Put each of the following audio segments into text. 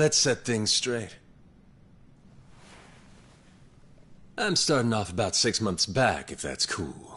let's set things straight. I'm starting off about 6 months back, if that's cool.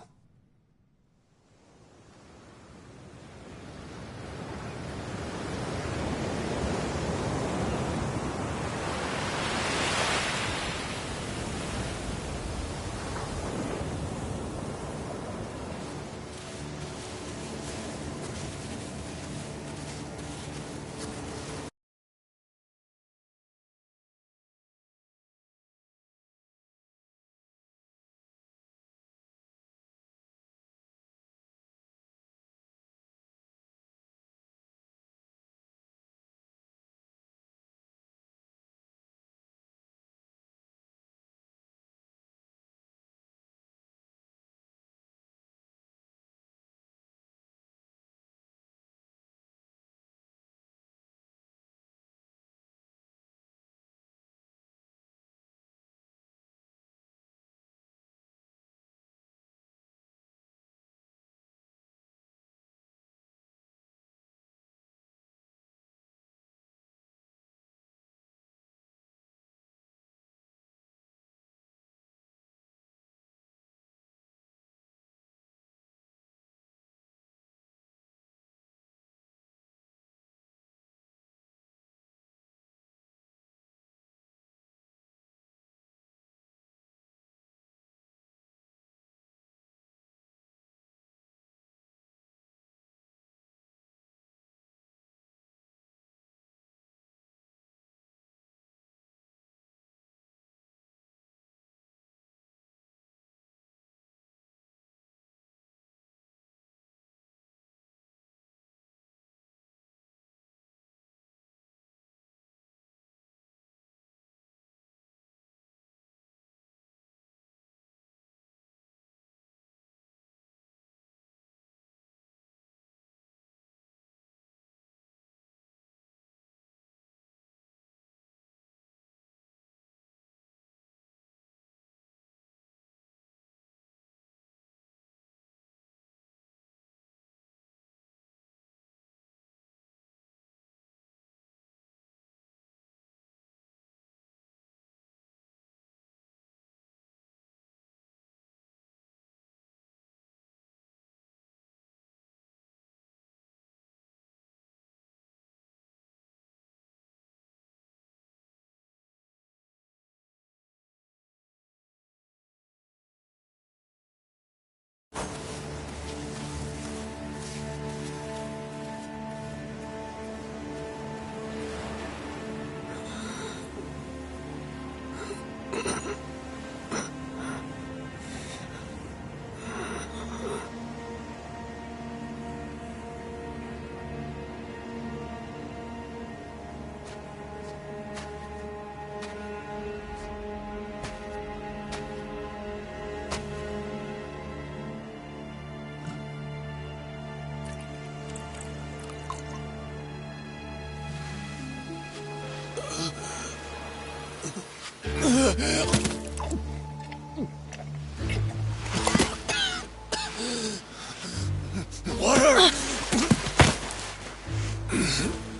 Water!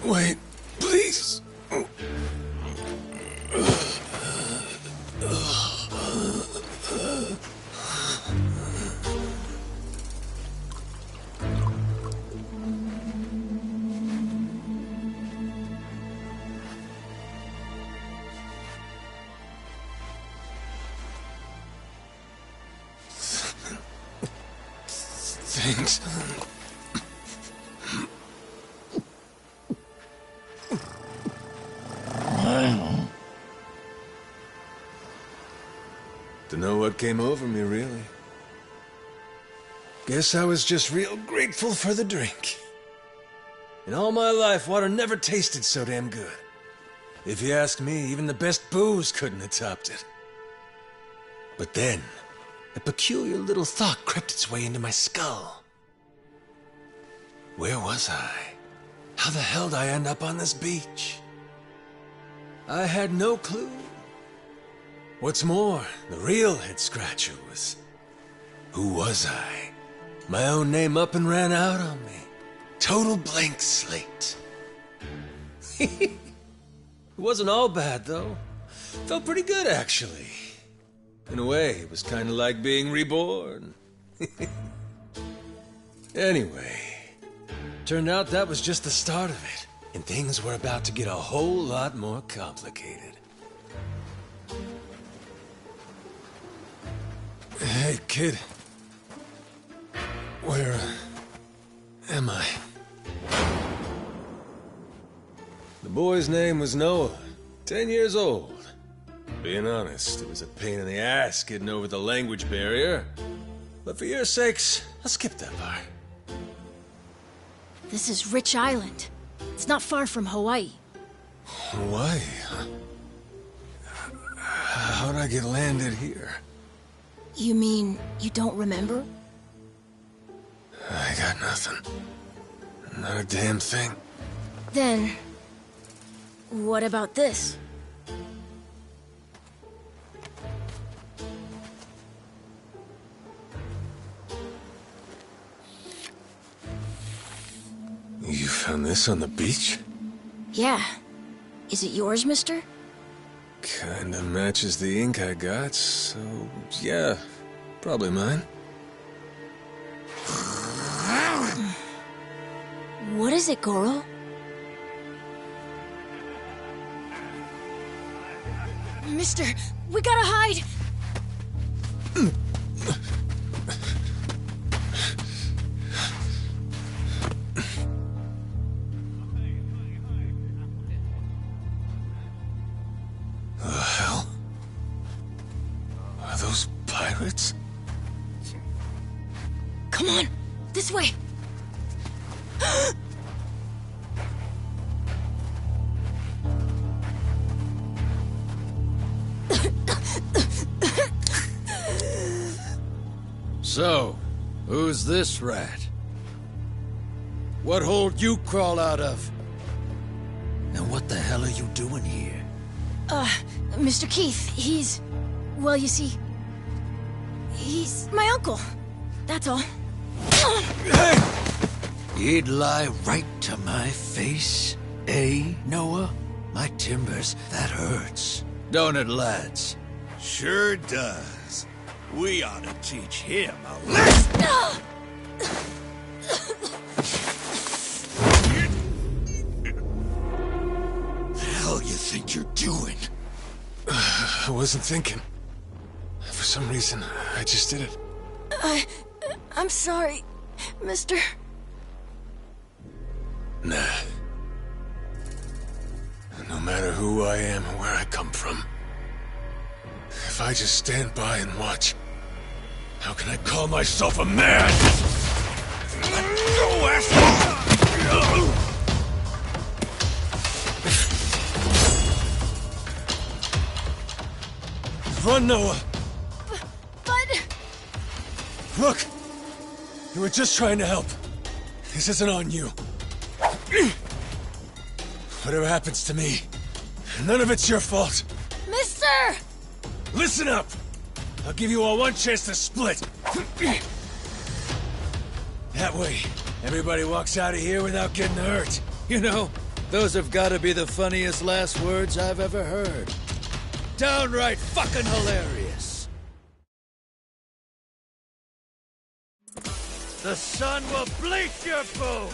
Wait, please. Thanks. Dunno what came over me, really. Guess I was just real grateful for the drink. In all my life, water never tasted so damn good. If you ask me, even the best booze couldn't have topped it. But then, a peculiar little thought crept its way into my skull. Where was I? How the hell did I end up on this beach? I had no clue. What's more, the real head-scratcher was... who was I? My own name up and ran out on me. Total blank slate. It wasn't all bad, though. Felt pretty good, actually. In a way, it was kind of like being reborn. Anyway, turned out that was just the start of it, and things were about to get a whole lot more complicated. Hey, kid. Where am I? The boy's name was Noah, 10 years old. Being honest, it was a pain in the ass getting over the language barrier. But for your sakes, I'll skip that part. This is Rich Island. It's not far from Hawaii. Hawaii, huh? How'd I get landed here? You mean you don't remember? I got nothing. Not a damn thing. Then, what about this? You found this on the beach? Yeah. Is it yours, mister? Kinda matches the ink I got, so yeah, probably mine. What is it, Goro? Mister, we gotta hide! The hell? Are those pirates? Come on, this way! So, who's this rat? What hole you crawl out of? And what the hell are you doing here? Mr. Keith, he's... well, you see... he's my uncle. That's all. Hey! You'd lie right to my face, eh, Noah? My timbers, that hurts. Don't it, lads? Sure does. We ought to teach him a lesson. The hell you think you're doing? I wasn't thinking. For some reason, I just did it. I'm sorry, mister. Nah. No matter who I am or where I come from, if I just stand by and watch, how can I call myself a man? Let go, asshole! Run, Noah! But... Look! You were just trying to help. This isn't on you. Whatever happens to me, none of it's your fault. Mister! Listen up! I'll give you all one chance to split. That way, everybody walks out of here without getting hurt. You know, those have got to be the funniest last words I've ever heard. Downright fucking hilarious. The sun will bleach your bones.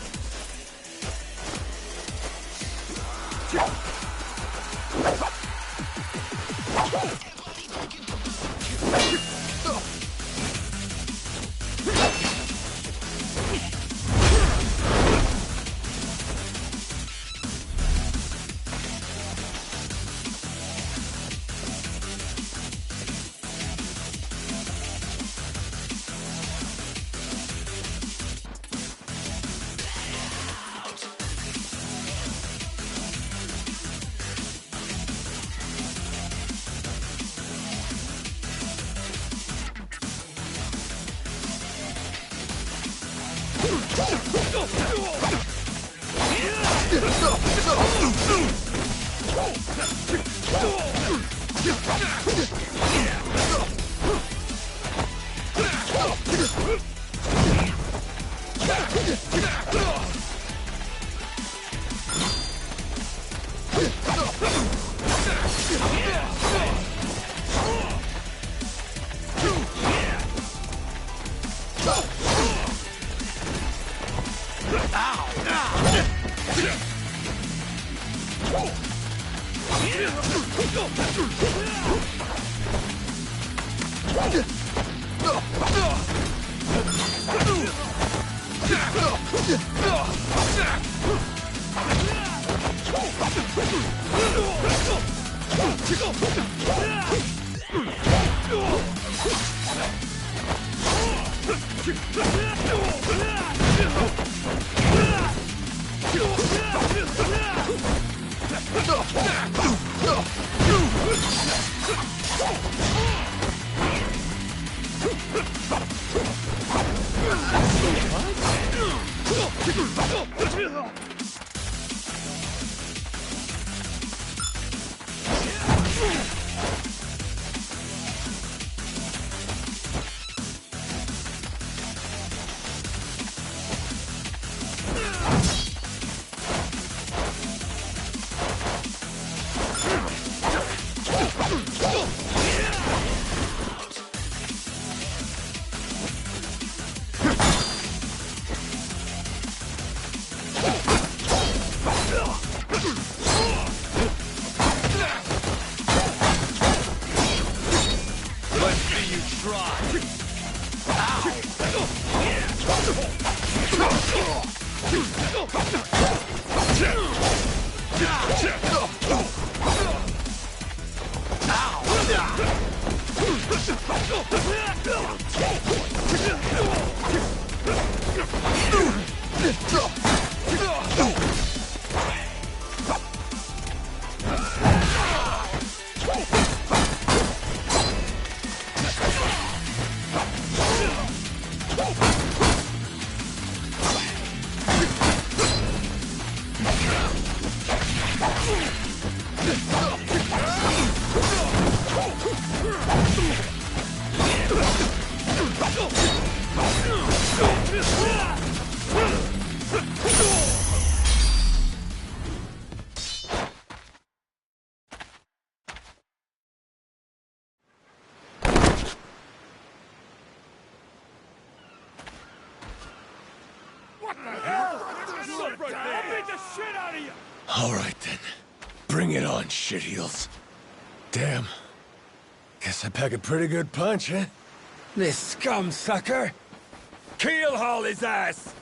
All right, then. Bring it on, shitheels. Damn. Guess I pack a pretty good punch, huh? This scum sucker! Keelhaul his ass!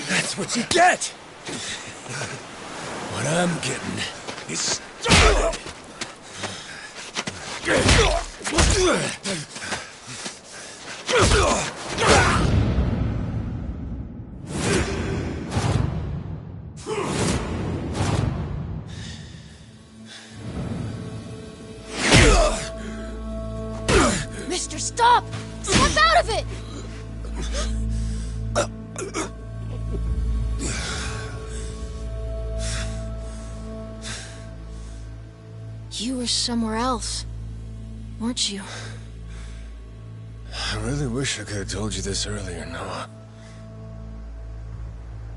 That's what you get! What I'm getting is started! Mister, stop! Snap out of it! You were somewhere else, weren't you? I really wish I could have told you this earlier, Noah.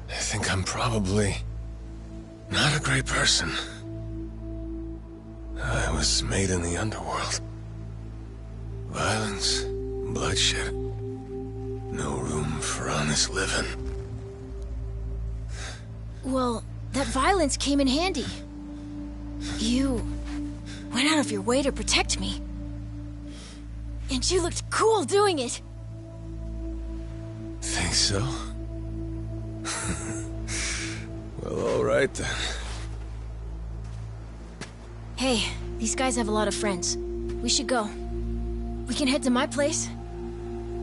I think I'm probably not a great person. I was made in the underworld. Violence, bloodshed. No room for honest living. Well, that violence came in handy. You went out of your way to protect me. And you looked cool doing it. Think so? Well, all right then. Hey, these guys have a lot of friends. We should go. We can head to my place.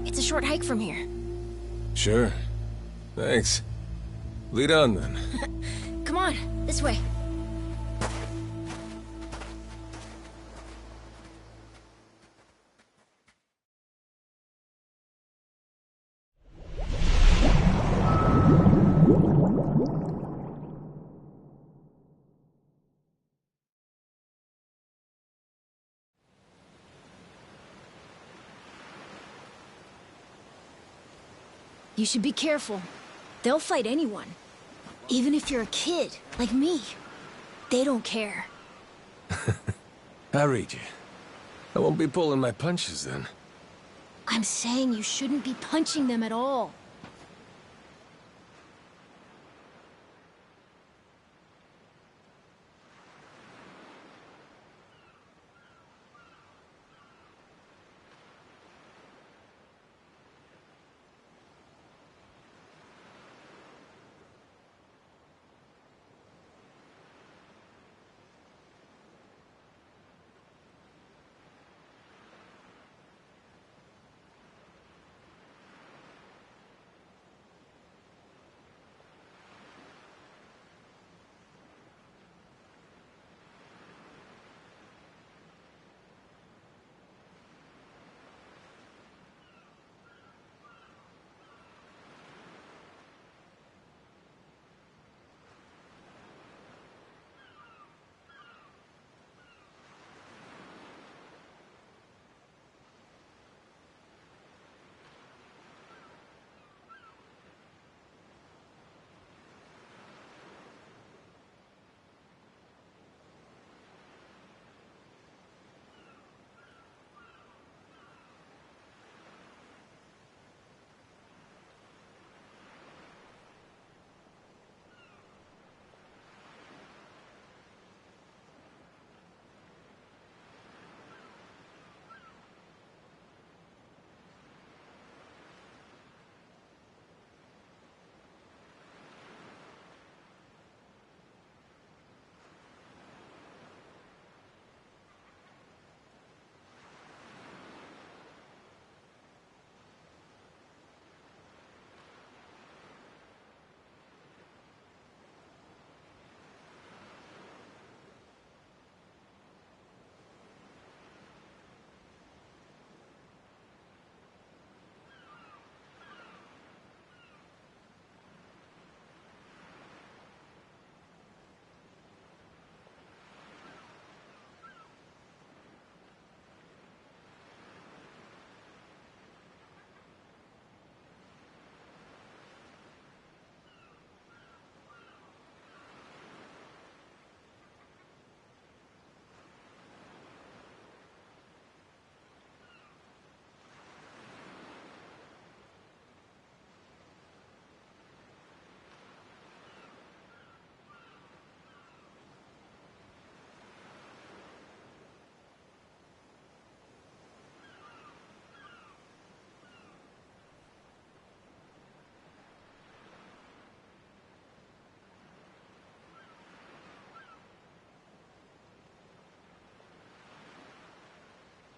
It's a short hike from here. Sure. Thanks. Lead on then. Come on, this way. You should be careful. They'll fight anyone. Even if you're a kid, like me. They don't care. I read you. I won't be pulling my punches then. I'm saying you shouldn't be punching them at all.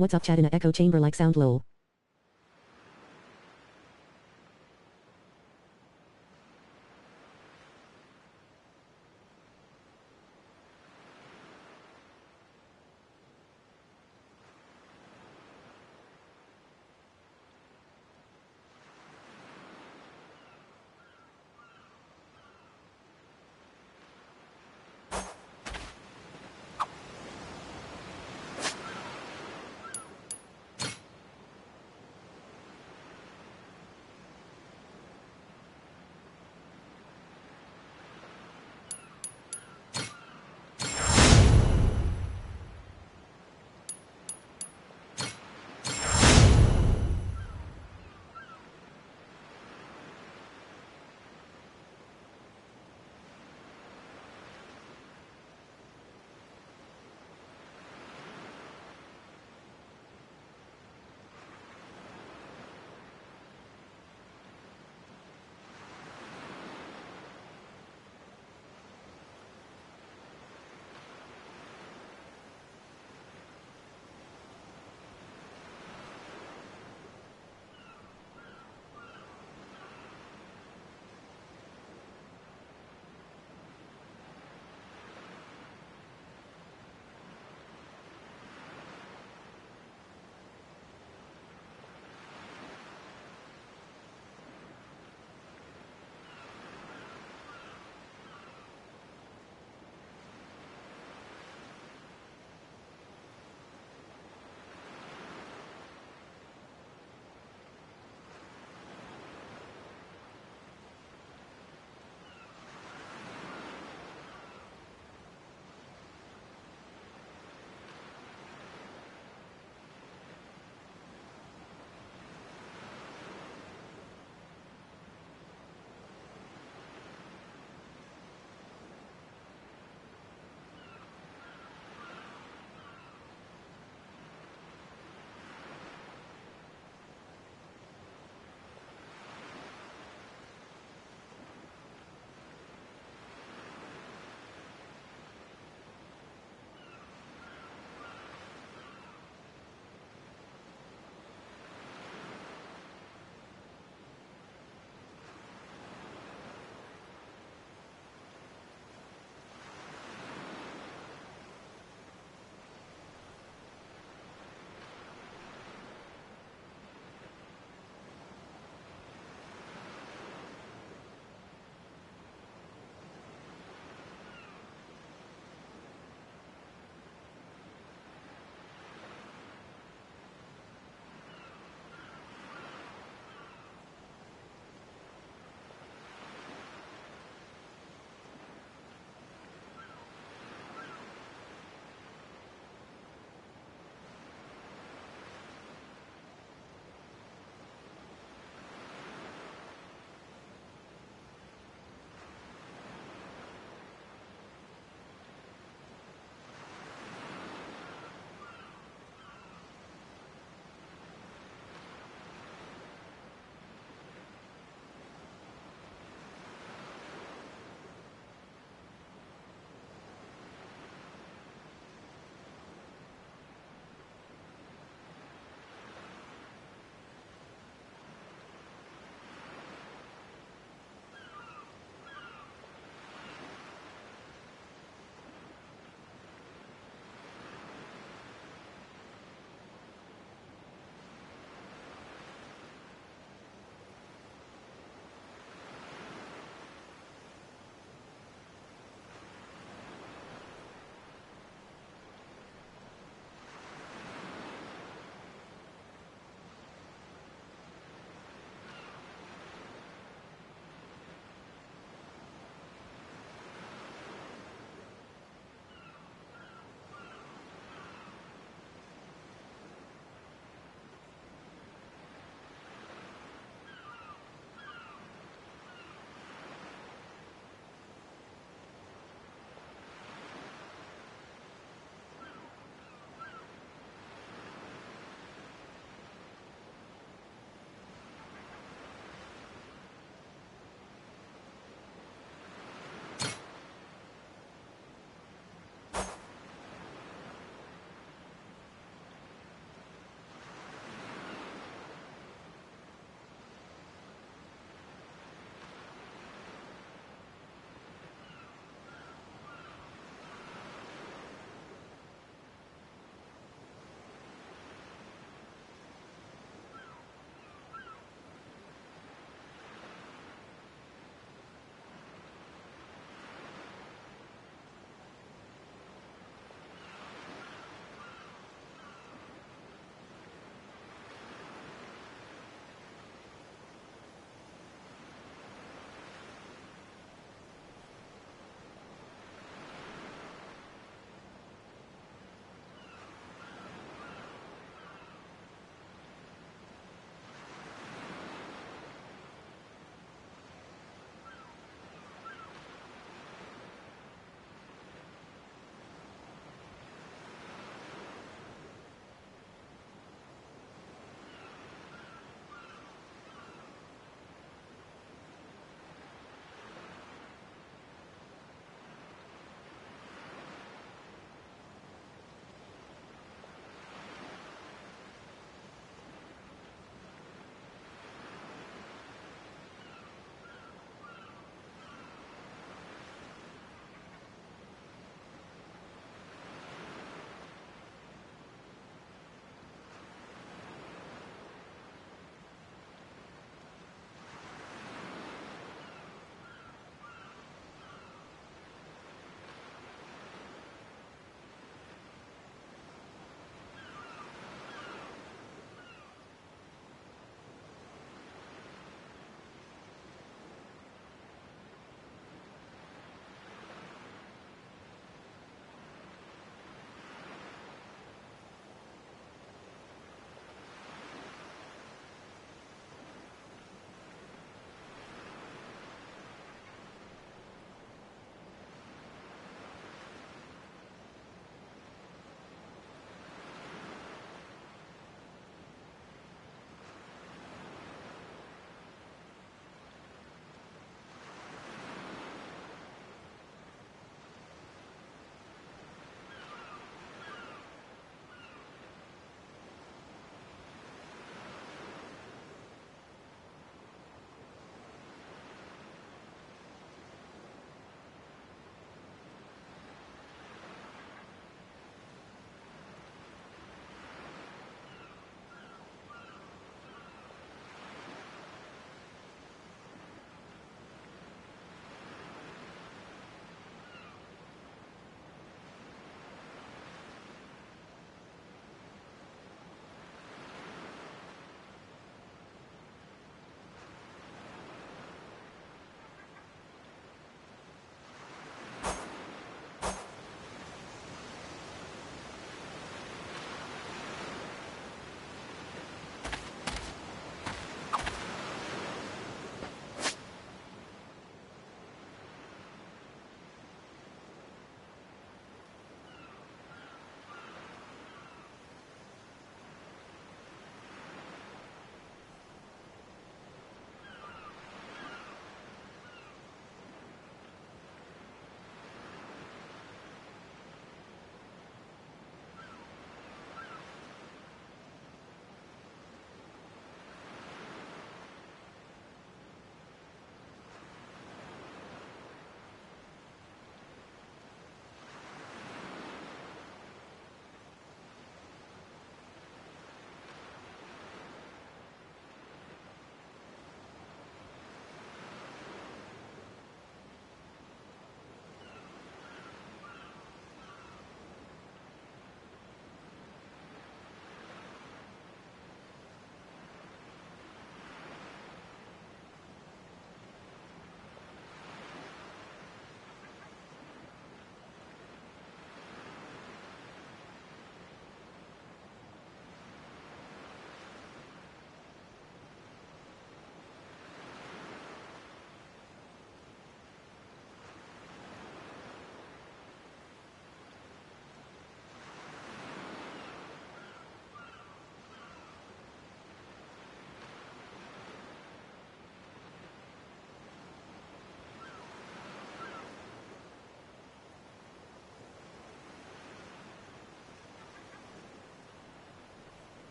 What's up, chat in a echo chamber like sound lol.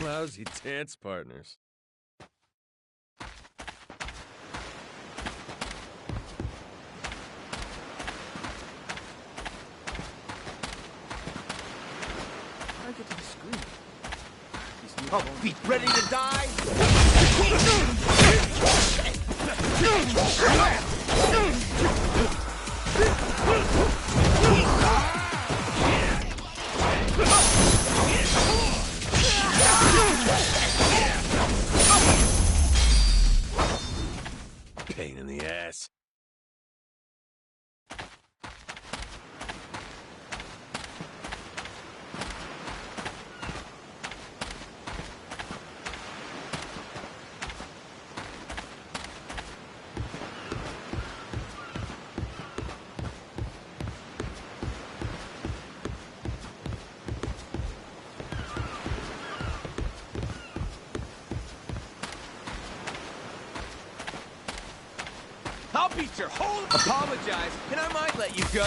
Lousy dance partners. I get to the screen. Oh, be ready to die? Pain in the ass. I'll beat your whole... Apologize, and I might let you go.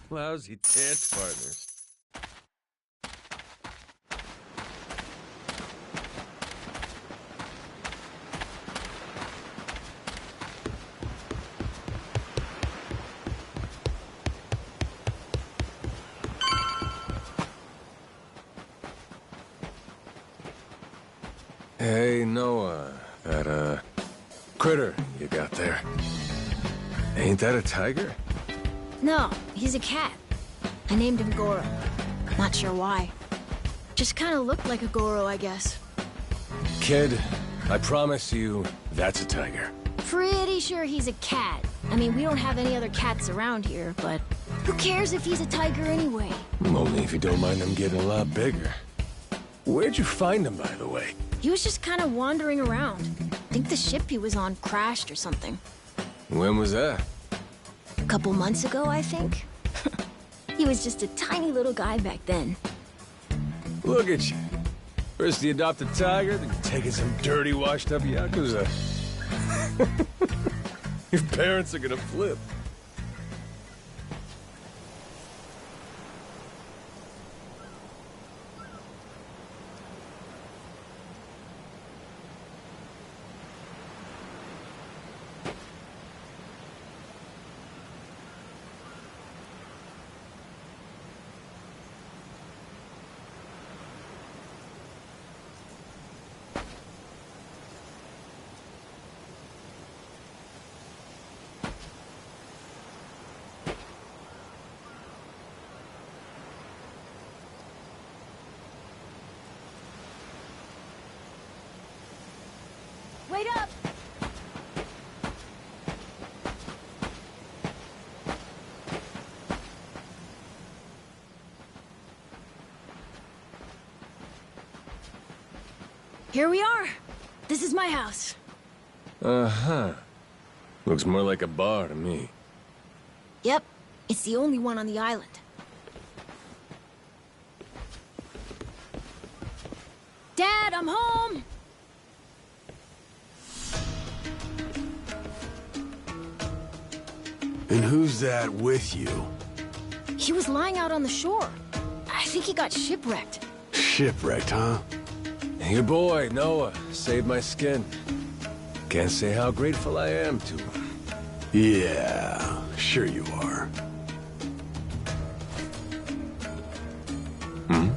Lousy dance partners. Hey, Noah, that, critter you got there. Ain't that a tiger? No, he's a cat. I named him Goro. Not sure why. Just kind of looked like a Goro, I guess. Kid, I promise you, that's a tiger. Pretty sure he's a cat. I mean, we don't have any other cats around here, but who cares if he's a tiger anyway? Only if you don't mind them getting a lot bigger. Where'd you find him, by the way? He was just kind of wandering around. I think the ship he was on crashed or something. When was that? A couple months ago, I think. He was just a tiny little guy back then. Look at you. First you adopt a tiger, then you're taking some dirty, washed-up Yakuza. Your parents are gonna flip. Wait up! Here we are. This is my house. Uh-huh. Looks more like a bar to me. Yep, it's the only one on the island. Dad, I'm home! And who's that with you? He was lying out on the shore. I think he got shipwrecked. Shipwrecked, huh? Your boy, Noah, saved my skin. Can't say how grateful I am to him. Yeah, sure you are. Hmm?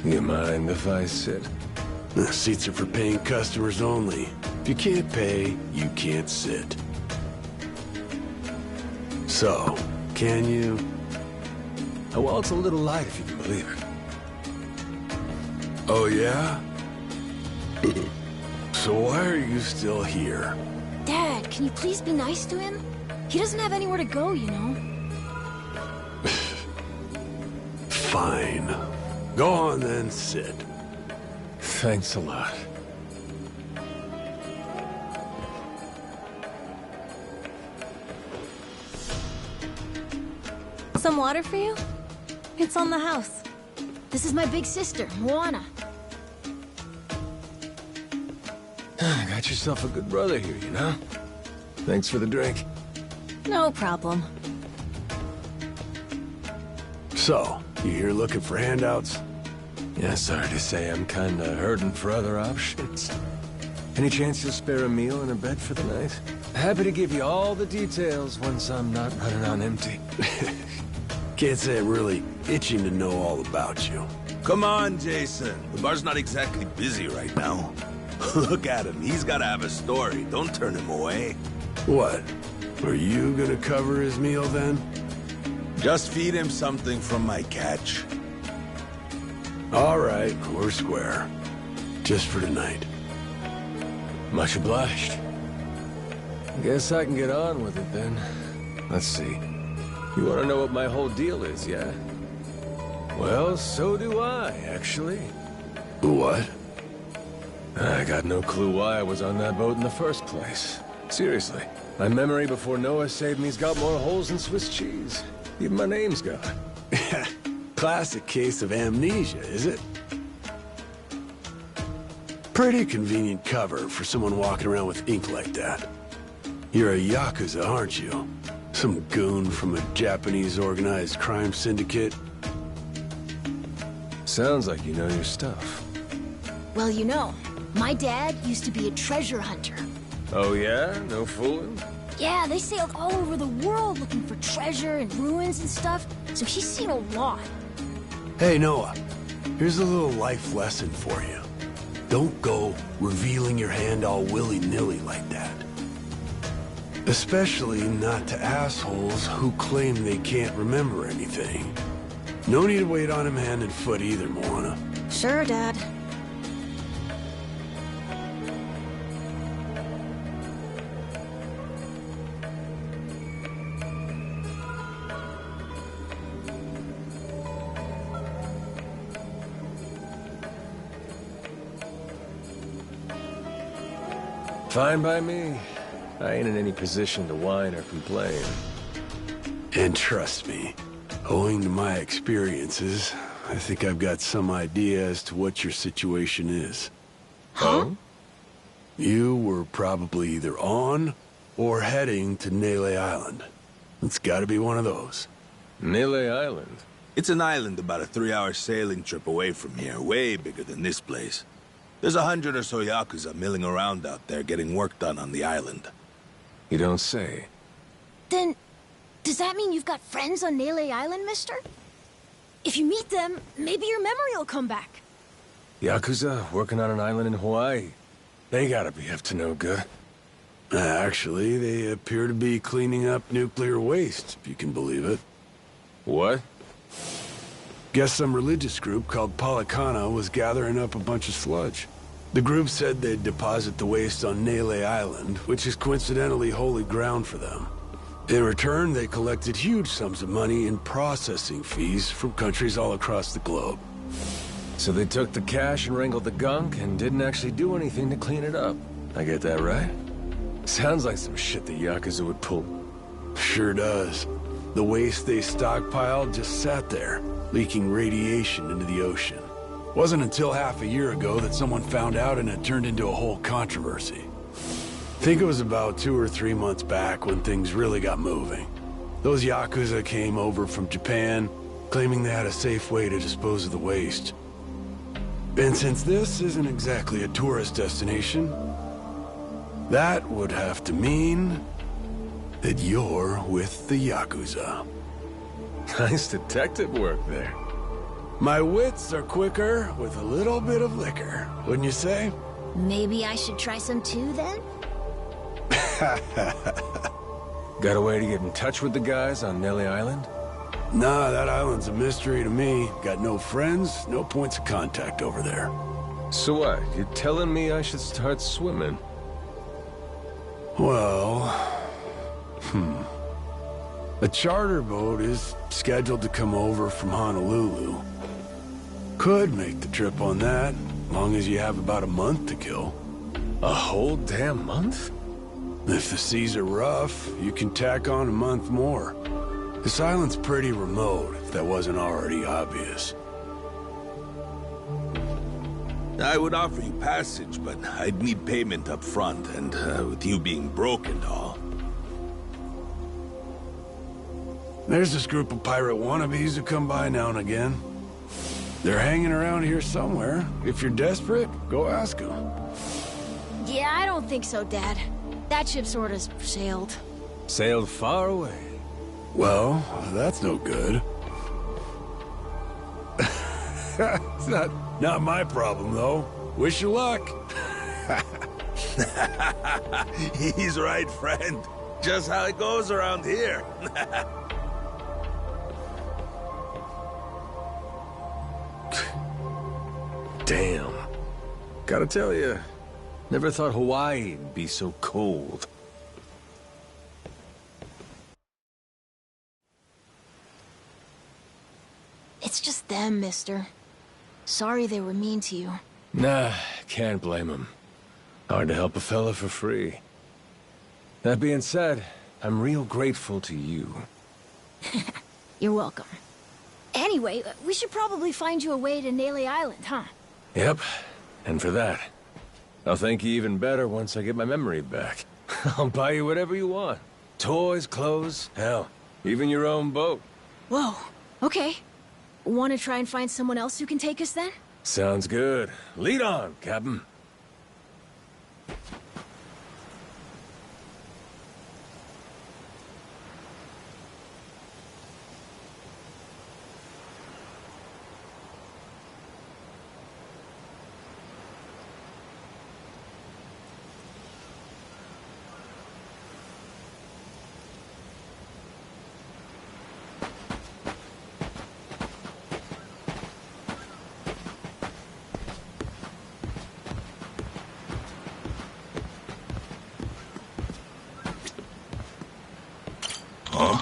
You mind if I sit? The seats are for paying customers only. If you can't pay, you can't sit. So, can you? Well, it's a little light if you can believe it. Oh, yeah? So why are you still here? Dad, can you please be nice to him? He doesn't have anywhere to go, you know. Fine. Go on then, sit. Thanks a lot. Some water for you? It's on the house. This is my big sister, Moana. Got yourself a good brother here, you know? Thanks for the drink. No problem. So, you here looking for handouts? Yeah, sorry to say I'm kinda hurting for other options. Any chance you'll spare a meal and a bed for the night? Happy to give you all the details once I'm not running on empty. Can't say I'm really itching to know all about you. Come on, Jason. The bar's not exactly busy right now. Look at him. He's gotta have a story. Don't turn him away. What? Are you gonna cover his meal then? Just feed him something from my catch. All right, we're square. Just for tonight. Much obliged. Guess I can get on with it then. Let's see. You want to know what my whole deal is, yeah? Well, so do I, actually. What? I got no clue why I was on that boat in the first place. Seriously. My memory before Noah saved me's got more holes than Swiss cheese. Even my name's gone. Classic case of amnesia, is it? Pretty convenient cover for someone walking around with ink like that. You're a Yakuza, aren't you? Some goon from a Japanese organized crime syndicate? Sounds like you know your stuff. Well, you know, my dad used to be a treasure hunter. Oh yeah? No fooling? Yeah, they sailed all over the world looking for treasure and ruins and stuff, so he's seen a lot. Hey, Noah. Here's a little life lesson for you. Don't go revealing your hand all willy-nilly like that. Especially not to assholes who claim they can't remember anything. No need to wait on him hand and foot either, Moana. Sure, Dad. Fine by me. I ain't in any position to whine or complain. And trust me, owing to my experiences, I think I've got some idea as to what your situation is. Huh? You were probably either on or heading to Nele Island. It's gotta be one of those. Nele Island? It's an island about a 3-hour sailing trip away from here, way bigger than this place. There's 100 or so Yakuza milling around out there getting work done on the island. You don't say. Then, does that mean you've got friends on Nele Island, mister? If you meet them, maybe your memory will come back. Yakuza working on an island in Hawaii? They gotta be up to no good. Actually, they appear to be cleaning up nuclear waste, if you can believe it. What? Guess some religious group called Policana was gathering up a bunch of sludge. The group said they'd deposit the waste on Nele Island, which is coincidentally holy ground for them. In return, they collected huge sums of money in processing fees from countries all across the globe. So they took the cash and wrangled the gunk and didn't actually do anything to clean it up. I get that right? Sounds like some shit the Yakuza would pull. Sure does. The waste they stockpiled just sat there, leaking radiation into the ocean. Wasn't until half a year ago that someone found out and it turned into a whole controversy. Think it was about 2 or 3 months back when things really got moving. Those Yakuza came over from Japan, claiming they had a safe way to dispose of the waste. And since this isn't exactly a tourist destination, that would have to mean that you're with the Yakuza. Nice detective work there. My wits are quicker with a little bit of liquor, wouldn't you say? Maybe I should try some too, then? Got a way to get in touch with the guys on Nele Island? Nah, that island's a mystery to me. Got no friends, no points of contact over there. So what? You telling me I should start swimming? Well... A charter boat is scheduled to come over from Honolulu. Could make the trip on that, long as you have about a month to kill. A whole damn month? If the seas are rough, you can tack on a month more. This island's pretty remote, if that wasn't already obvious. I would offer you passage, but I'd need payment up front, and with you being broke and all. There's this group of pirate wannabes who come by now and again. They're hanging around here somewhere. If you're desperate, go ask them. Yeah, I don't think so, Dad. That ship sort of sailed. Sailed far away. Well, that's no good. It's not my problem, though. Wish you luck. He's right, friend. Just how it goes around here. Damn. Gotta tell you, never thought Hawaii'd be so cold. It's just them, mister. Sorry they were mean to you. Nah, can't blame him. Hard to help a fella for free. That being said, I'm real grateful to you. You're welcome. Anyway, we should probably find you a way to Nele Island, huh? Yep, and for that, I'll thank you even better once I get my memory back. I'll buy you whatever you want. Toys, clothes, hell, even your own boat. Whoa, okay. Want to try and find someone else who can take us then? Sounds good. Lead on, Captain. Huh?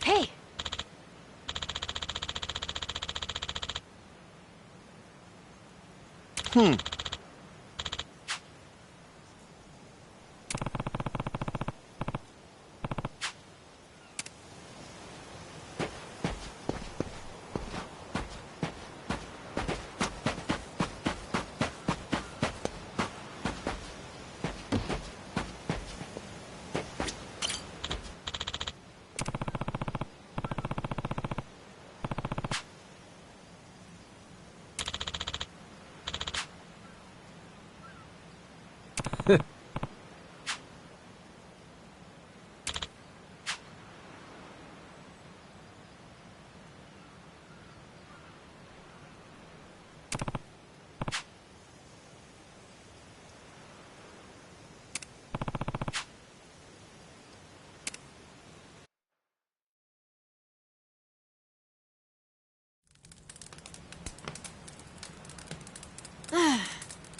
Hey!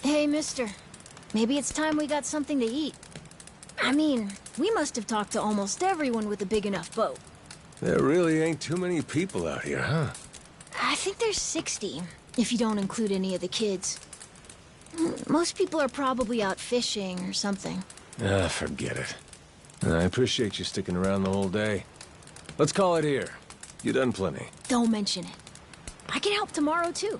Hey, mister. Maybe it's time we got something to eat. I mean, we must have talked to almost everyone with a big enough boat. There really ain't too many people out here, huh? I think there's 60, if you don't include any of the kids. Most people are probably out fishing or something. Ah, forget it. I appreciate you sticking around the whole day. Let's call it here. You done plenty. Don't mention it. I can help tomorrow, too.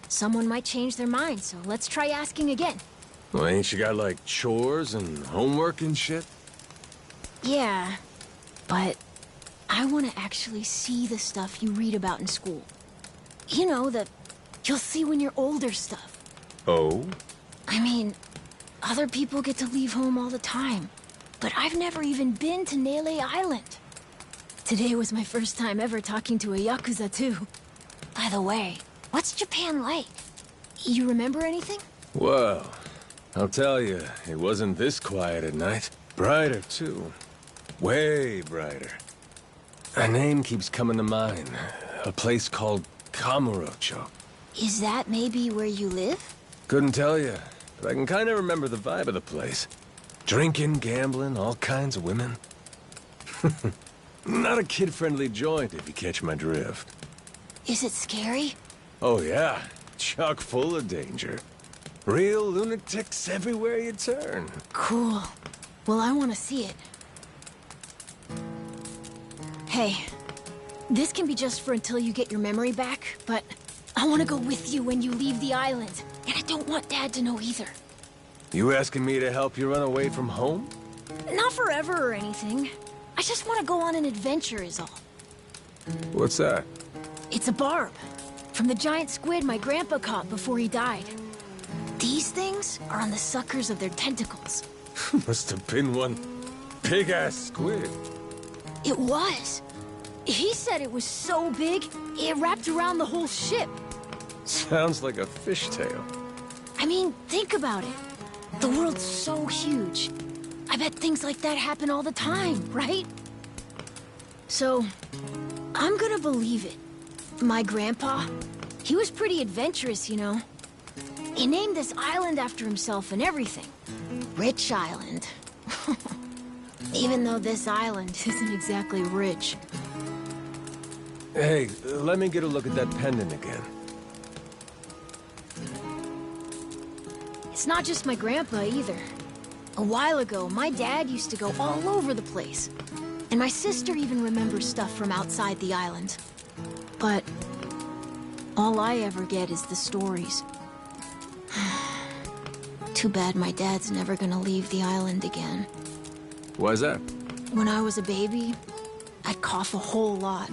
someone might change their mind, so let's try asking again. Well, ain't you got, like, chores and homework and shit? Yeah, but I want to actually see the stuff you read about in school. You know, the you'll see when you're older stuff. Oh? I mean, other people get to leave home all the time, but I've never even been to Nele Island. Today was my first time ever talking to a Yakuza, too. By the way, what's Japan like? You remember anything? Well, I'll tell you, it wasn't this quiet at night. Brighter, too. Way brighter. A name keeps coming to mind. A place called Kamurocho. Is that maybe where you live? Couldn't tell you, but I can kind of remember the vibe of the place. Drinking, gambling, all kinds of women. Not a kid-friendly joint, if you catch my drift. Is it scary? Oh yeah, chock full of danger. Real lunatics everywhere you turn. Cool. Well, I want to see it. Hey, this can be just for until you get your memory back, but I want to go with you when you leave the island. And I don't want Dad to know either. You asking me to help you run away from home? Not forever or anything. I just want to go on an adventure is all. What's that? It's a barb. From the giant squid my grandpa caught before he died. These things are on the suckers of their tentacles. Must have been one big-ass squid. It was. He said it was so big, it wrapped around the whole ship. Sounds like a fishtail. I mean, think about it. The world's so huge. I bet things like that happen all the time, right? So, I'm gonna believe it. My grandpa, he was pretty adventurous, you know. He named this island after himself and everything. Rich Island. Even though this island isn't exactly rich. Hey, let me get a look at that pendant again. It's not just my grandpa either. A while ago, my dad used to go all over the place. And my sister even remembers stuff from outside the island. But all I ever get is the stories. Too bad my dad's never gonna leave the island again. Why's that? When I was a baby, I'd cough a whole lot.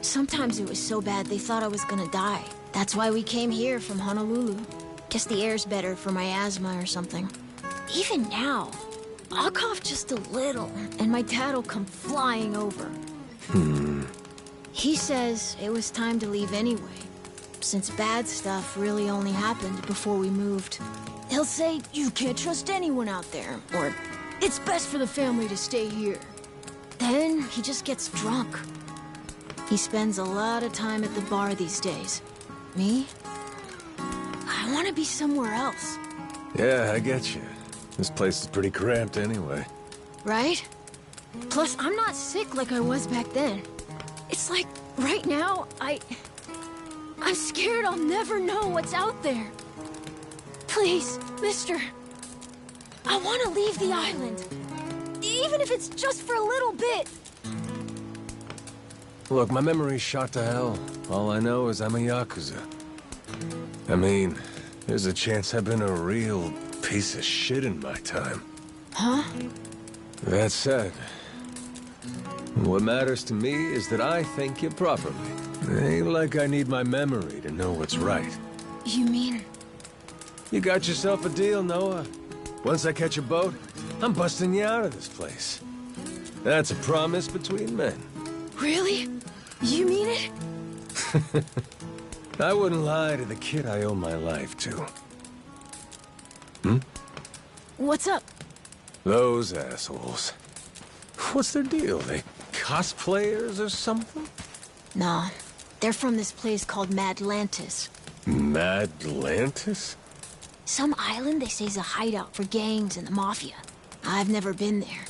Sometimes it was so bad they thought I was gonna die. That's why we came here from Honolulu. Guess the air's better for my asthma or something. Even now, I'll cough just a little, and my dad'll come flying over. He says it was time to leave anyway, since bad stuff really only happened before we moved. He'll say, you can't trust anyone out there, or it's best for the family to stay here. Then he just gets drunk. He spends a lot of time at the bar these days. Me? I want to be somewhere else. Yeah, I get you. This place is pretty cramped anyway. Right? Plus, I'm not sick like I was back then. It's like, right now, I'm scared I'll never know what's out there. Please, mister. I want to leave the island. Even if it's just for a little bit. Look, my memory's shot to hell. All I know is I'm a Yakuza. I mean, there's a chance I've been a real piece of shit in my time. Huh? That said, what matters to me is that I think you properly. It ain't like I need my memory to know what's right. You mean? You got yourself a deal, Noah. Once I catch a boat, I'm busting you out of this place. That's a promise between men. Really? You mean it? I wouldn't lie to the kid I owe my life to. What's up? Those assholes. What's their deal? They cosplayers or something? No, they're from this place called Madlantis. Madlantis? Some island they say is a hideout for gangs and the mafia. I've never been there,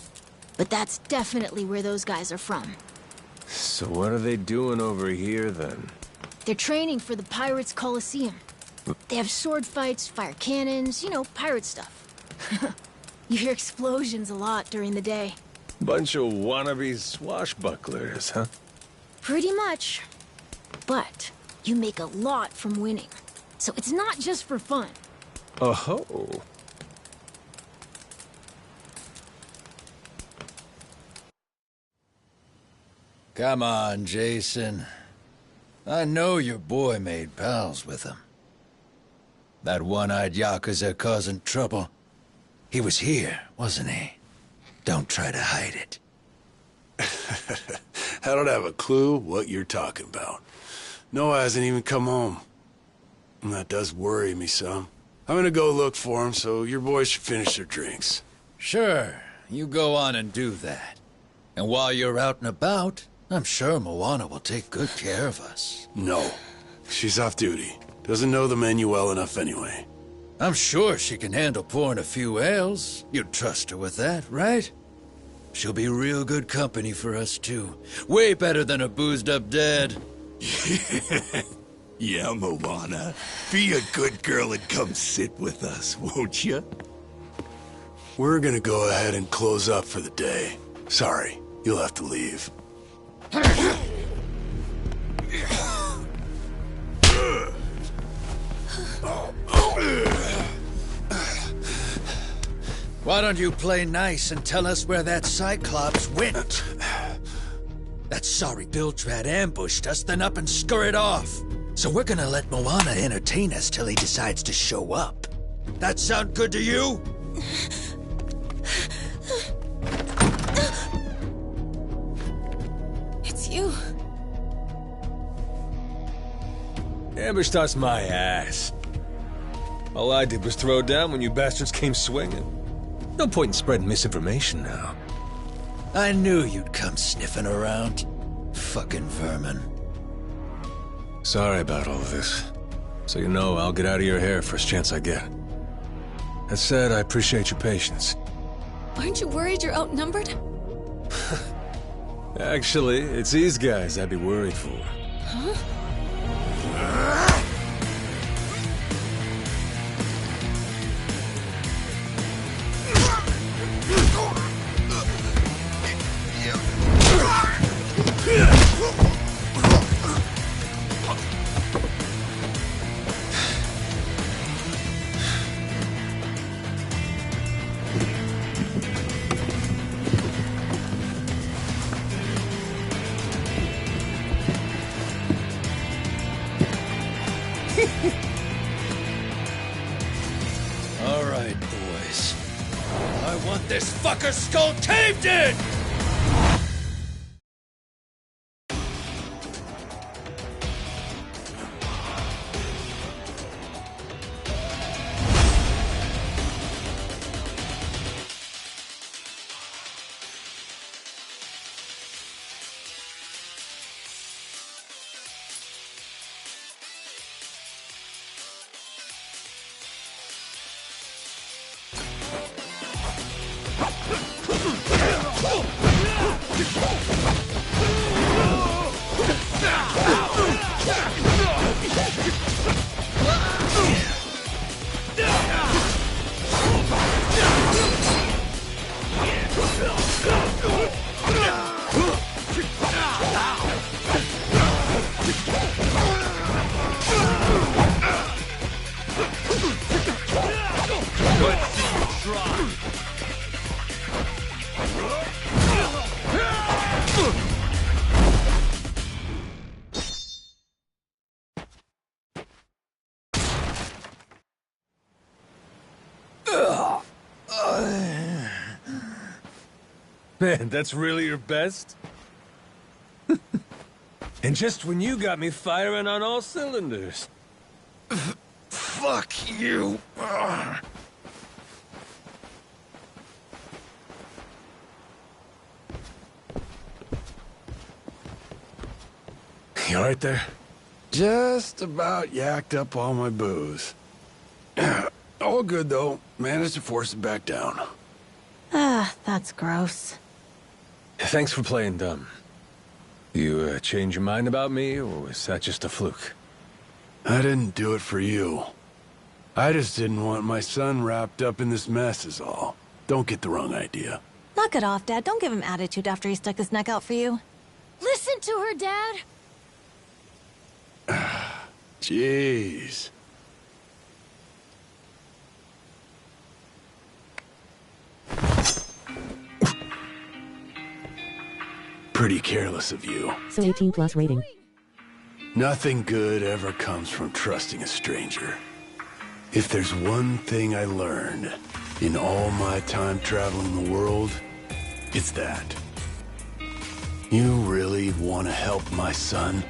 but that's definitely where those guys are from. So what are they doing over here, then? They're training for the Pirates Coliseum. They have sword fights, fire cannons, you know, pirate stuff. You hear explosions a lot during the day. Bunch of wannabe swashbucklers, huh? Pretty much. But you make a lot from winning. So it's not just for fun. Oh. Come on, Jason. I know your boy made pals with him. That one-eyed Yakuza causing trouble. He was here, wasn't he? Don't try to hide it. I don't have a clue what you're talking about. Noah hasn't even come home. And that does worry me some. I'm gonna go look for him, so your boys should finish their drinks. Sure, you go on and do that. And while you're out and about, I'm sure Moana will take good care of us. No. She's off duty. Doesn't know the menu well enough anyway. I'm sure she can handle pouring a few ales. You'd trust her with that, right? She'll be real good company for us, too. Way better than a boozed-up dad. Yeah, Moana. Be a good girl and come sit with us, won't you? We're gonna go ahead and close up for the day. Sorry, you'll have to leave. Why don't you play nice and tell us where that Cyclops went? That sorry Biltrad ambushed us, then up and scurried off. So we're gonna let Moana entertain us till he decides to show up. That sound good to you? It's you. Ambushed us my ass. All I did was throw down when you bastards came swinging. No point in spreading misinformation now. I knew you'd come sniffing around. Fucking vermin. Sorry about all of this. So you know, I'll get out of your hair first chance I get. That said, I appreciate your patience. Aren't you worried you're outnumbered? Actually, it's these guys I'd be worried for. Huh? All right, boys. I want this fucker skull caved in! Man, that's really your best? And just when you got me firing on all cylinders. Fuck you! You alright there? Just about yacked up all my booze. All good, though. Managed to force it back down. Ah, that's gross. Thanks for playing dumb. You change your mind about me, or was that just a fluke? I didn't do it for you. I just didn't want my son wrapped up in this mess is all. Don't get the wrong idea. Knock it off, Dad. Don't give him attitude after he stuck his neck out for you. Listen to her, Dad. Jeez. Pretty careless of you. So 18 plus rating. Nothing good ever comes from trusting a stranger. If there's one thing I learned in all my time traveling the world, it's that. You really want to help my son?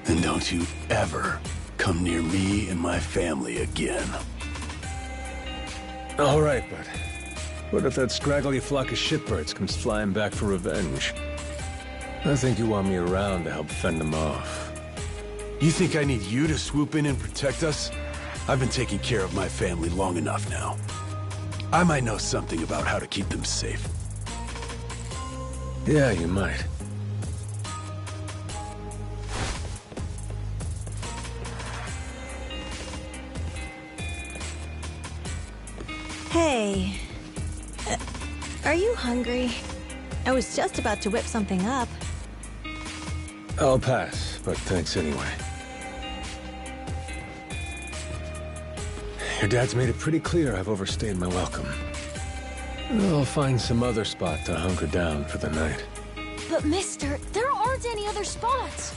Then don't you ever come near me and my family again. All right, but what if that scraggly flock of shitbirds comes flying back for revenge? I think you want me around to help fend them off. You think I need you to swoop in and protect us? I've been taking care of my family long enough now. I might know something about how to keep them safe. Yeah, you might. Hey. Are you hungry? I was just about to whip something up. I'll pass, but thanks anyway. Your dad's made it pretty clear I've overstayed my welcome. I'll find some other spot to hunker down for the night. But mister, there aren't any other spots.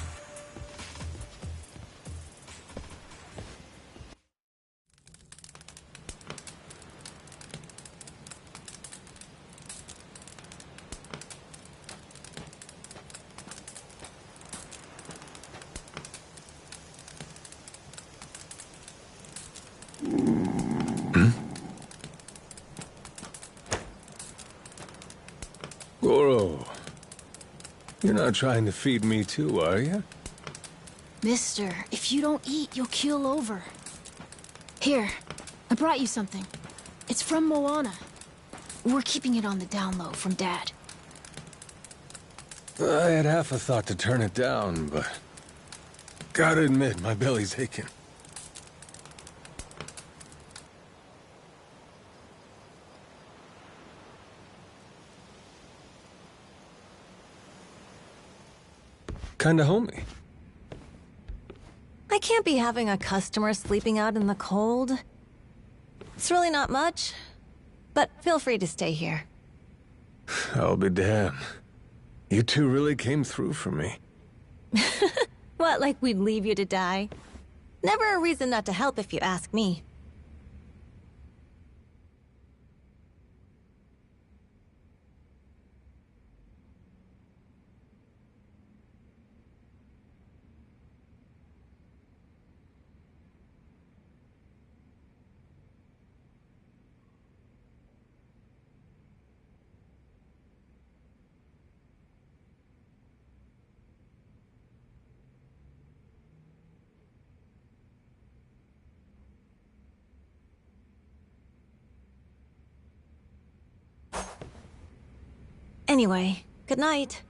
Goro, you're not trying to feed me too, are you? Mister, if you don't eat, you'll keel over. Here, I brought you something. It's from Moana. We're keeping it on the down low from Dad. I had half a thought to turn it down, but... gotta admit, my belly's aching. Kinda homey. I can't be having a customer sleeping out in the cold. It's really not much, but feel free to stay here. I'll be damned. You two really came through for me. What, like we'd leave you to die? Never a reason not to help if you ask me. Anyway, good night.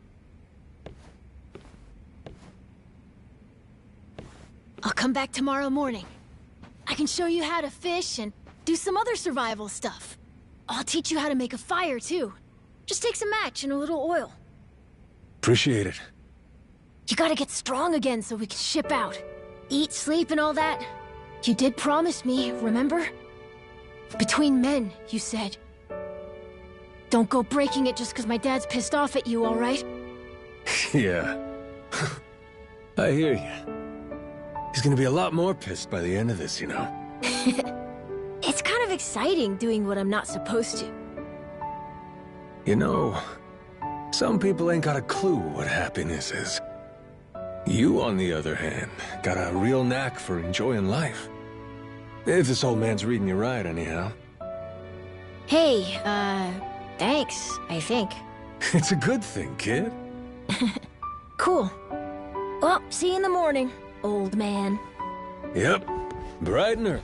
I'll come back tomorrow morning. I can show you how to fish and do some other survival stuff. I'll teach you how to make a fire, too. Just takes a match and a little oil. Appreciate it. You gotta get strong again so we can ship out. Eat, sleep, and all that. You did promise me, remember? Between men, you said. Don't go breaking it just because my dad's pissed off at you, all right? Yeah. I hear you. He's gonna be a lot more pissed by the end of this, you know. It's kind of exciting doing what I'm not supposed to. You know, some people ain't got a clue what happiness is. You, on the other hand, got a real knack for enjoying life. If this old man's reading you right, anyhow. Hey, thanks, I think. It's a good thing, kid. Cool. Well, see you in the morning, old man. Yep, bright and early.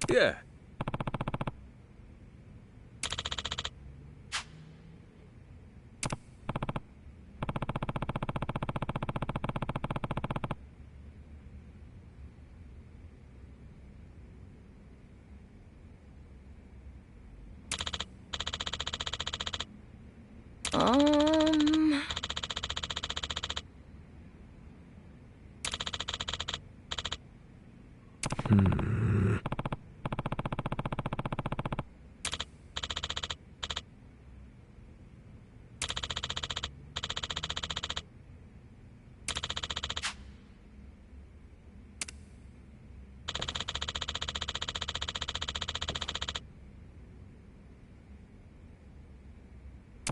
Yeah. Um...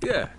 Yeah.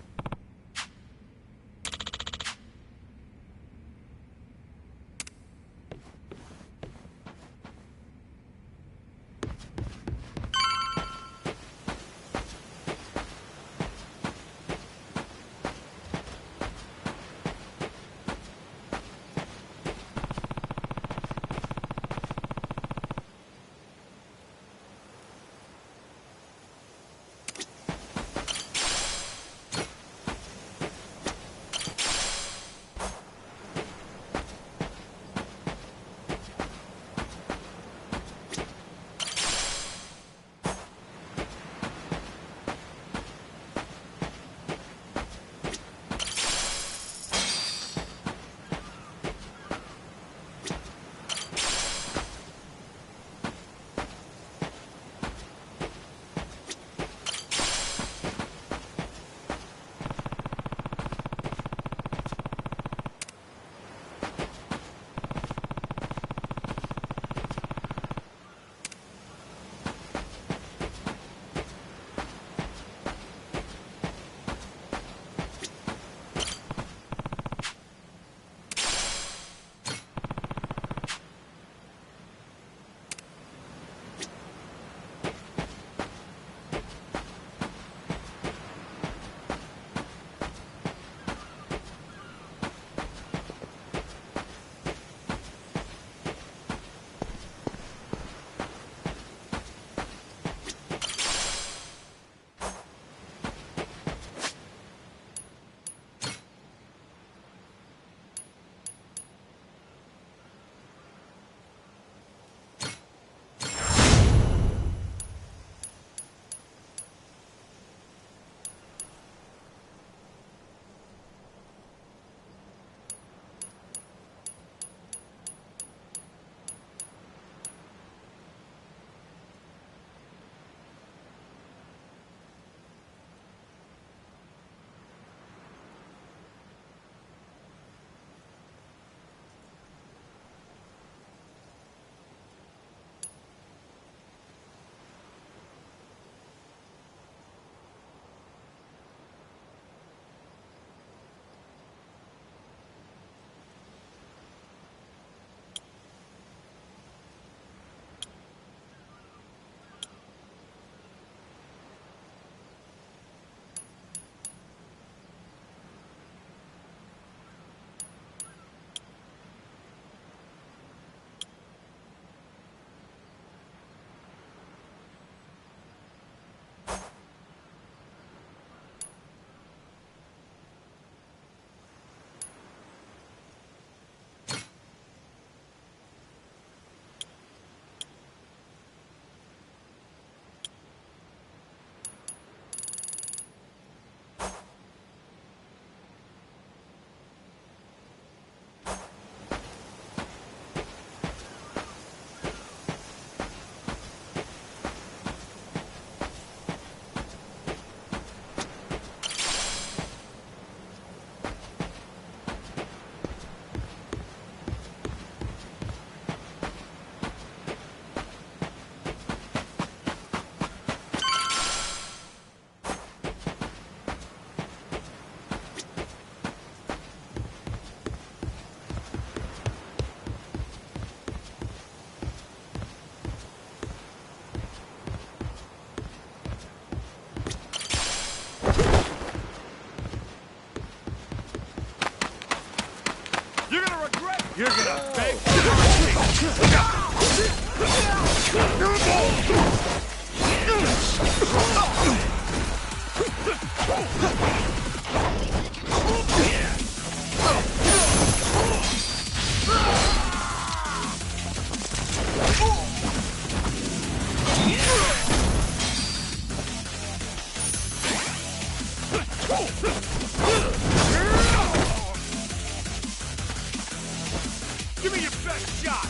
shot!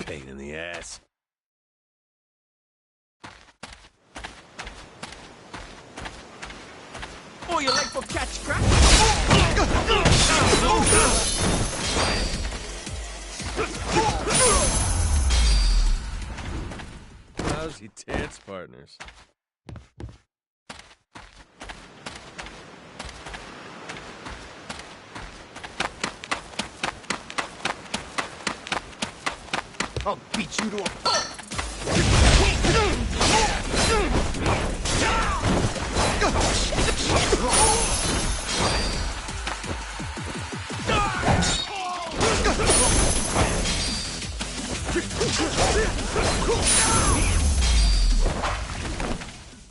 Pain in the ass. Oh, you like for catch crack? Lousy dance partners. I'll beat you to a pulp!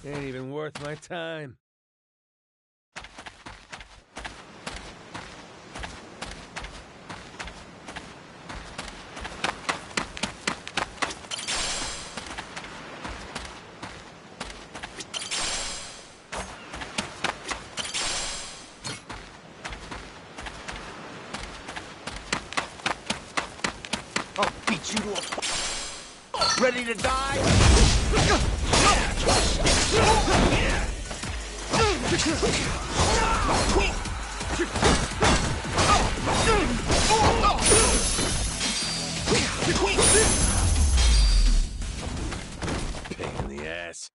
Ain't even worth my time. I'll beat you to a pulp! Ready to die? Pain in the ass.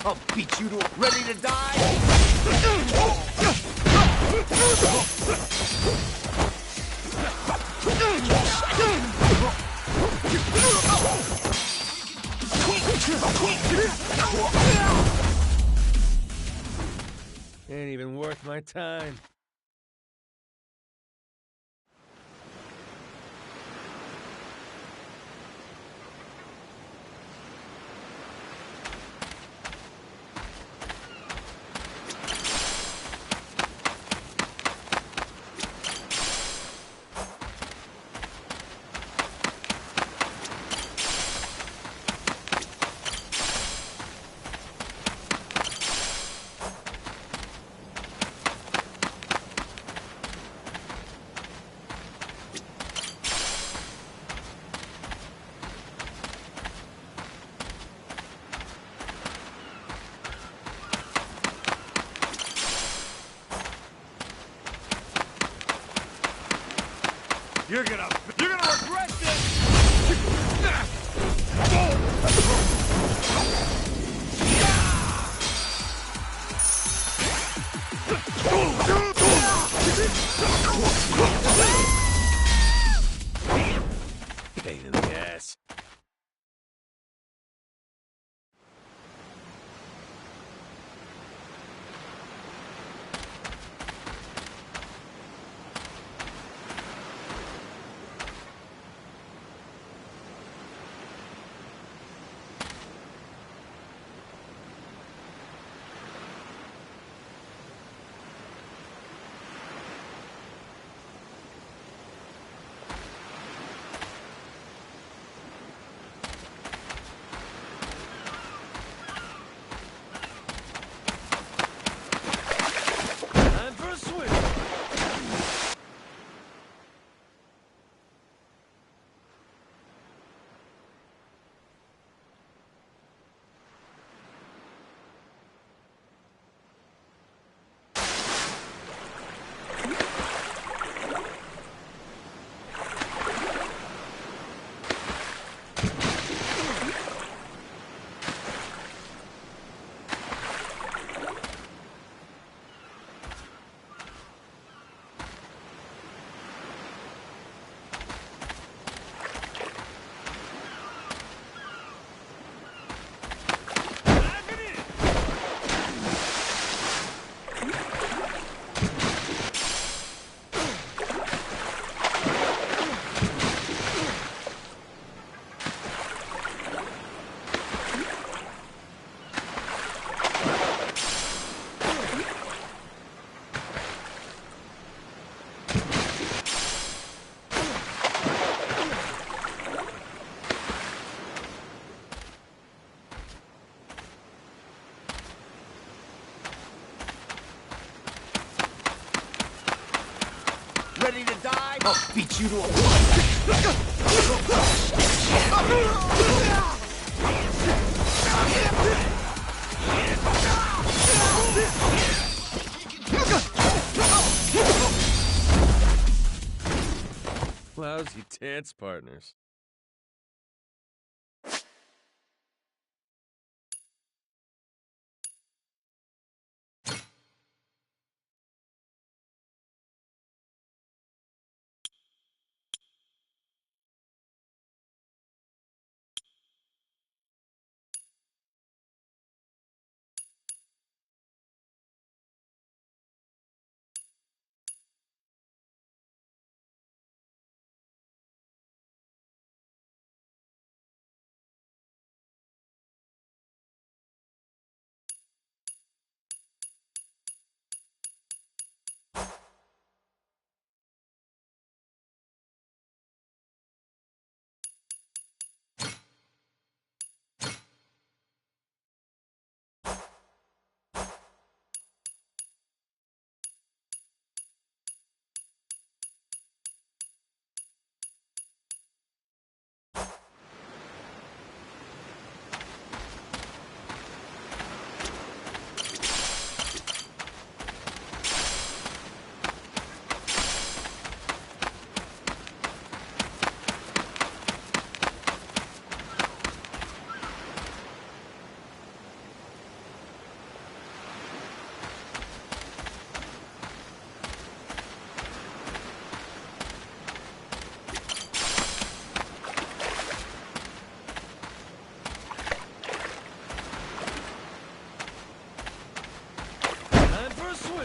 I'll beat you to a... Ready to die? Ain't even worth my time. You're gonna regret this! Pain in the ass. ready to die? I'll beat you to a pulp. Lousy dance partners. Time for a swim.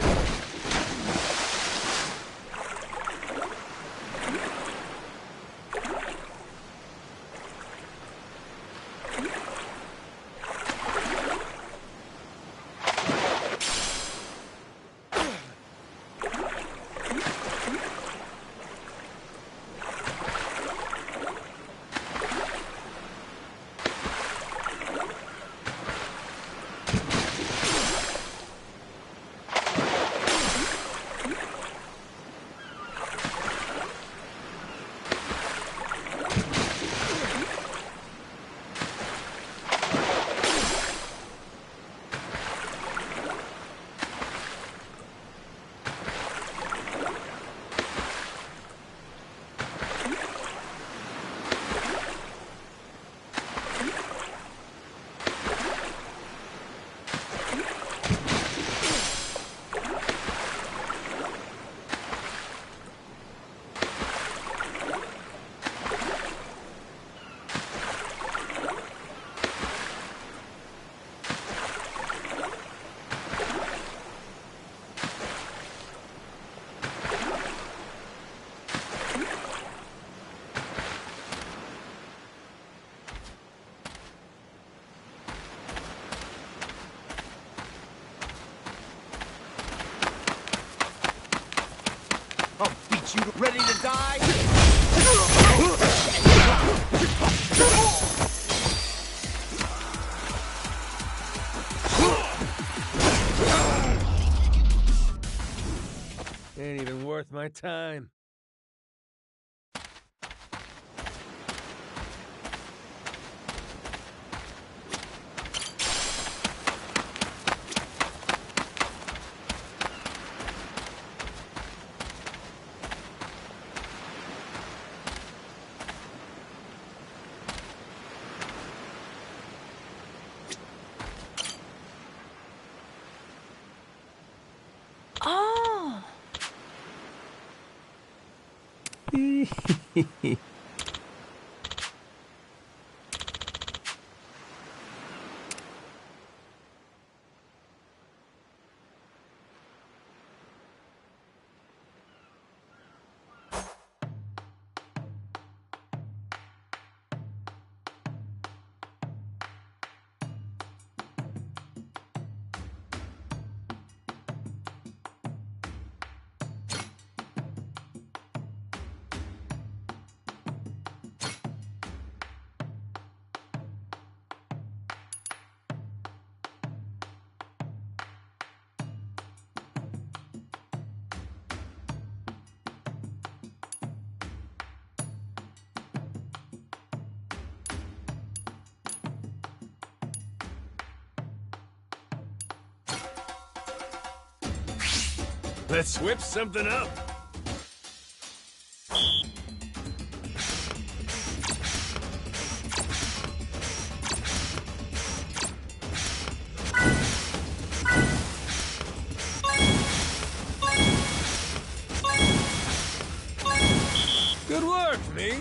I'll beat you to ready to die? Ain't even worth my time. Oh! Let's whip something up. Good work, me.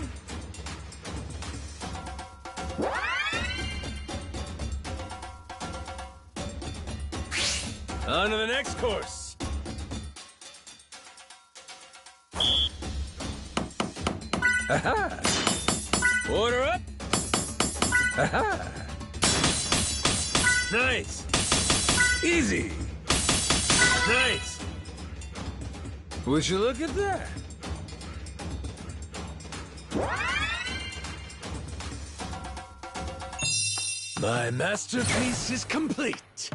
On to the next course. Aha! Order up. Aha! Nice. Easy. Nice. Would you look at that? My masterpiece is complete.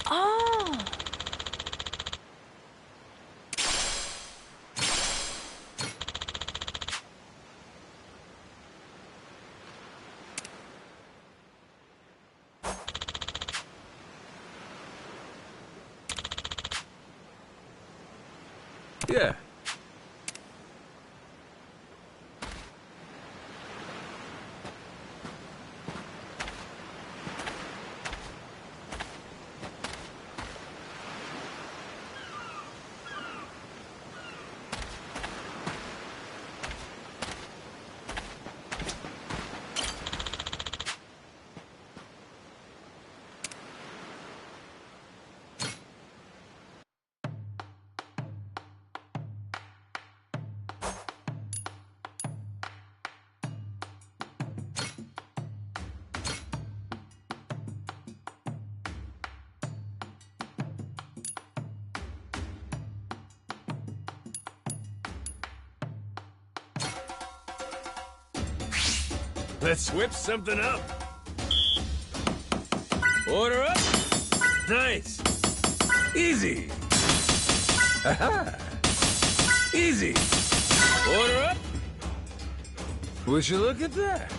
Oh. Yeah. Let's whip something up. Order up. Nice. Easy. Aha. Easy. Order up. Would you look at that?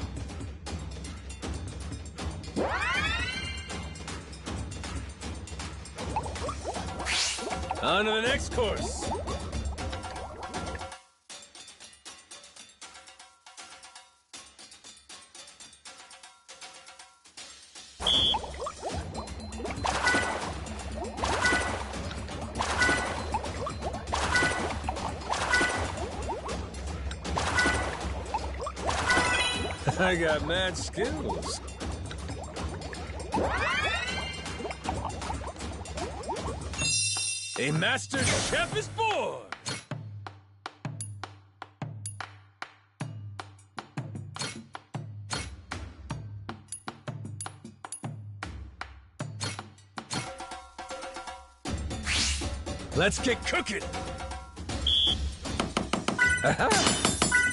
On to the next course. I got mad skills. A master chef is born! Let's get cooking! Aha!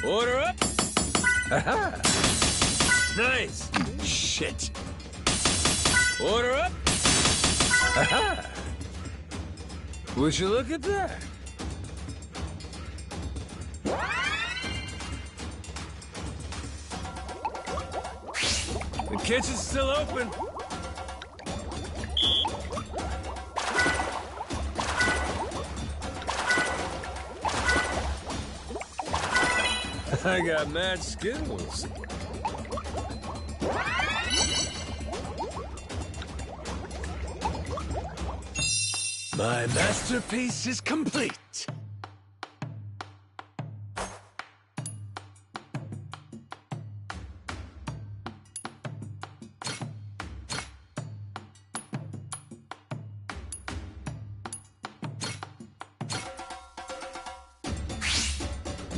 Order up! Aha! Nice! Shit! Order up! Aha! Would you look at that? The kitchen's still open. I got mad skills. My masterpiece is complete.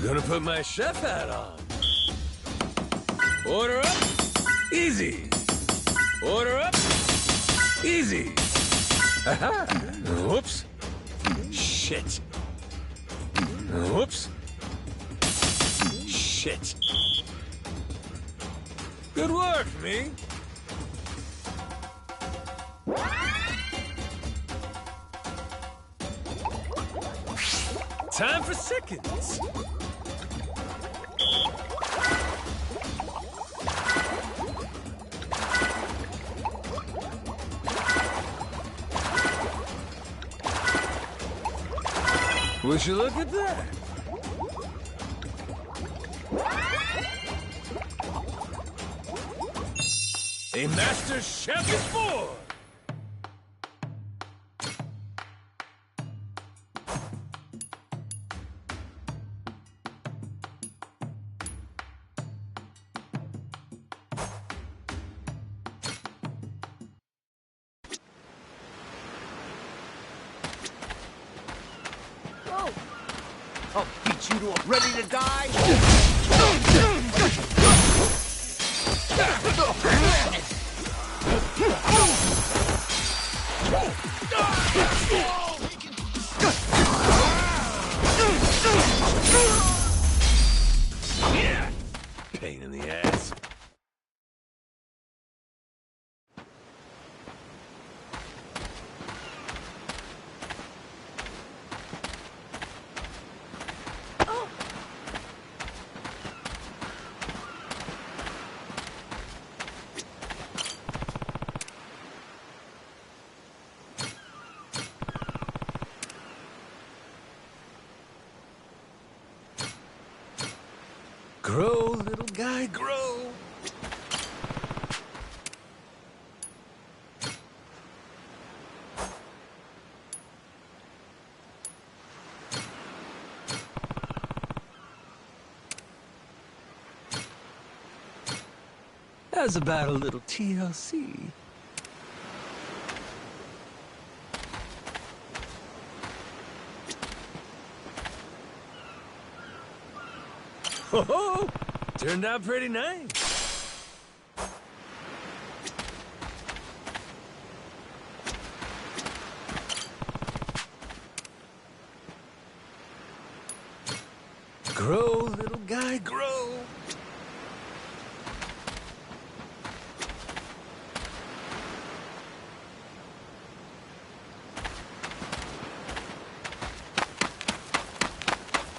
Gonna put my chef hat on. Order up. Easy. Order up. Easy. Aha. Whoops. Shit. Whoops. Shit. Good work, me. Time for seconds. Would you look at that? A master chef is born! I'll beat you to a ready to die. Yeah. Pain in the ass. Grow, little guy, grow. How's about a little TLC? Oh, turned out pretty nice. Grow, little guy, grow.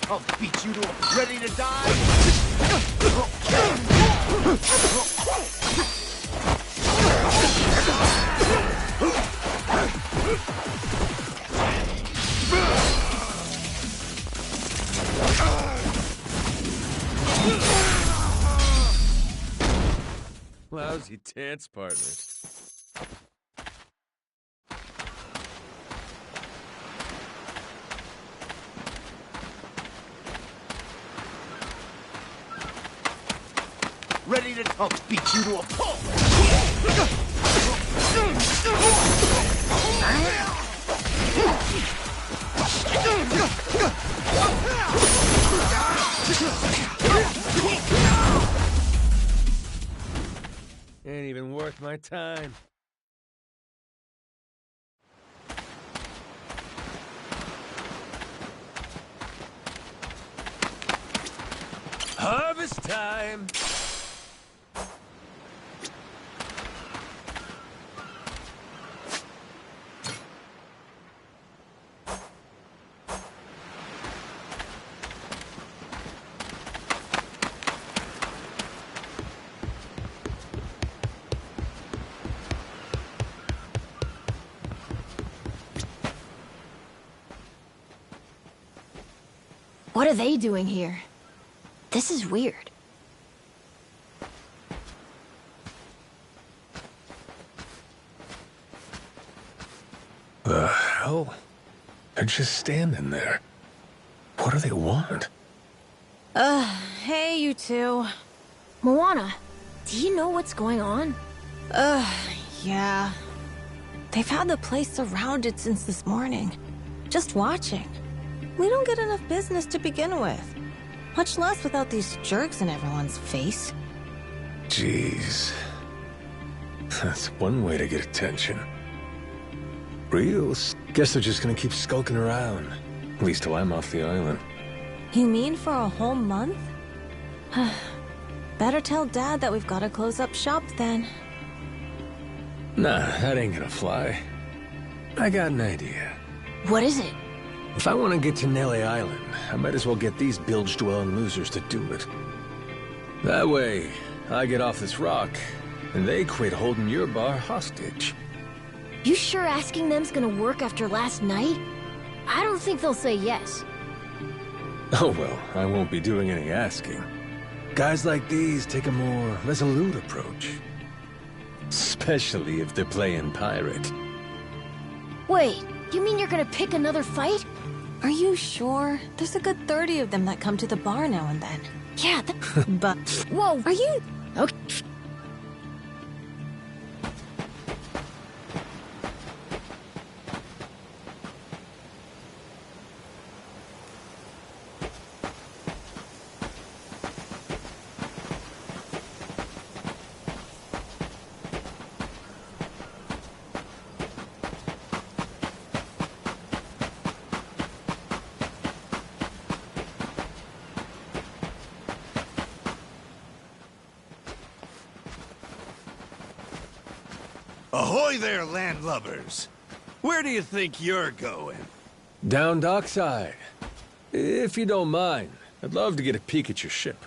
I'll beat you to a ready to die. Lousy dance partners. Ready to I'll beat you to a pulp. Ain't even worth my time. Harvest time! What are they doing here? This is weird. The hell? They're just standing there. What do they want? Hey, you two. Moana, do you know what's going on? Yeah. They've had the place surrounded since this morning. Just watching. We don't get enough business to begin with. Much less without these jerks in everyone's face. Jeez. That's one way to get attention. Reals? Guess they're just gonna keep skulking around. At least till I'm off the island. You mean for a whole month? Better tell Dad that we've got to close up shop then. Nah, that ain't gonna fly. I got an idea. What is it? If I want to get to Nelly Island, I might as well get these bilge-dwelling losers to do it. That way, I get off this rock, and they quit holding your bar hostage. You sure asking them's gonna work after last night? I don't think they'll say yes. Oh well, I won't be doing any asking. Guys like these take a more resolute approach. Especially if they're playing pirate. Wait, you mean you're gonna pick another fight? Are you sure? There's a good 30 of them that come to the bar now and then. Yeah, But... Whoa! Are you... Okay. Ahoy there, landlubbers! Where do you think you're going? Down dockside. If you don't mind, I'd love to get a peek at your ship.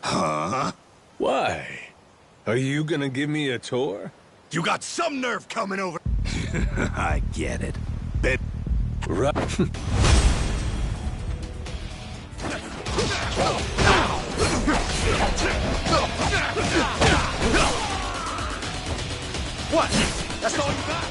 Huh? Why? Are you gonna give me a tour? You got some nerve coming over... I get it. Bet... Right. What? That's all you got?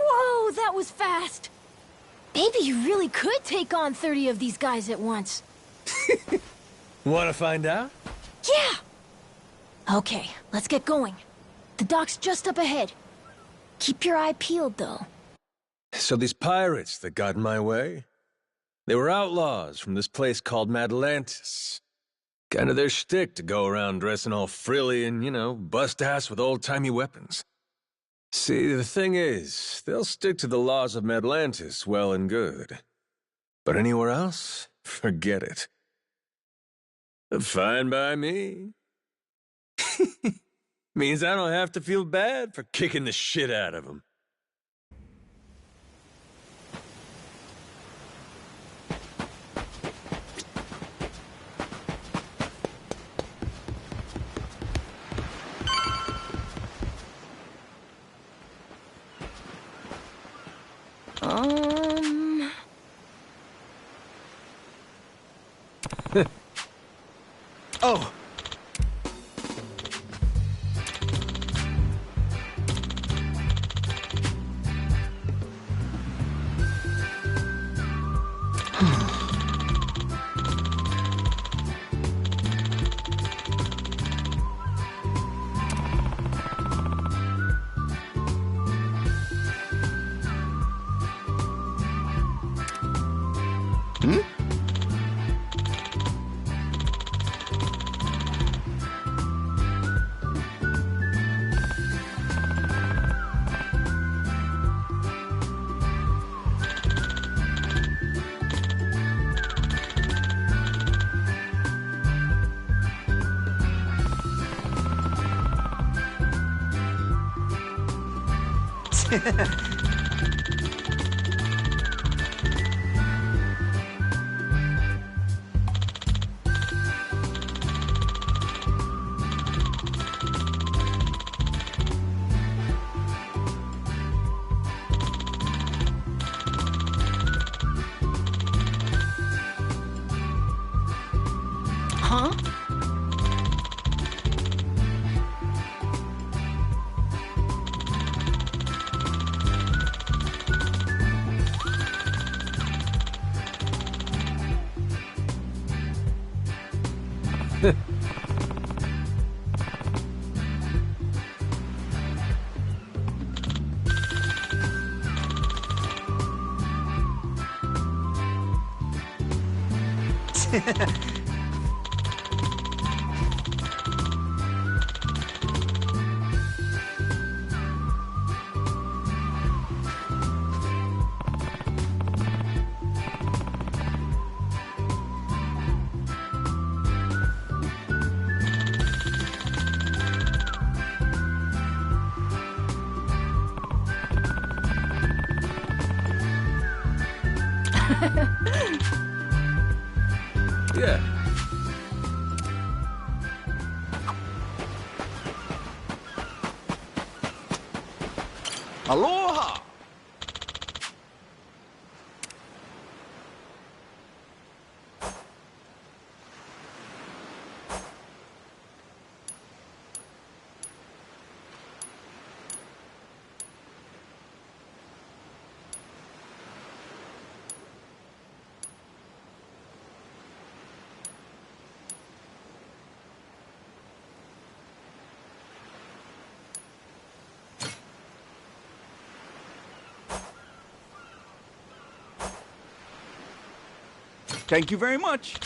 Whoa, that was fast! Maybe you really could take on 30 of these guys at once. Wanna find out? Yeah! Okay, let's get going. The dock's just up ahead. Keep your eye peeled, though. So these pirates that got in my way, they were outlaws from this place called Madlantis. Kinda their shtick to go around dressing all frilly and, you know, bust ass with old-timey weapons. See, the thing is, they'll stick to the laws of Madlantis well and good. But anywhere else, forget it. Fine by me. Means I don't have to feel bad for kicking the shit out of them. Oh! Huh? Yeah. Aloha! Thank you very much.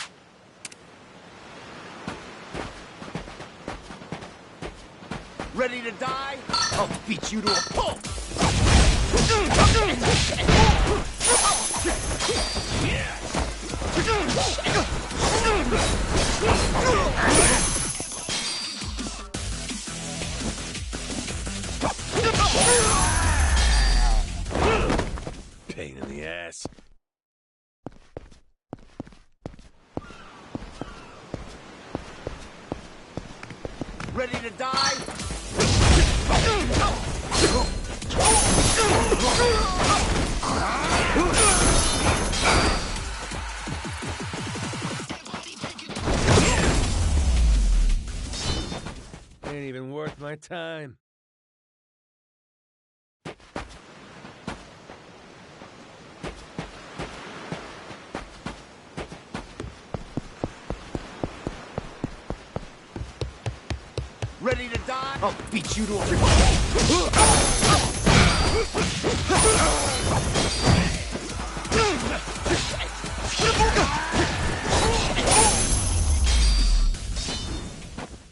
Ready to die? I'll beat you to a pulp! Pain in the ass. Ready to die? Ain't even worth my time. Ready to die? I'll beat you to a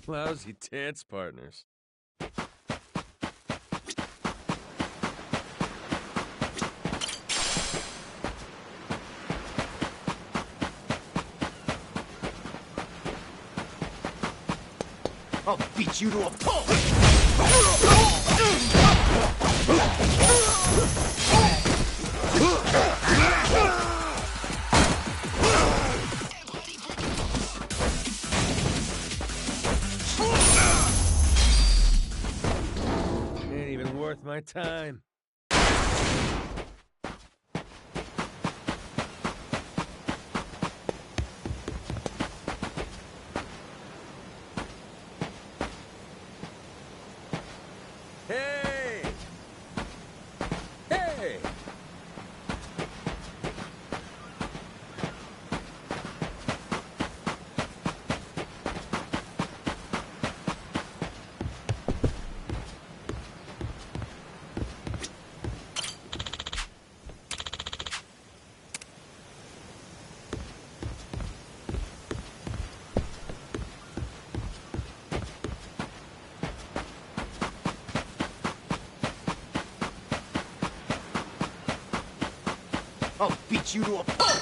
Lousy dance partners. I'll beat you to a pulp! Ain't even worth my time. Hey! Hey! I'll beat you to a pulp!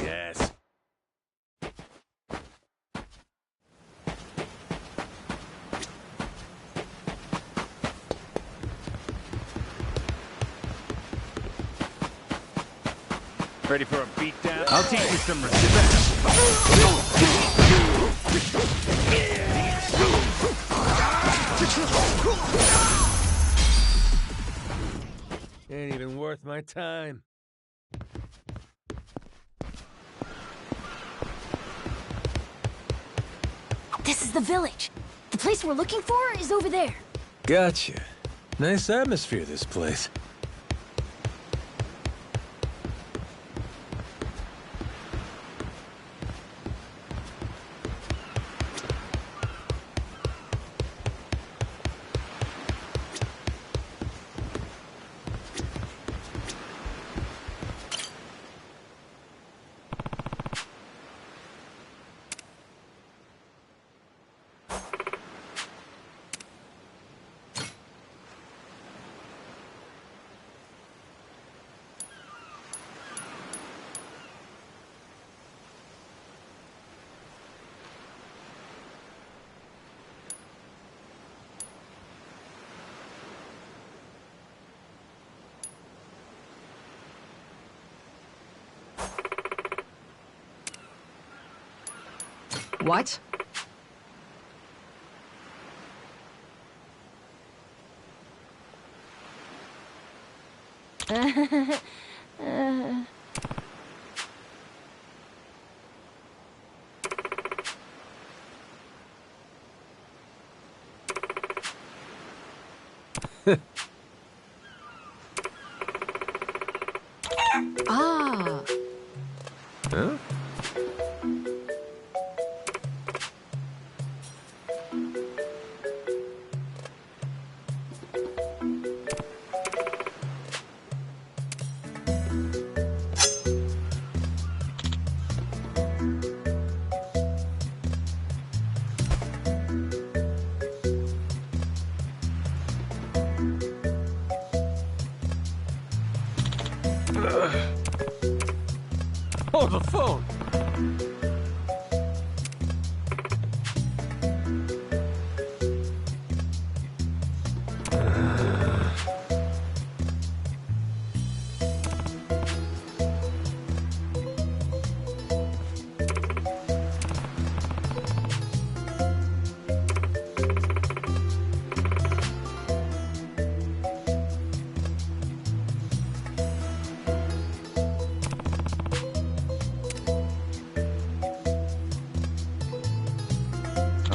Yes. Ready for a beatdown? I'll teach you some respect. Ain't even worth my time. the village. The place we're looking for is over there. Gotcha. Nice atmosphere, this place. What? Ah. Huh? Oh, the phone!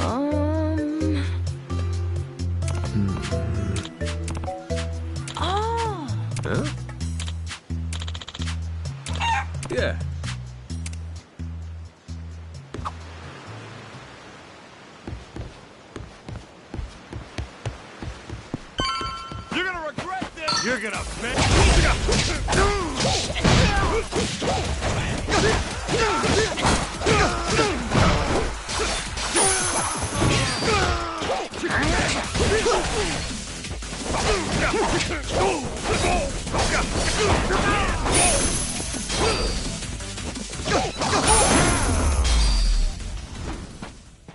Oh. Huh? Yeah. You're gonna regret this! You're gonna pay!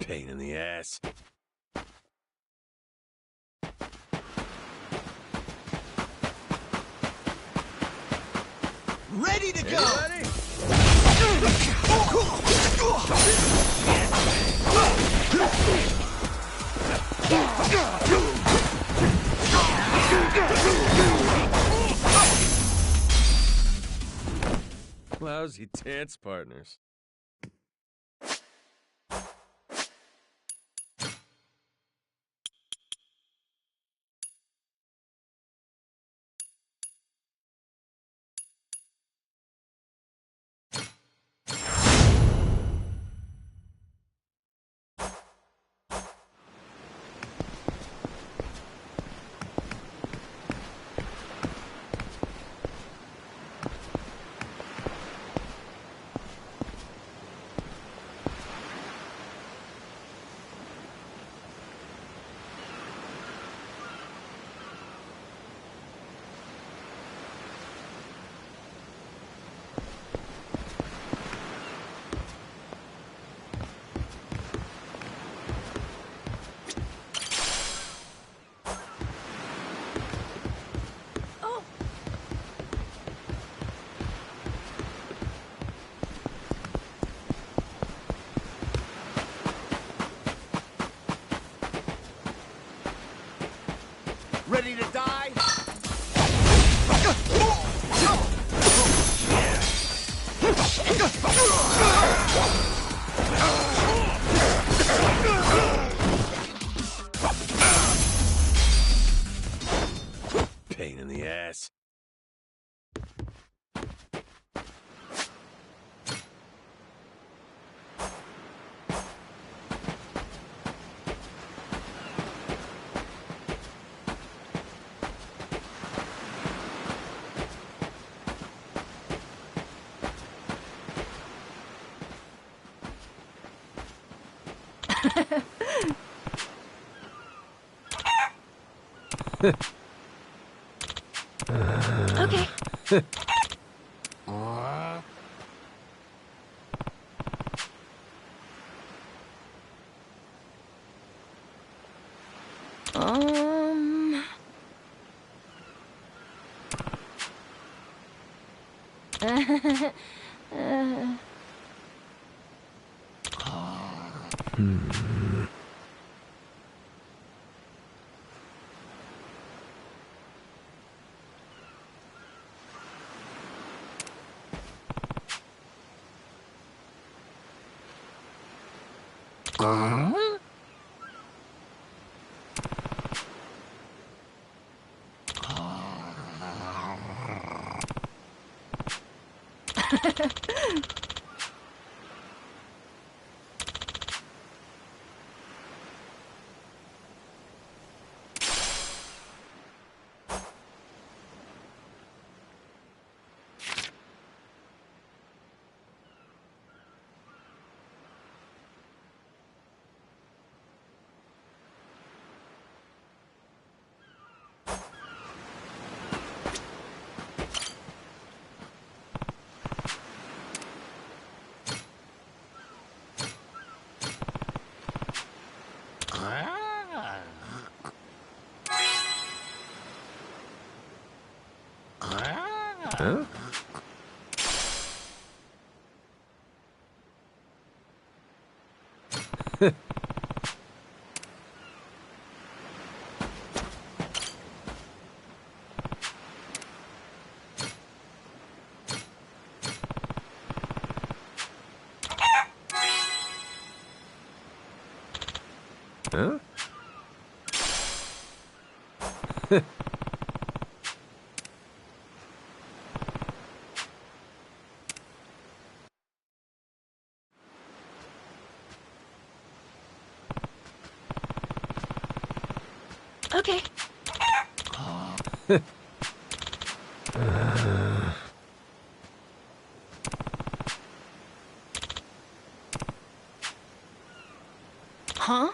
Pain in the ass. Ready to go! Ready? Lousy dance partners. Okay. Um... Huh? Huh? Okay. Huh?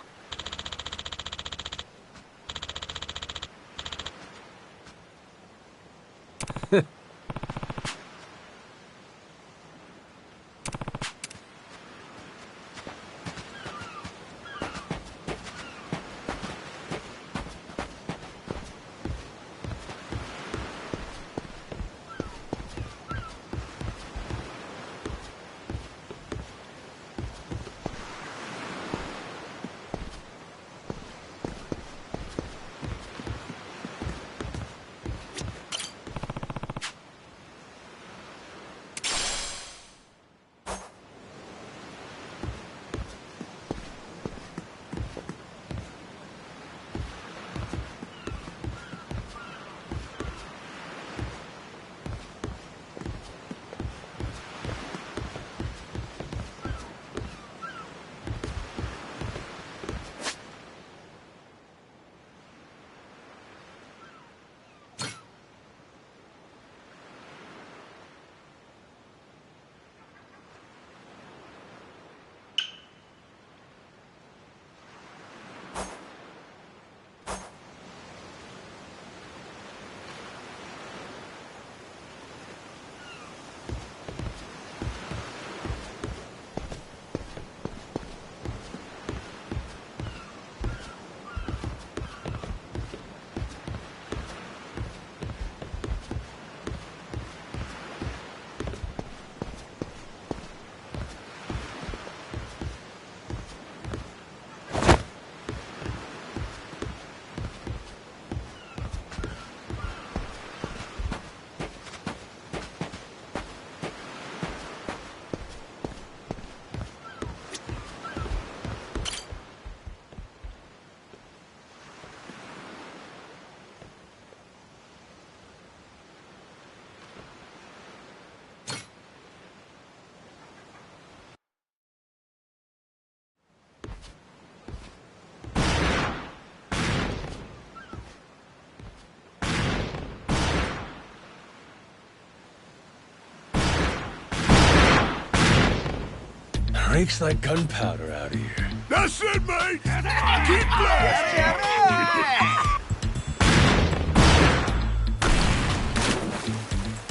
Reeks like gunpowder out here. That's it, mate! Keep blasting!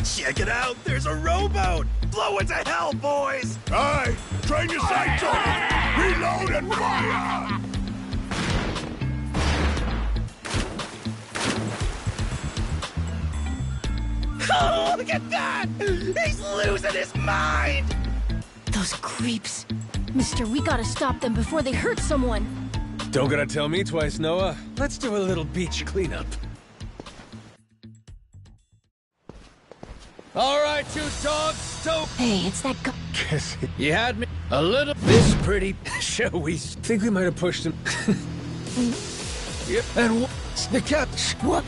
Check it out! There's a rowboat! Blow it to hell, boys! Aye! Train your sights on it! Reload and fire! Oh, look at that! He's losing his mind! Those creeps. Mister, we gotta stop them before they hurt someone. Don't gotta tell me twice, Noah. Let's do a little beach cleanup. All right, you dogs, so... Hey, it's that guy. You had me a little this pretty, shall we... Think we might have pushed him. Yep. And the cat... What?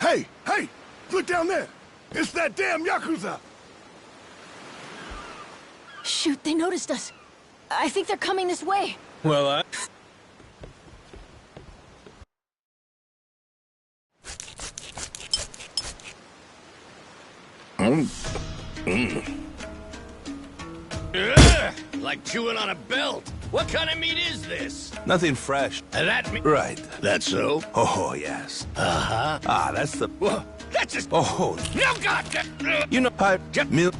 Hey! Hey! Look down there! It's that damn Yakuza! Shoot, they noticed us. I think they're coming this way. Well, Like chewing on a belt. What kind of meat is this? Nothing fresh. That meat. Right. That's so? Oh, yes. Uh-huh. Ah, that's the... Whoa, that's just... Oh, No, God! you know, milk...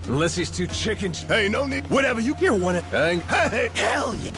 unless he's too chicken... Hey, no need... Whatever you... You're one of... Hang. Hey! Hell yeah!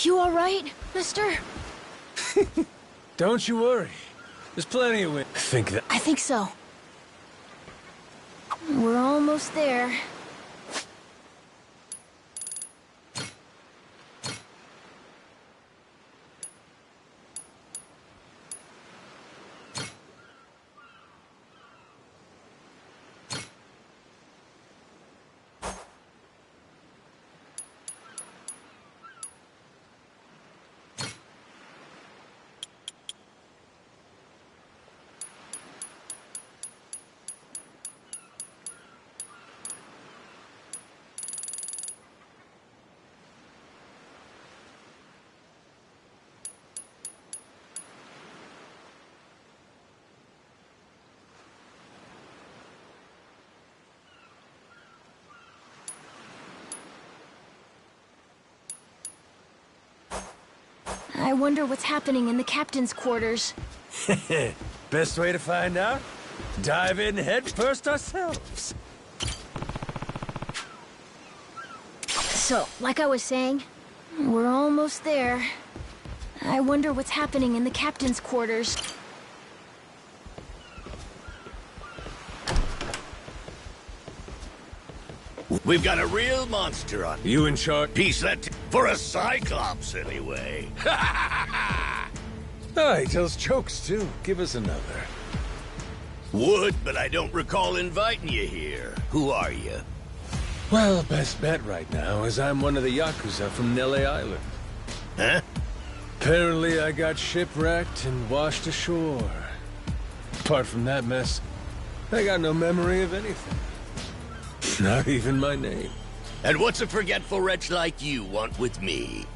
You all right, mister? Don't you worry. There's plenty of wind. I think so. We're almost there. I wonder what's happening in the captain's quarters. Best way to find out? Dive in head first ourselves. So, like I was saying, we're almost there. I wonder what's happening in the captain's quarters. We've got a real monster on. You in charge? Piece that for a Cyclops, anyway. Oh, he tells jokes, too. Give us another. Would, but I don't recall inviting you here. Who are you? Well, best bet right now is I'm one of the Yakuza from Nele Island. Huh? Apparently I got shipwrecked and washed ashore. Apart from that mess, I got no memory of anything. Not even my name. And what's a forgetful wretch like you want with me?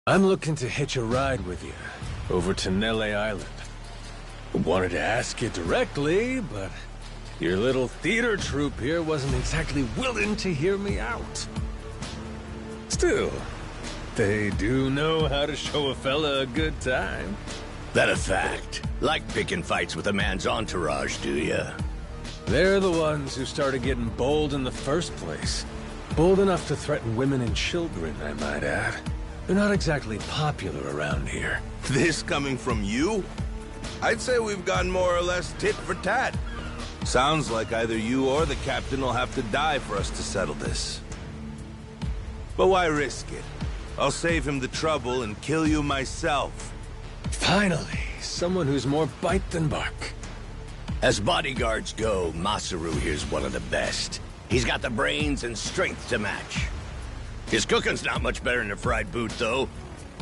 I'm looking to hitch a ride with you over to Nele Island. Wanted to ask you directly, but your little theater troupe here wasn't exactly willing to hear me out. Still, they do know how to show a fella a good time. That a fact? Like picking fights with a man's entourage, do ya? They're the ones who started getting bold in the first place. Bold enough to threaten women and children, I might add. They're not exactly popular around here. This coming from you? I'd say we've gone more or less tit for tat. Sounds like either you or the captain will have to die for us to settle this. But why risk it? I'll save him the trouble and kill you myself. Finally, someone who's more bite than bark. As bodyguards go, Masaru here's one of the best. He's got the brains and strength to match. His cooking's not much better than a fried boot, though.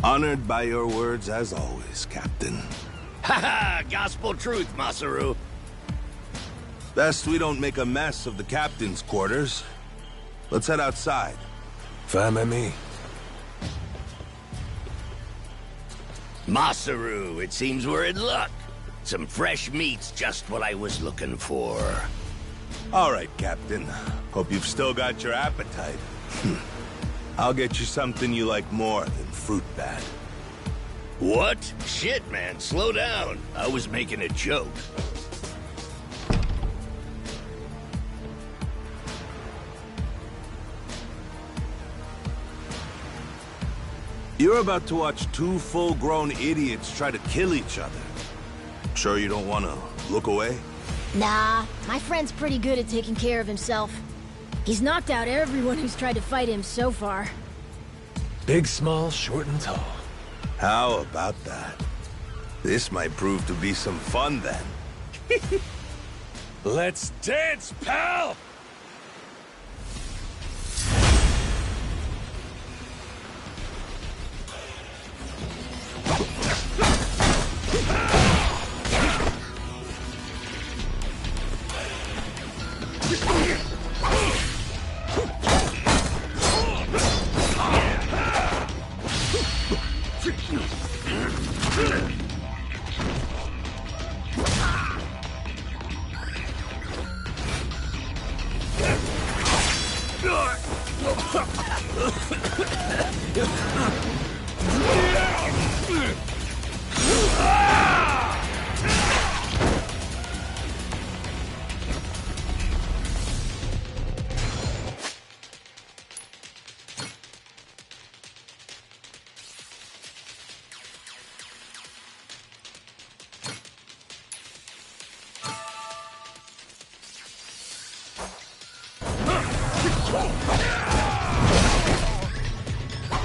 Honored by your words as always, Captain. Ha-ha! Gospel truth, Masaru. Best we don't make a mess of the captain's quarters. Let's head outside. Fine by me. Masaru, it seems we're in luck. Some fresh meat's just what I was looking for. All right, Captain. Hope you've still got your appetite. I'll get you something you like more than fruit bat. What? Shit, man, slow down. I was making a joke. You're about to watch two full-grown idiots try to kill each other. Sure you don't want to look away? Nah, my friend's pretty good at taking care of himself. He's knocked out everyone who's tried to fight him so far. Big, small, short, and tall. How about that? This might prove to be some fun, then. Let's dance, pal!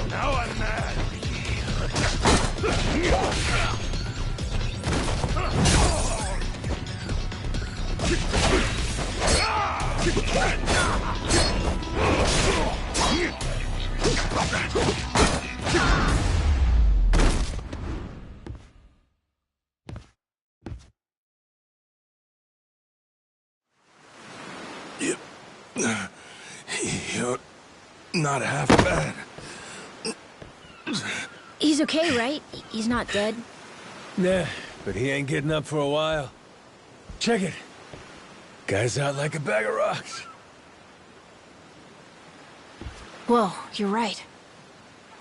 Now I'm mad. You're not half bad. He's okay, right? He's not dead? Nah, but he ain't getting up for a while. Check it. Guy's out like a bag of rocks. Whoa, you're right.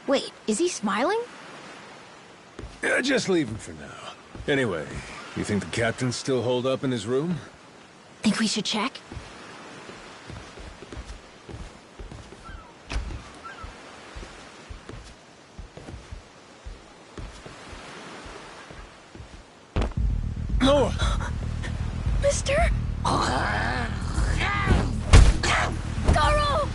Wait, is he smiling? Yeah, just leave him for now. Anyway, you think the captain's still holed up in his room? Think we should check? Noah! Mister? Garo!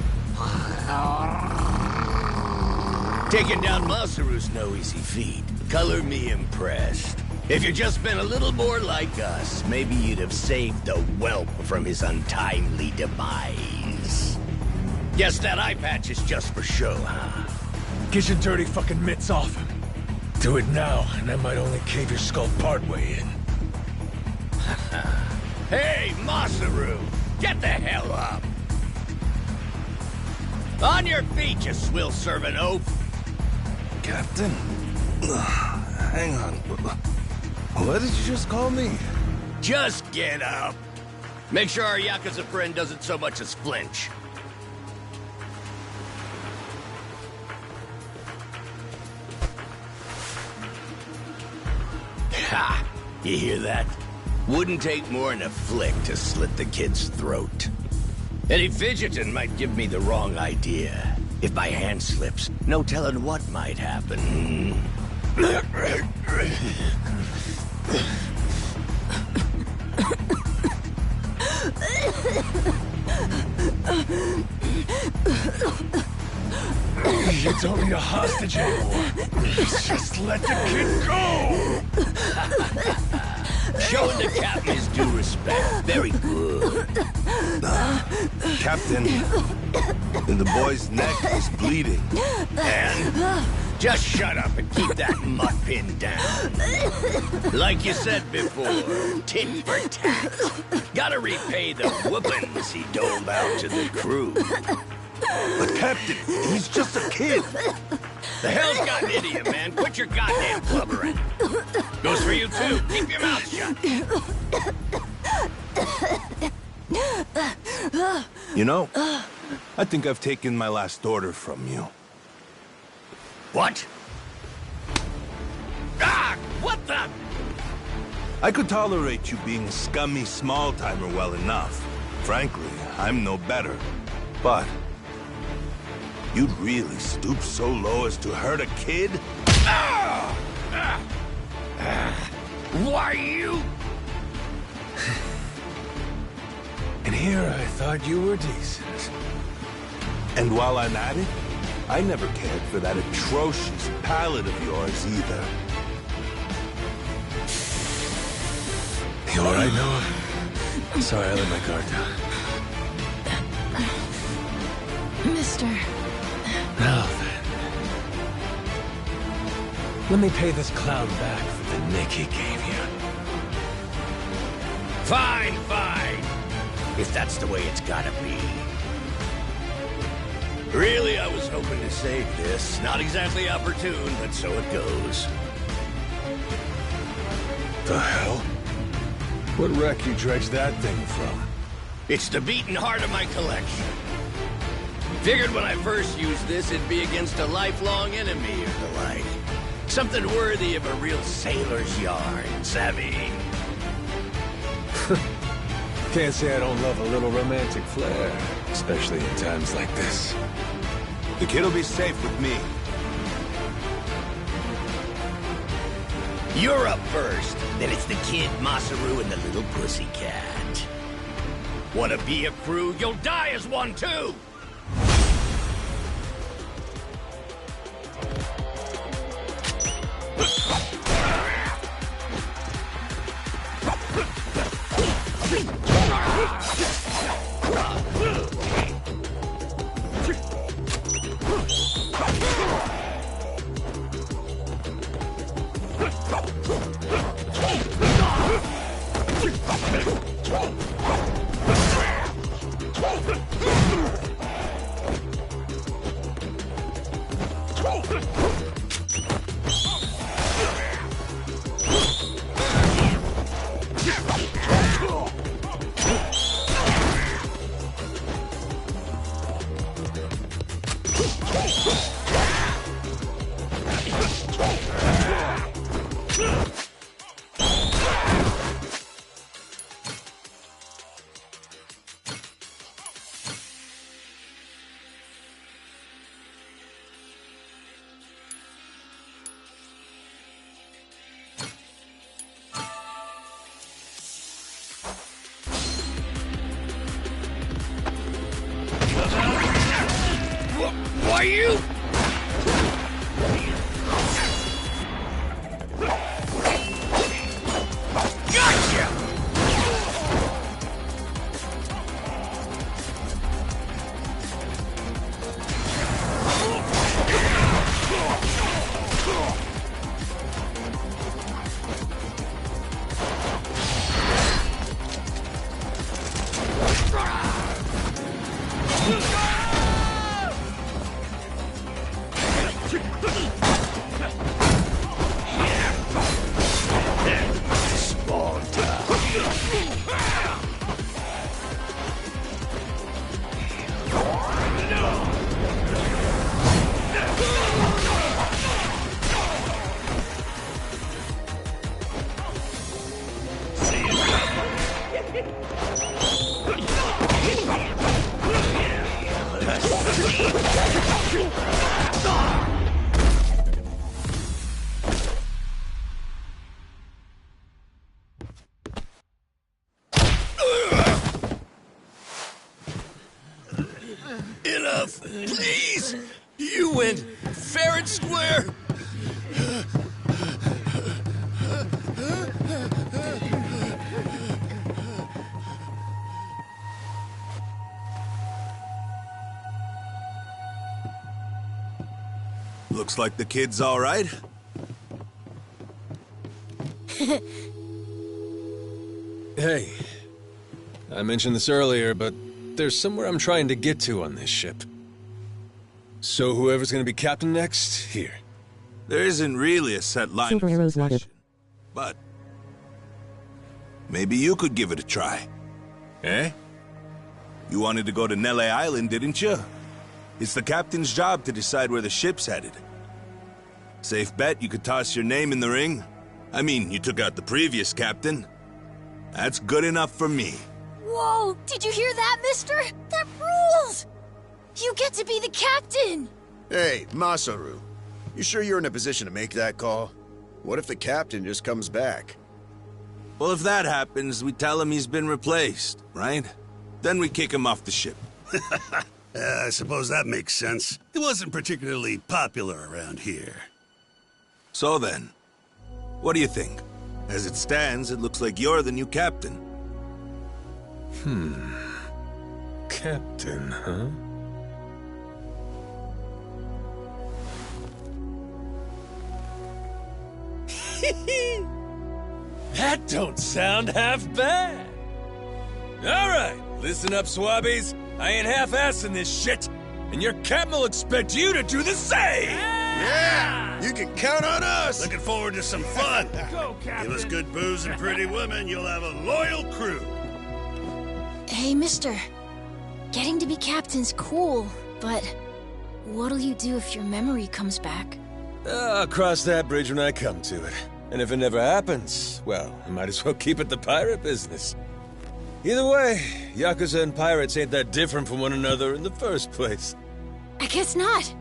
Taking down Masaru's no easy feat. Color me impressed. If you'd just been a little more like us, maybe you'd have saved the whelp from his untimely demise. Guess that eye patch is just for show, huh? Get your dirty fucking mitts off him. Do it now, and I might only cave your skull partway in. Hey, Masaru! Get the hell up! On your feet, you swill-serving oaf! Captain. Hang on. What did you just call me? Just get up. Make sure our Yakuza friend doesn't so much as flinch. Ha! You hear that? Wouldn't take more than a flick to slit the kid's throat. Any fidgeting might give me the wrong idea. If my hand slips, no telling what might happen. It's only a hostage anymore. Just let the kid go! Showing the captain his due respect. Very good. Captain, the boy's neck is bleeding. And just shut up and keep that mutt pinned down. Like you said before, tit for tat. Gotta repay the whoopings he doled out to the crew. But Captain, he's just a kid. The hell's gotten into you, man? Quit your goddamn blubbering. Goes for you, too. Keep your mouth shut. You know, I think I've taken my last order from you. What? Ah! What the? I could tolerate you being a scummy small-timer well enough. Frankly, I'm no better. But you'd really stoop so low as to hurt a kid? Why you? And here I thought you were decent. And while I'm at it, I never cared for that atrocious palate of yours either. You all right, Noah? Sorry, I let my guard down. Mister. Now then. Let me pay this clown back for the nick he gave you. Fine, fine. If that's the way it's gotta be. Really, I was hoping to save this. Not exactly opportune, but so it goes. The hell? What wreck you dredged that thing from? It's the beating heart of my collection. Figured when I first used this, it'd be against a lifelong enemy or the like. Something worthy of a real sailor's yarn, savvy? Can't say I don't love a little romantic flair, especially in times like this. The kid'll be safe with me. You're up first. Then it's the kid, Masaru, and the little pussycat. Wanna be a crew? You'll die as one, too! Why you? Gotcha! Enough, please! You went fair and square! Looks like the kid's all right. Hey, I mentioned this earlier, but there's somewhere I'm trying to get to on this ship. So whoever's gonna be captain next, here. There isn't really a set line Silver of arrows wanted. succession, but maybe you could give it a try. Eh? You wanted to go to Nele Island, didn't you? It's the captain's job to decide where the ship's headed. Safe bet you could toss your name in the ring. I mean, you took out the previous captain. That's good enough for me. Whoa! Did you hear that, mister? That rules! You get to be the captain! Hey, Masaru. You sure you're in a position to make that call? What if the captain just comes back? Well, if that happens, we tell him he's been replaced, right? Then we kick him off the ship. I suppose that makes sense. He wasn't particularly popular around here. So then, what do you think? As it stands, it looks like you're the new captain. Captain, huh? That don't sound half bad. All right, listen up, swabbies. I ain't half-assing this shit, and your captain will expect you to do the same. Yeah! You can count on us! Looking forward to some fun. Go, Captain. Give us good booze and pretty women, you'll have a loyal crew. Hey, mister. Getting to be captain's cool, but what'll you do if your memory comes back? I'll cross that bridge when I come to it. And if it never happens, well, I might as well keep it the pirate business. Either way, Yakuza and pirates ain't that different from one another in the first place. I guess not.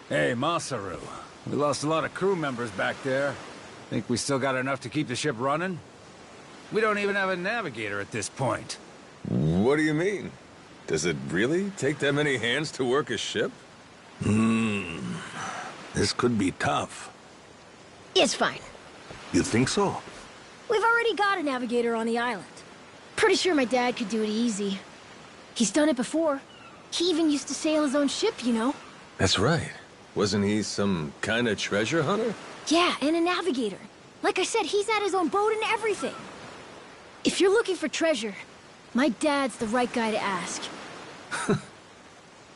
Hey, Masaru. We lost a lot of crew members back there. Think we still got enough to keep the ship running? We don't even have a navigator at this point. What do you mean? Does it really take that many hands to work a ship? This could be tough. It's fine. You think so? We've already got a navigator on the island. Pretty sure my dad could do it easy. He's done it before. He even used to sail his own ship, you know? That's right. Wasn't he some kind of treasure hunter? Yeah, and a navigator. Like I said, he's had his own boat and everything. If you're looking for treasure, my dad's the right guy to ask.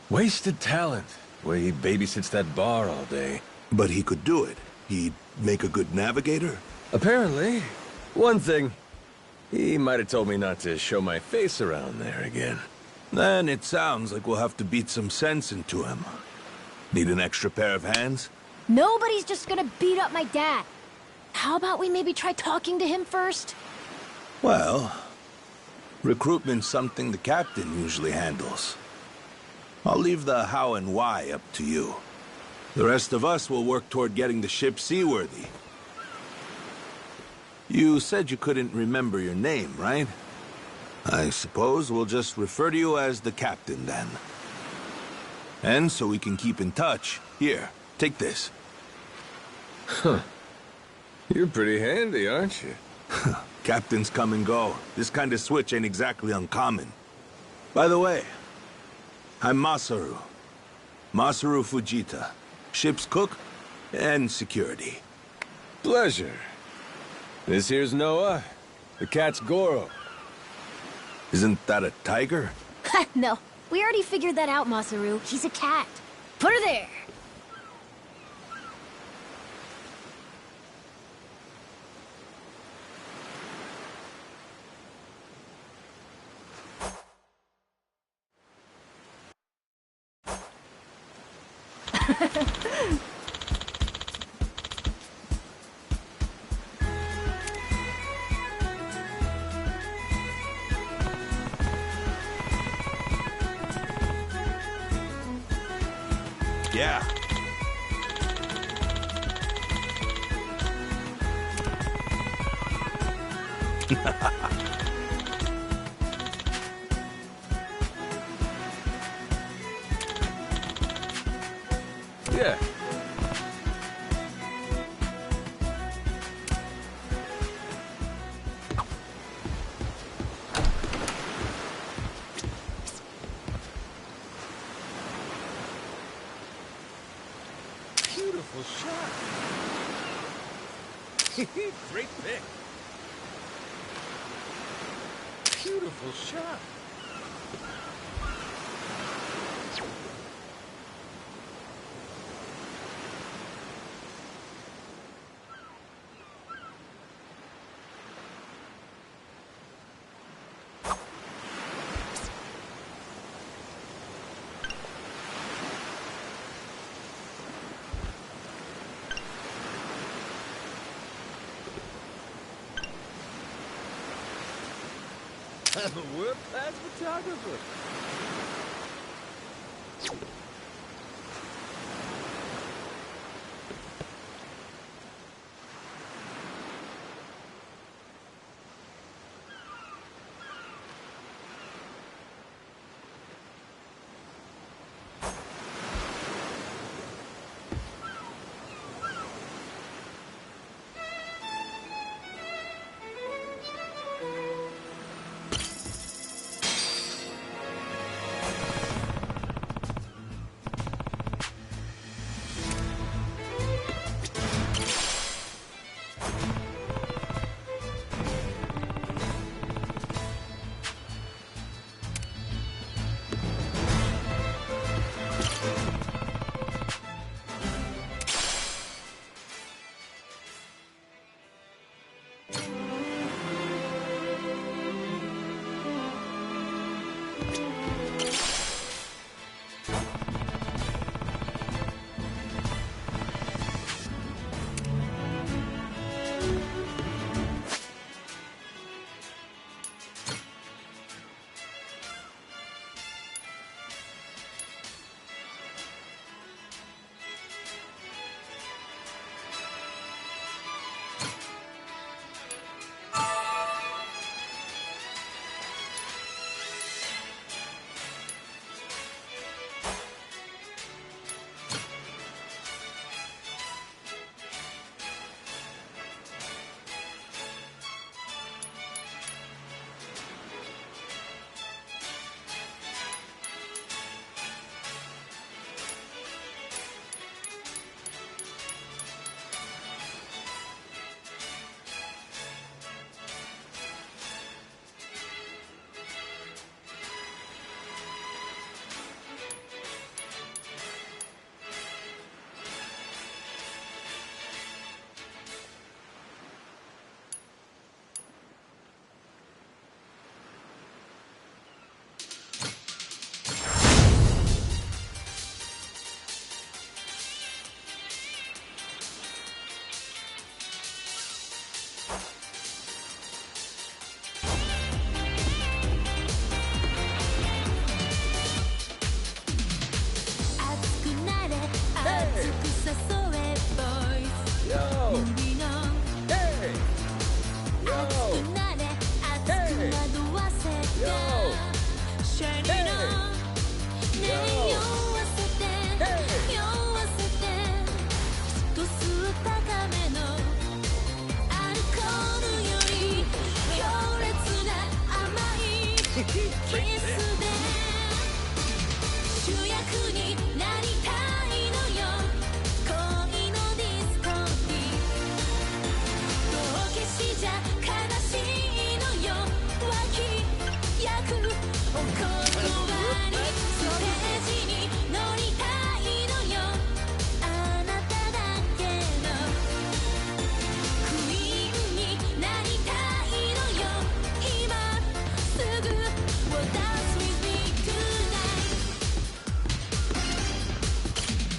Wasted talent. Way he babysits that bar all day. But he could do it. He'd make a good navigator. Apparently. One thing. He might have told me not to show my face around there again. Then it sounds like we'll have to beat some sense into him. Need an extra pair of hands? Nobody's just gonna beat up my dad. How about we maybe try talking to him first? Well, recruitment's something the captain usually handles. I'll leave the how and why up to you. The rest of us will work toward getting the ship seaworthy. You said you couldn't remember your name, right? I suppose we'll just refer to you as the captain, then. And so we can keep in touch, here, take this. Huh. You're pretty handy, aren't you? Captains come and go. This kind of switch ain't exactly uncommon. By the way, I'm Masaru. Masaru Fujita. Ship's cook and security. Pleasure. This here's Noah. The cat's Goro. Isn't that a tiger? No, we already figured that out, Masaru. He's a cat. Put her there. Yeah. Yeah. Beautiful shot. Great pick. Beautiful shot. I'm a world-class photographer.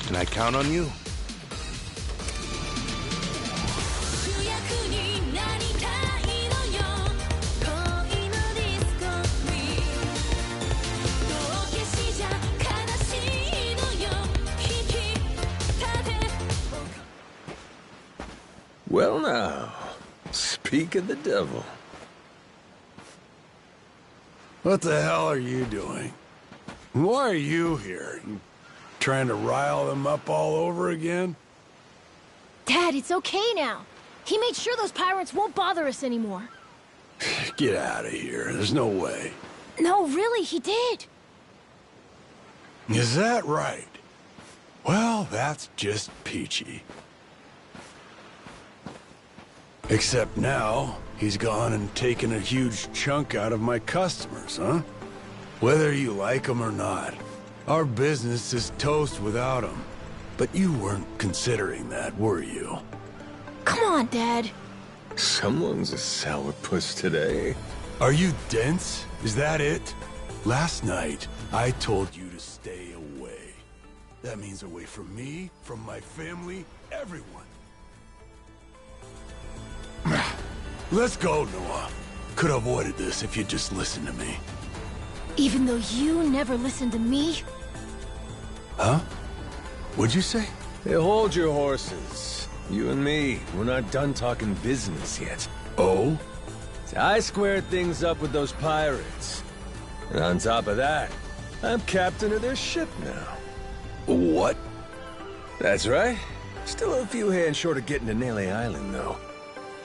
Can I count on you? Well now, speak of the devil. What the hell are you doing? Why are you here? You trying to rile them up all over again? Dad, it's okay now. He made sure those pirates won't bother us anymore. Get out of here. There's no way. No, really, he did. Is that right? Well, that's just peachy. Except now, he's gone and taken a huge chunk out of my customers, huh? Whether you like them or not, our business is toast without him. But you weren't considering that, were you? Come on, Dad. Someone's a sourpuss today. Are you dense? Is that it? Last night, I told you to stay away. That means away from me, from my family, everyone. Let's go, Noah. Could have avoided this if you'd just listened to me. Even though you never listened to me? Huh? What'd you say? Hey, hold your horses. You and me, we're not done talking business yet. Oh? I squared things up with those pirates. And on top of that, I'm captain of their ship now. What? That's right. Still a few hands short of getting to Nele Island, though.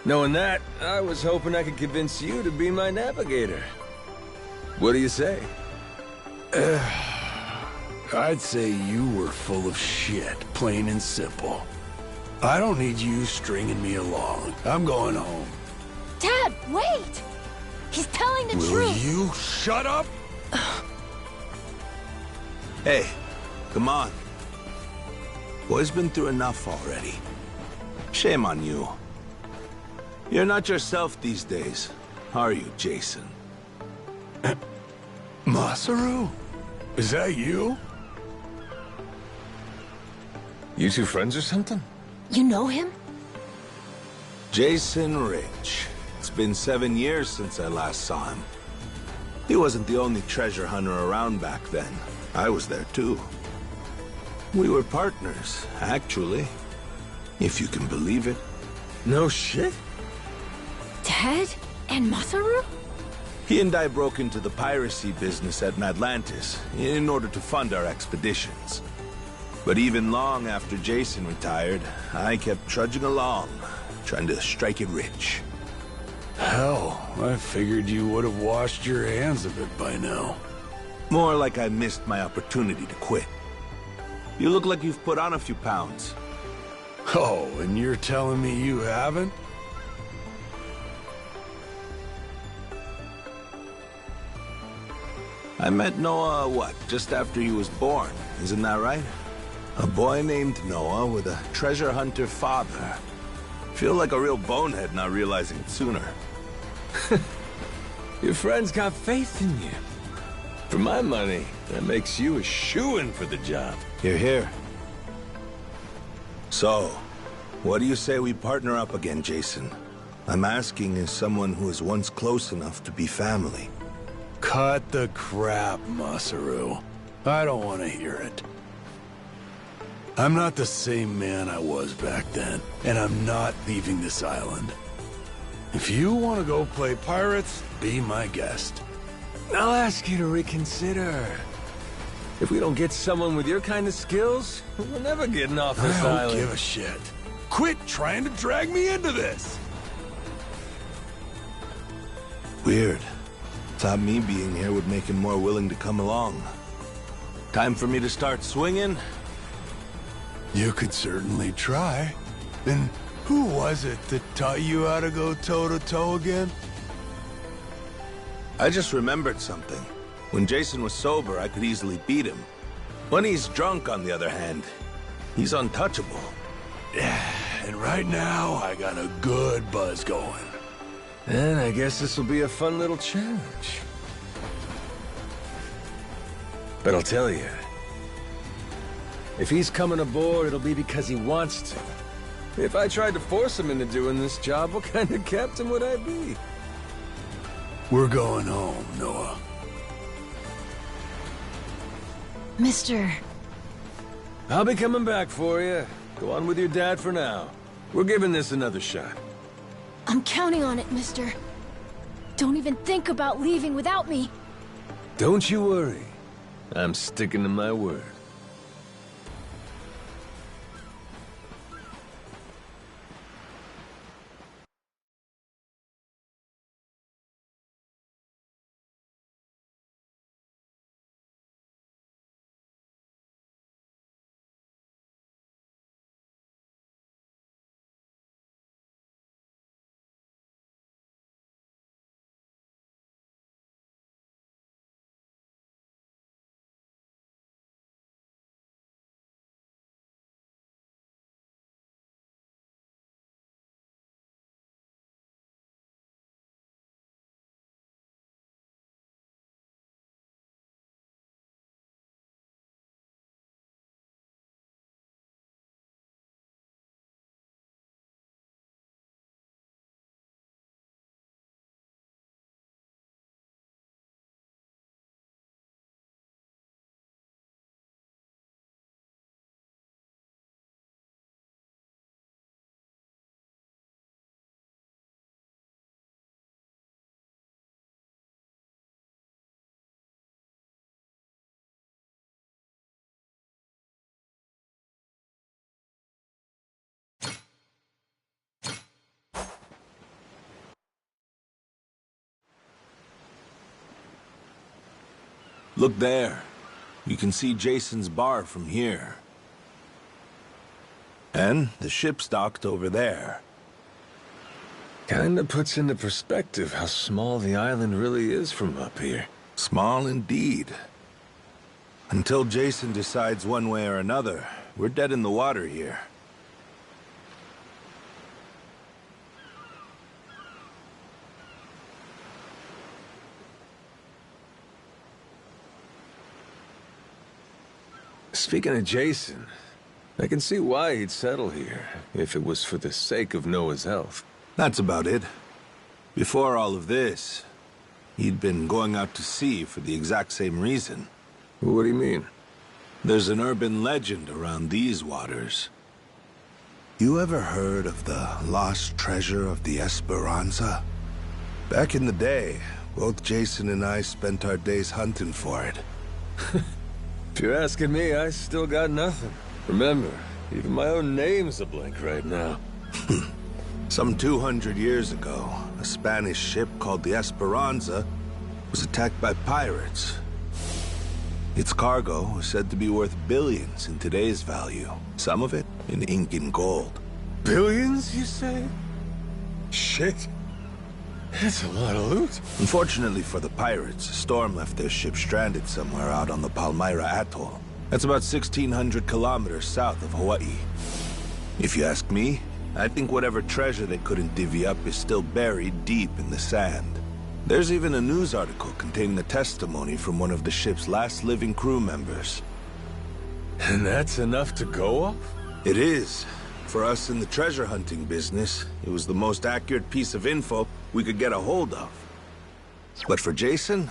Knowing that, I was hoping I could convince you to be my navigator. What do you say? I'd say you were full of shit, plain and simple. I don't need you stringing me along. I'm going home. Dad, wait! He's telling the truth! Will you shut up? Hey, come on. Boy's been through enough already. Shame on you. You're not yourself these days, are you, Jason? Masaru? Is that you? You two friends or something? You know him? Jason Rich. It's been 7 years since I last saw him. He wasn't the only treasure hunter around back then. I was there too. We were partners, actually. If you can believe it. No shit? Dad? And Masaru? He and I broke into the piracy business at Atlantis in order to fund our expeditions. But even long after Jason retired, I kept trudging along, trying to strike it rich. Hell, I figured you would have washed your hands of it by now. More like I missed my opportunity to quit. You look like you've put on a few pounds. Oh, and you're telling me you haven't? I met Noah, what, just after he was born, isn't that right? A boy named Noah with a treasure hunter father. Feel like a real bonehead not realizing it sooner. Your friends got faith in you. For my money, that makes you a shoo-in for the job. You're here. So, what do you say we partner up again, Jason? I'm asking as someone who was once close enough to be family. Cut the crap, Masaru. I don't want to hear it. I'm not the same man I was back then, and I'm not leaving this island. If you want to go play pirates, be my guest. I'll ask you to reconsider. If we don't get someone with your kind of skills, we're never getting off this island. I don't give a shit. Quit trying to drag me into this! Weird. Thought me being here would make him more willing to come along. Time for me to start swinging? You could certainly try. Then who was it that taught you how to go toe-to-toe again? I just remembered something. When Jason was sober, I could easily beat him. When he's drunk, on the other hand, he's untouchable. Yeah, and right now, I got a good buzz going. Then I guess this will be a fun little challenge. But I'll tell you, If he's coming aboard, it'll be because he wants to. If I tried to force him into doing this job, what kind of captain would I be? We're going home, Noah. Mister... I'll be coming back for you. Go on with your dad for now. We're giving this another shot. I'm counting on it, mister. Don't even think about leaving without me. Don't you worry. I'm sticking to my word. Look there. You can see Jason's bar from here. And the ship's docked over there. Kinda puts into perspective how small the island really is from up here. Small indeed. Until Jason decides one way or another, we're dead in the water here. Speaking of Jason, I can see why he'd settle here, if it was for the sake of Noah's health. That's about it. Before all of this, he'd been going out to sea for the exact same reason. What do you mean? There's an urban legend around these waters. You ever heard of the lost treasure of the Esperanza? Back in the day, both Jason and I spent our days hunting for it. If you're asking me, I still got nothing. Remember, even my own name's a blank right now. Some 200 years ago, a Spanish ship called the Esperanza was attacked by pirates. Its cargo was said to be worth billions in today's value, some of it in ink and gold. Billions, you say? Shit. That's a lot of loot. Unfortunately for the pirates, a storm left their ship stranded somewhere out on the Palmyra Atoll. That's about 1,600 kilometers south of Hawaii. If you ask me, I think whatever treasure they couldn't divvy up is still buried deep in the sand. There's even a news article containing a testimony from one of the ship's last living crew members. And that's enough to go off? It is. For us in the treasure hunting business, it was the most accurate piece of info we could get a hold of. But for Jason,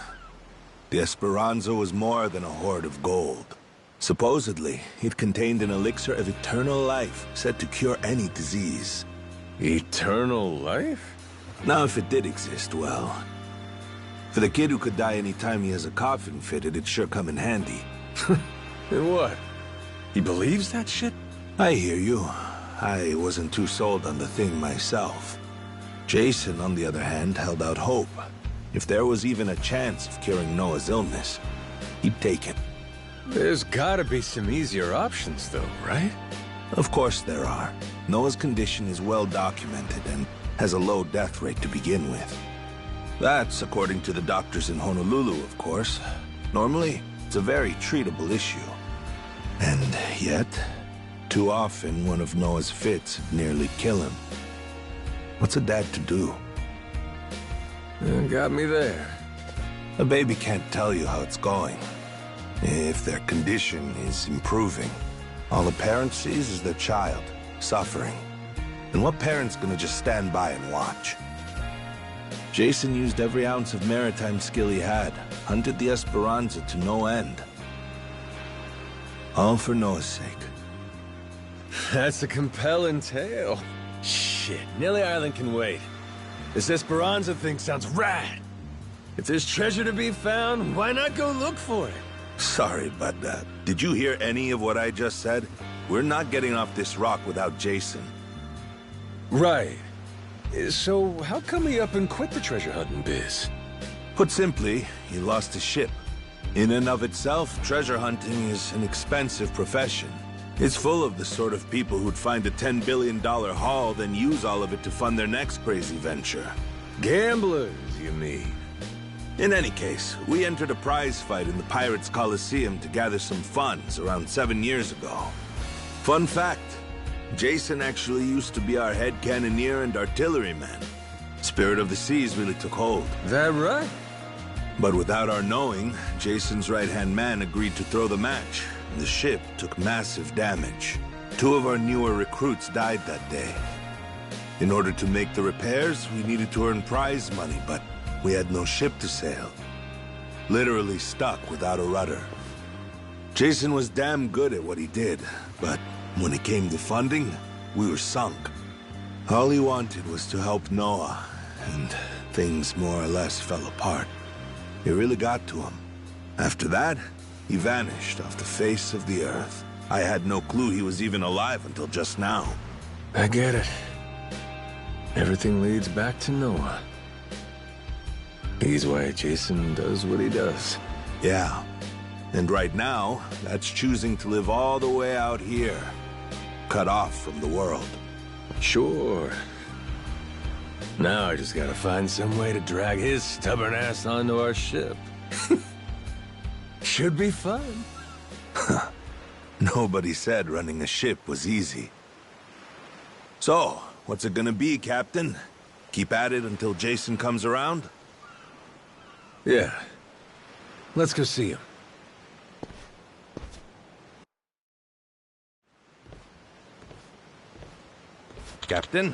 the Esperanza was more than a hoard of gold. Supposedly, it contained an elixir of eternal life, said to cure any disease. Eternal life? Now, if it did exist, well... For the kid who could die any time he has a coffin fitted, it'd sure come in handy. And what? He believes that shit? I hear you. I wasn't too sold on the thing myself. Jason, on the other hand, held out hope. If there was even a chance of curing Noah's illness, he'd take it. There's gotta be some easier options, though, right? Of course there are. Noah's condition is well documented and has a low death rate to begin with. That's according to the doctors in Honolulu, of course. Normally, it's a very treatable issue. And yet, too often one of Noah's fits nearly kill him. What's a dad to do? Got me there. A baby can't tell you how it's going. If their condition is improving. All the parent sees is their child, suffering. And what parent's gonna just stand by and watch? Jason used every ounce of maritime skill he had, hunted the Esperanza to no end. All for Noah's sake. That's a compelling tale. Shit, Nelly Island can wait. This Esperanza thing sounds rad. If there's treasure to be found, why not go look for it? Sorry, but did you hear any of what I just said? We're not getting off this rock without Jason. Right. So how come he up and quit the treasure hunting biz? Put simply, he lost his ship. In and of itself, treasure hunting is an expensive profession. It's full of the sort of people who'd find a $10 billion haul, then use all of it to fund their next crazy venture. Gamblers, you mean? In any case, we entered a prize fight in the Pirates Coliseum to gather some funds around 7 years ago. Fun fact, Jason actually used to be our head cannoneer and artilleryman. Spirit of the Seas really took hold. That right? But without our knowing, Jason's right-hand man agreed to throw the match. The ship took massive damage. 2 of our newer recruits died that day. In order to make the repairs, we needed to earn prize money, but we had no ship to sail. Literally stuck without a rudder. Jason was damn good at what he did, but when it came to funding, we were sunk. All he wanted was to help Noah, and things more or less fell apart. It really got to him. After that, he vanished off the face of the earth. I had no clue he was even alive until just now. I get it. Everything leads back to Noah. He's why Jason does what he does. Yeah. And right now, that's choosing to live all the way out here. Cut off from the world. Sure. Now I just gotta find some way to drag his stubborn ass onto our ship. Should be fun. Nobody said running a ship was easy. So, what's it gonna be, Captain? Keep at it until Jason comes around? Yeah. Let's go see him. Captain?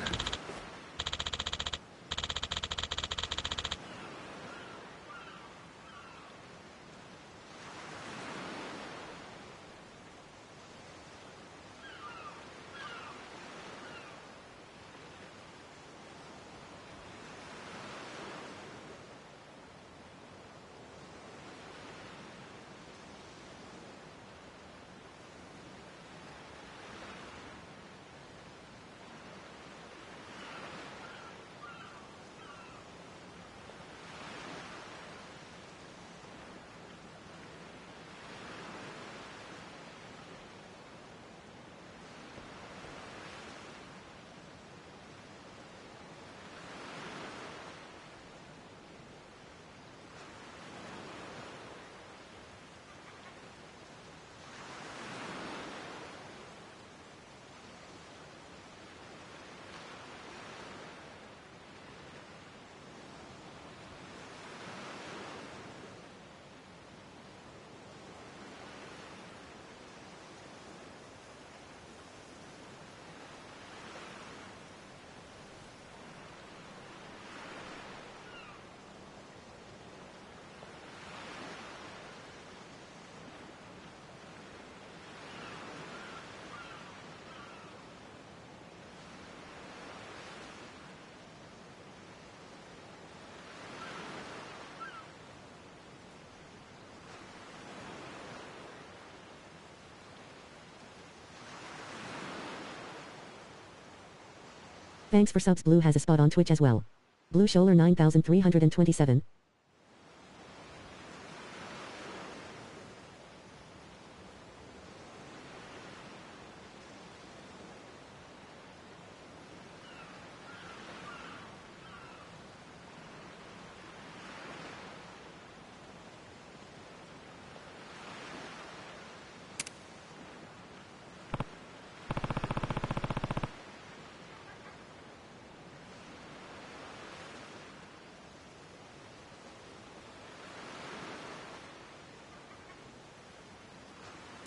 Thanks for subs. Blue has a spot on Twitch as well. Blue Shoulder 9327.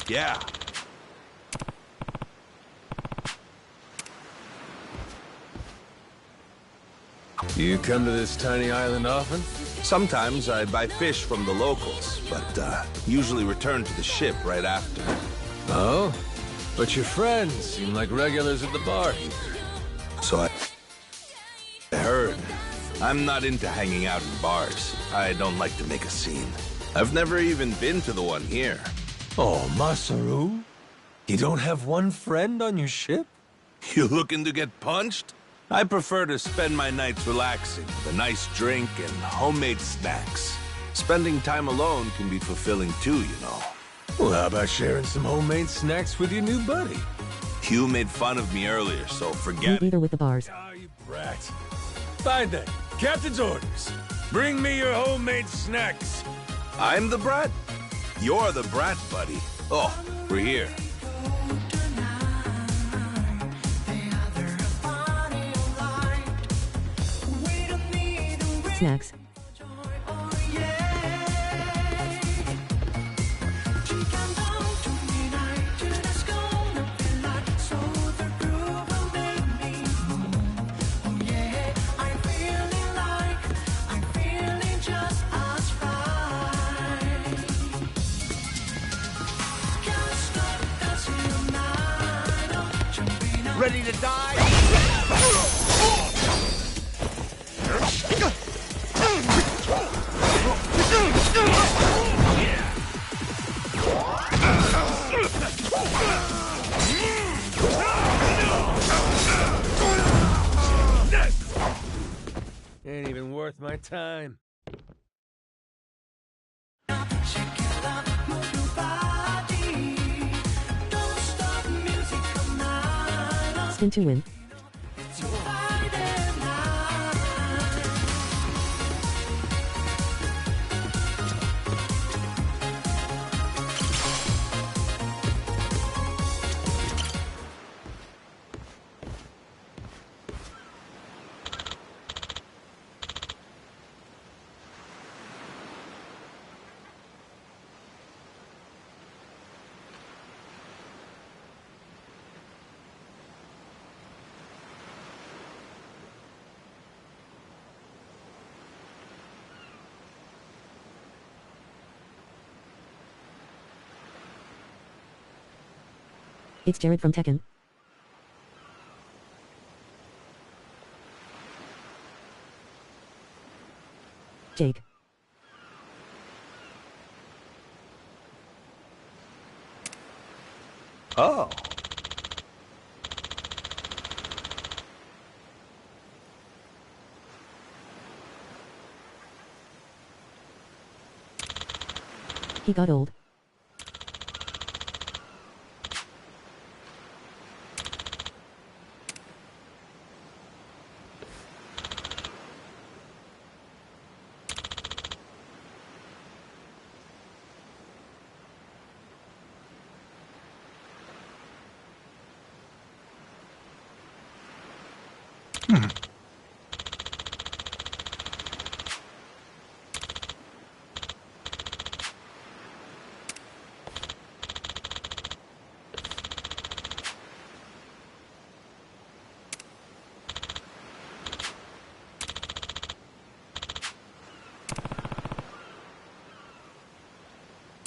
Yeah. You come to this tiny island often? Sometimes I buy fish from the locals, but usually return to the ship right after. Oh? But your friends seem like regulars at the bar here. So I heard. I'm not into hanging out in bars. I don't like to make a scene. I've never even been to the one here. Oh, Masaru? You don't have one friend on your ship? You looking to get punched? I prefer to spend my nights relaxing with a nice drink and homemade snacks. Spending time alone can be fulfilling too, you know. Well, how about sharing some homemade snacks with your new buddy? You made fun of me earlier, so forget Leader with the bars. Oh, you brat. Fine then. Captain's orders. Bring me your homemade snacks. I'm the brat? You're the brat, buddy. Oh, we're here. Snacks. Ready to die? Ain't even worth my time. Spin to win. It's Jared from Tekken. Jake. Oh. He got old.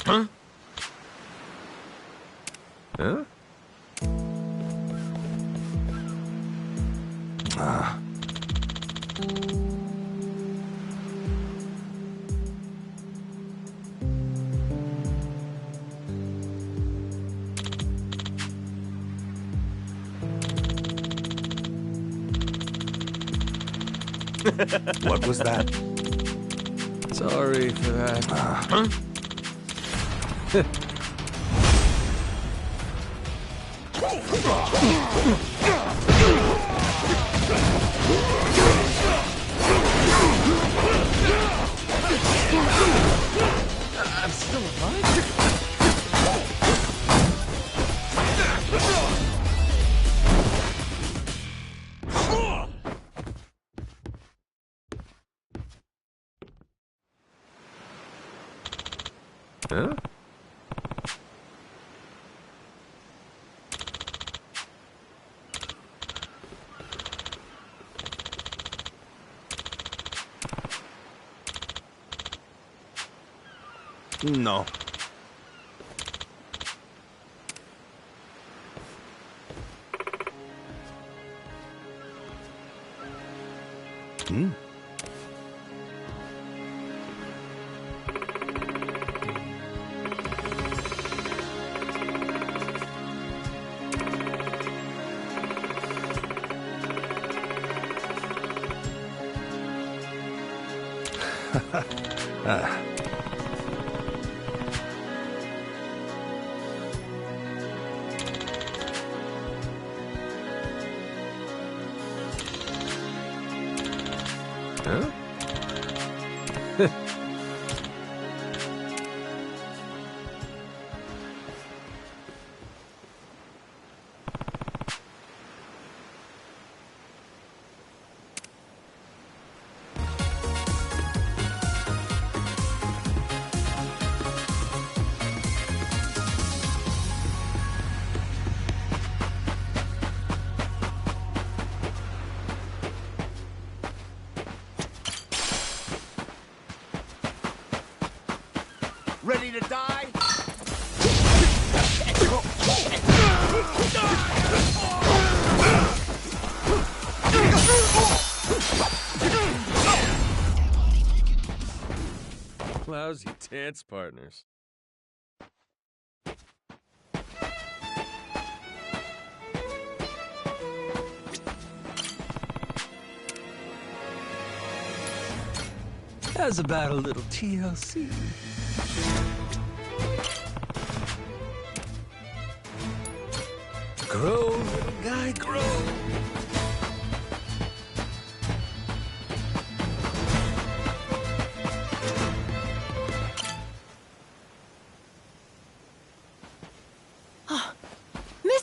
Huh? Huh? Ah. What was that? Sorry for that. Huh? I'm still alive? Huh? No. Hmm? Ah. Huh? Ready to die? Lousy dance partners. How's about a little TLC? Grow, little guy, grow.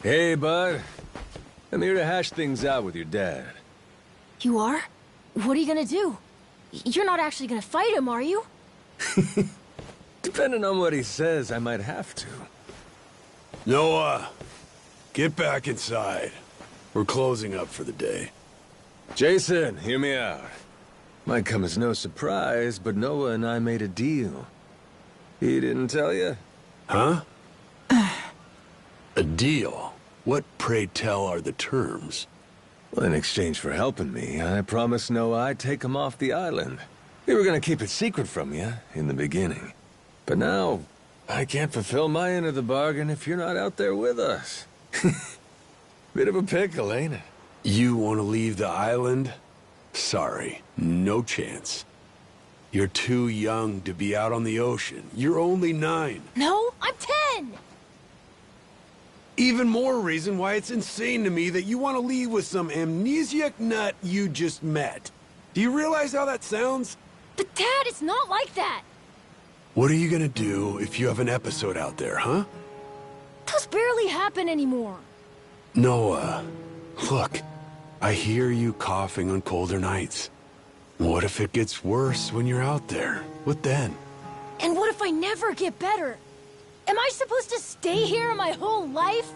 Hey, bud. I'm here to hash things out with your dad. You are? What are you gonna do? You're not actually gonna fight him, are you? Depending on what he says, I might have to. Noah, get back inside. We're closing up for the day. Jason, hear me out. Might come as no surprise, but Noah and I made a deal. He didn't tell you? Huh? A deal? What, pray tell, are the terms? Well, in exchange for helping me, I promised Noah I'd take him off the island. We were gonna keep it secret from you in the beginning. But now, I can't fulfill my end of the bargain if you're not out there with us. Bit of a pickle, ain't it? You want to leave the island? Sorry, no chance. You're too young to be out on the ocean. You're only 9. No, I'm 10! Even more reason why it's insane to me that you want to leave with some amnesiac nut you just met. Do you realize how that sounds? But Dad, it's not like that! What are you gonna do if you have an episode out there, huh? Those barely happen anymore. Noah, look, I hear you coughing on colder nights. What if it gets worse when you're out there? What then? And what if I never get better? Am I supposed to stay here my whole life?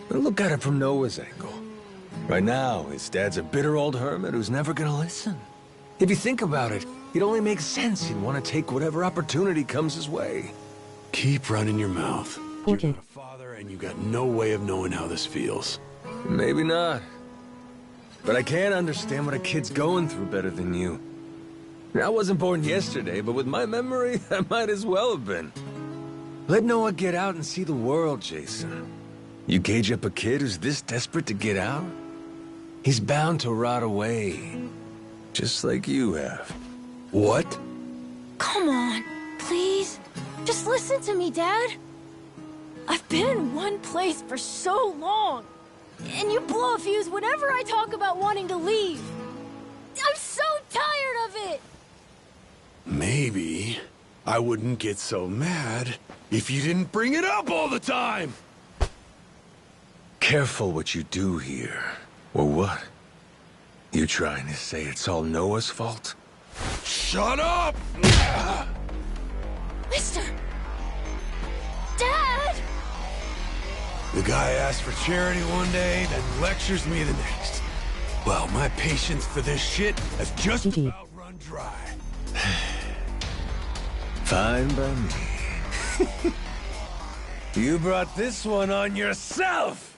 Look at it from Noah's angle. Right now, his dad's a bitter old hermit who's never gonna listen. If you think about it, it only makes sense he'd want to take whatever opportunity comes his way. Keep running your mouth. Poor You're kid. not a father and you got no way of knowing how this feels. Maybe not. But I can't understand what a kid's going through better than you. I wasn't born yesterday, but with my memory, I might as well have been. Let Noah get out and see the world, Jason. You gauge up a kid who's this desperate to get out? He's bound to rot away. Just like you have. What? Come on, please. Just listen to me, Dad. I've been in one place for so long. And you blow a fuse whenever I talk about wanting to leave. I'm so tired of it! Maybe I wouldn't get so mad if you didn't bring it up all the time! Careful what you do here. Or what? You trying to say it's all Noah's fault? Shut up! Mister! Dad! The guy asks for charity one day, then lectures me the next. Well, my patience for this shit has just about run dry. Fine by me. You brought this one on yourself!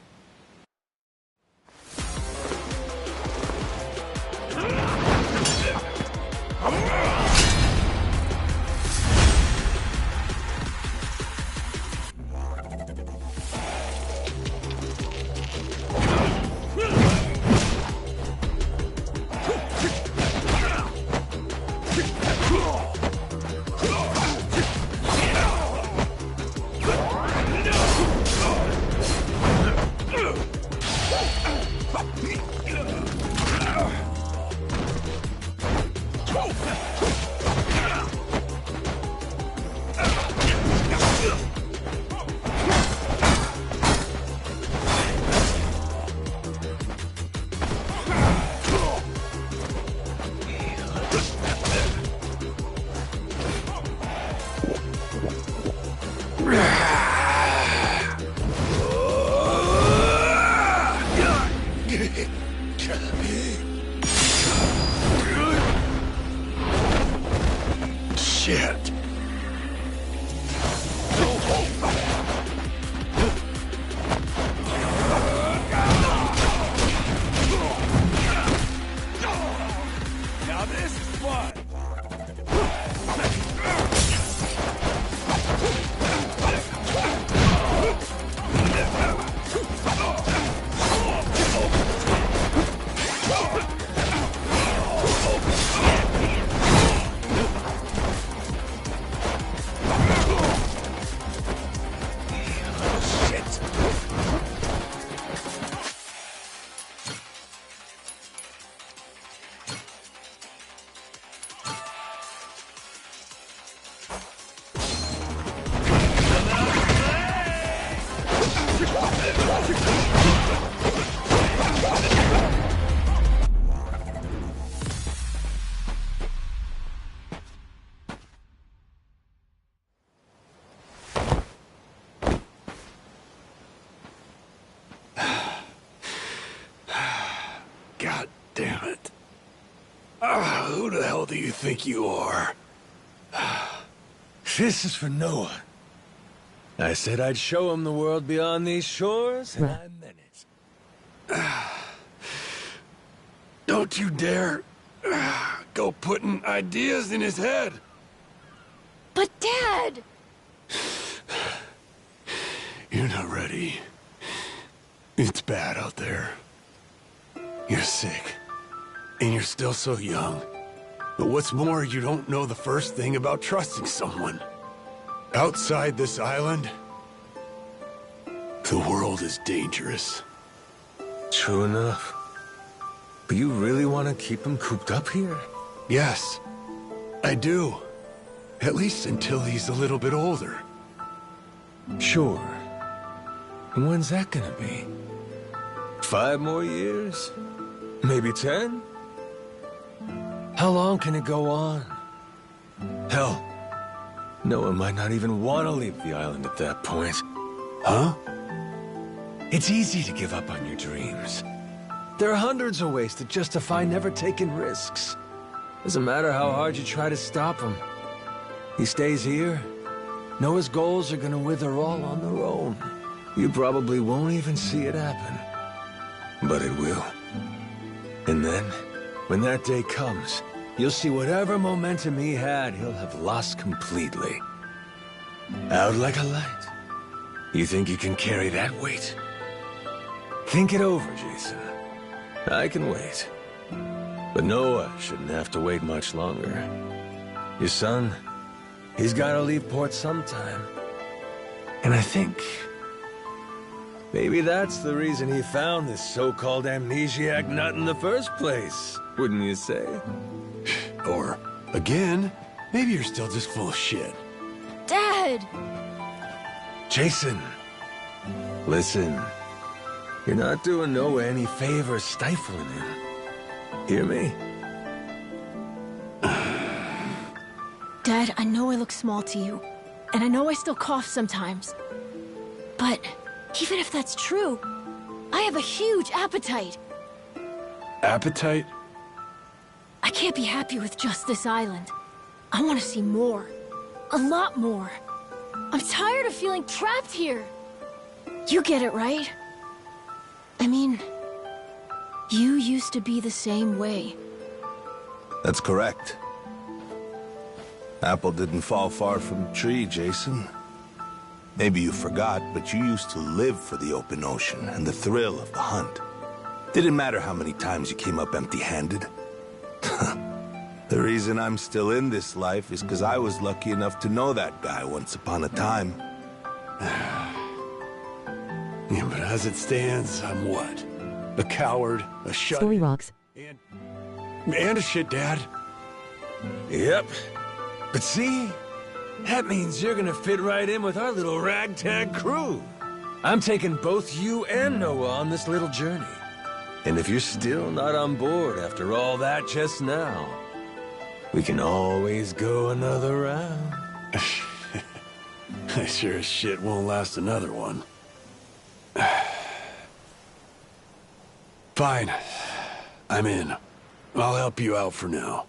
Shit. Now this is fun. God damn it. Who the hell do you think you are? This is for Noah. I said I'd show him the world beyond these shores, and I meant it. Don't you dare go putting ideas in his head. But Dad! You're not ready. It's bad out there. You're sick. And you're still so young. But what's more, you don't know the first thing about trusting someone. Outside this island, the world is dangerous. True enough. But you really want to keep him cooped up here? Yes, I do. At least until he's a little bit older. Sure. And when's that gonna be? 5 more years? Maybe 10? How long can it go on? Hell, Noah might not even want to leave the island at that point. Huh? It's easy to give up on your dreams. There are hundreds of ways to justify never taking risks. Doesn't matter how hard you try to stop him. He stays here, Noah's goals are gonna wither all on their own. You probably won't even see it happen. But it will. And then, when that day comes, you'll see whatever momentum he had, he'll have lost completely. Out like a light. You think you can carry that weight? Think it over, Jason. I can wait. But Noah shouldn't have to wait much longer. Your son, he's gotta leave port sometime. And I think maybe that's the reason he found this so-called amnesiac nut in the first place, wouldn't you say? Or, again, maybe you're still just full of shit. Dad! Jason, listen. You're not doing Noah any favors stifling him. Hear me? Dad, I know I look small to you, and I know I still cough sometimes. But even if that's true, I have a huge appetite. Appetite? I can't be happy with just this island. I want to see more. A lot more. I'm tired of feeling trapped here. You get it, right? I mean, you used to be the same way. That's correct. Apple didn't fall far from the tree, Jason. Maybe you forgot, but you used to live for the open ocean and the thrill of the hunt. Didn't matter how many times you came up empty-handed. The reason I'm still in this life is because I was lucky enough to know that guy once upon a time. Yeah, but as it stands, I'm what? A coward, a shut... Story rocks. And a shit dad. Yep. But see? That means you're gonna fit right in with our little ragtag crew. I'm taking both you and Noah on this little journey. And if you're still not on board after all that just now, we can always go another round. I sure as shit won't last another one. Fine. I'm in. I'll help you out for now.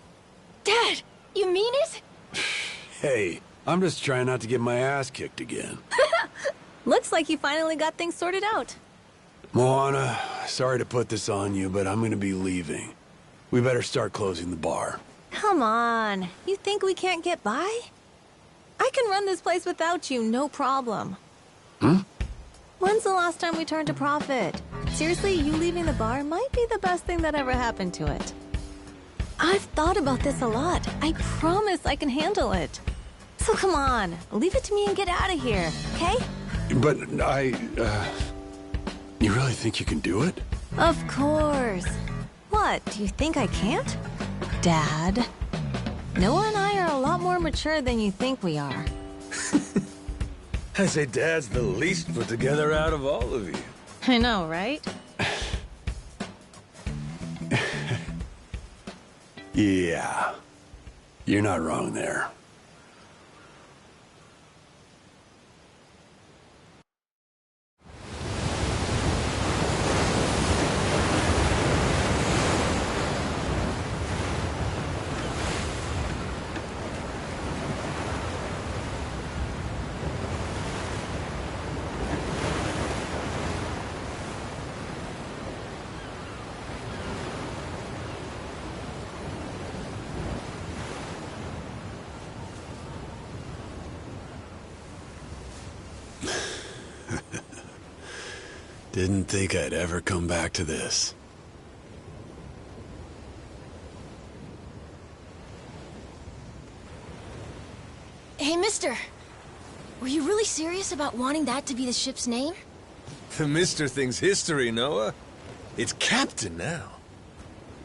Dad, you mean it? Hey, I'm just trying not to get my ass kicked again. Looks like you finally got things sorted out. Moana, sorry to put this on you, but I'm gonna be leaving. We better start closing the bar. Come on. You think we can't get by? I can run this place without you, no problem. When's the last time we turned a profit? Seriously, you leaving the bar might be the best thing that ever happened to it. I've thought about this a lot. I promise I can handle it. So come on, leave it to me and get out of here, okay? But you really think you can do it? Of course. What, do you think I can't? Dad, Noah and I are a lot more mature than you think we are. I say Dad's the least put together out of all of you. I know, right? Yeah. You're not wrong there. Didn't think I'd ever come back to this. Hey, mister. Were you really serious about wanting that to be the ship's name? The Mister thing's history, Noah. It's Captain now.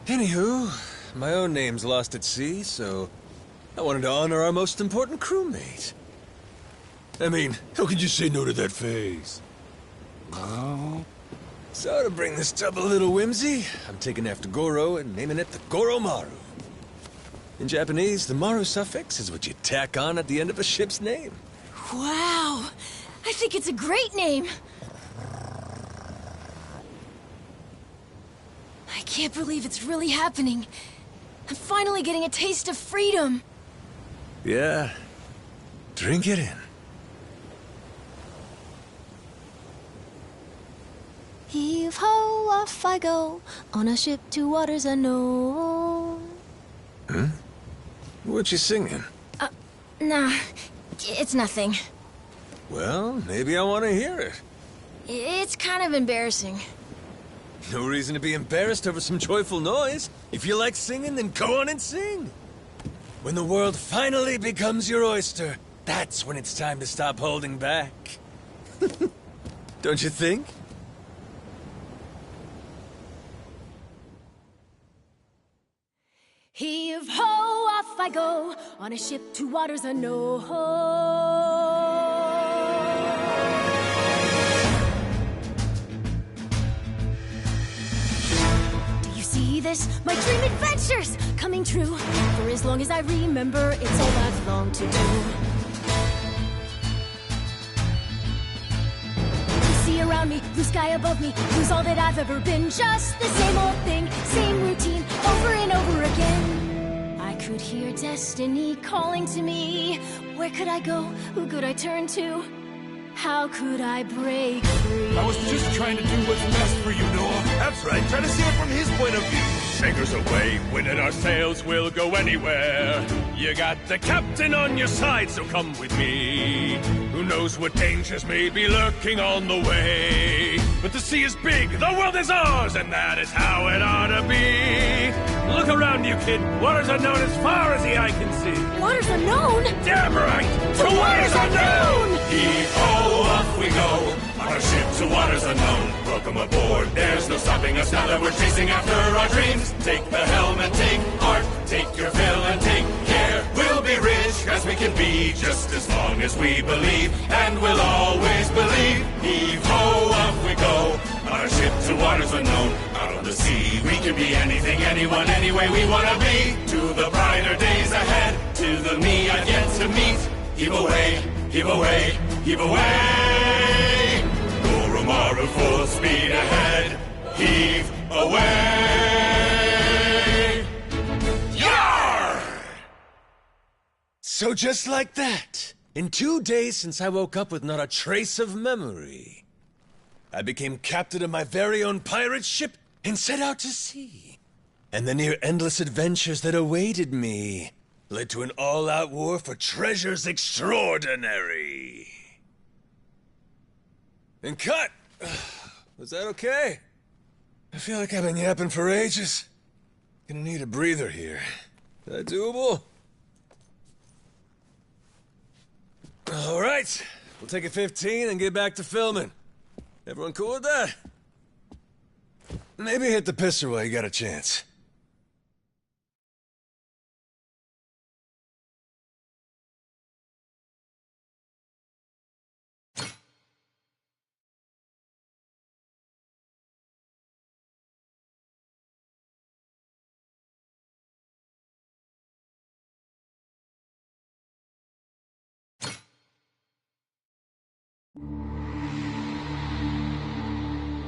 Anywho, my own name's lost at sea, so I wanted to honor our most important crewmate. I mean, how could you say no to that face? Oh. So to bring this tub a little whimsy, I'm taking after Goro and naming it the Goromaru. In Japanese, the Maru suffix is what you tack on at the end of a ship's name. Wow! I think it's a great name! I can't believe it's really happening. I'm finally getting a taste of freedom. Yeah. Drink it in. Heave-ho, off I go, on a ship to waters unknown. Huh? What you singing? Nah, it's nothing. Well, maybe I want to hear it. It's kind of embarrassing. No reason to be embarrassed over some joyful noise. If you like singing, then go on and sing. When the world finally becomes your oyster, that's when it's time to stop holding back. Don't you think? Heave-ho, off I go, on a ship to waters unknown. Do you see this? My dream adventures coming true. For as long as I remember, it's all I've longed to do. Sea around me, blue sky above me, lose all that I've ever been. Just the same old thing, same routine, over and over again. I could hear destiny calling to me. Where could I go? Who could I turn to? How could I break free? I was just trying to do what's best for you, Noah. That's right, try to see it from his point of view. Anchors away, winning our sails, we'll go anywhere. You got the captain on your side, so come with me. Who knows what dangers may be lurking on the way? But the sea is big, the world is ours, and that is how it ought to be. Look around you, kid. Waters unknown as far as the eye can see. Waters unknown? Damn right! To waters unknown! Heave-ho, off we go. On our ship to waters unknown. Welcome aboard, there's no stopping us now that we're chasing after our dreams. Take the helm and take heart, take your fill and take care. We'll be rich as we can be, just as long as we believe, and we'll always believe. Heave-ho, off we go. On our ship to waters unknown. Out on the sea, we can be anything, anyone, any way we wanna be. To the brighter days ahead, to the me I get to meet. Heave away, heave away, heave away. Goromaru full speed ahead. Heave away. Yar! So just like that, in 2 days since I woke up with not a trace of memory, I became captain of my very own pirate ship and set out to sea. And the near-endless adventures that awaited me led to an all-out war for treasures extraordinary. And cut! Was that okay? I feel like I've been yapping for ages. Gonna need a breather here. Is that doable? All right, we'll take a 15 and get back to filming. Everyone cool with that? Maybe hit the pisser while you got a chance.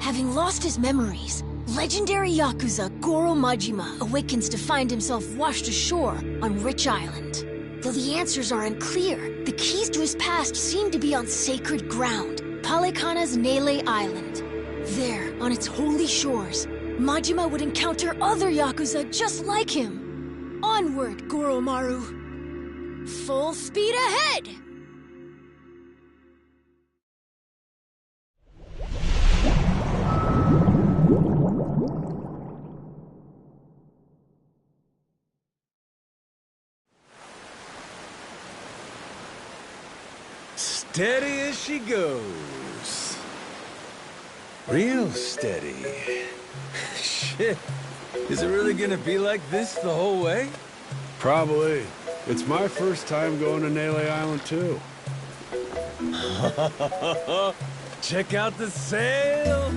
Having lost his memories, legendary Yakuza Goro Majima awakens to find himself washed ashore on Rich Island. Though the answers are unclear, the keys to his past seem to be on sacred ground, Palikana's Nele Island. There, on its holy shores, Majima would encounter other Yakuza just like him. Onward, Goromaru. Full speed ahead! Steady as she goes. Real steady. Shit. Is it really gonna be like this the whole way? Probably. It's my first time going to Nele Island, too. Check out the sail.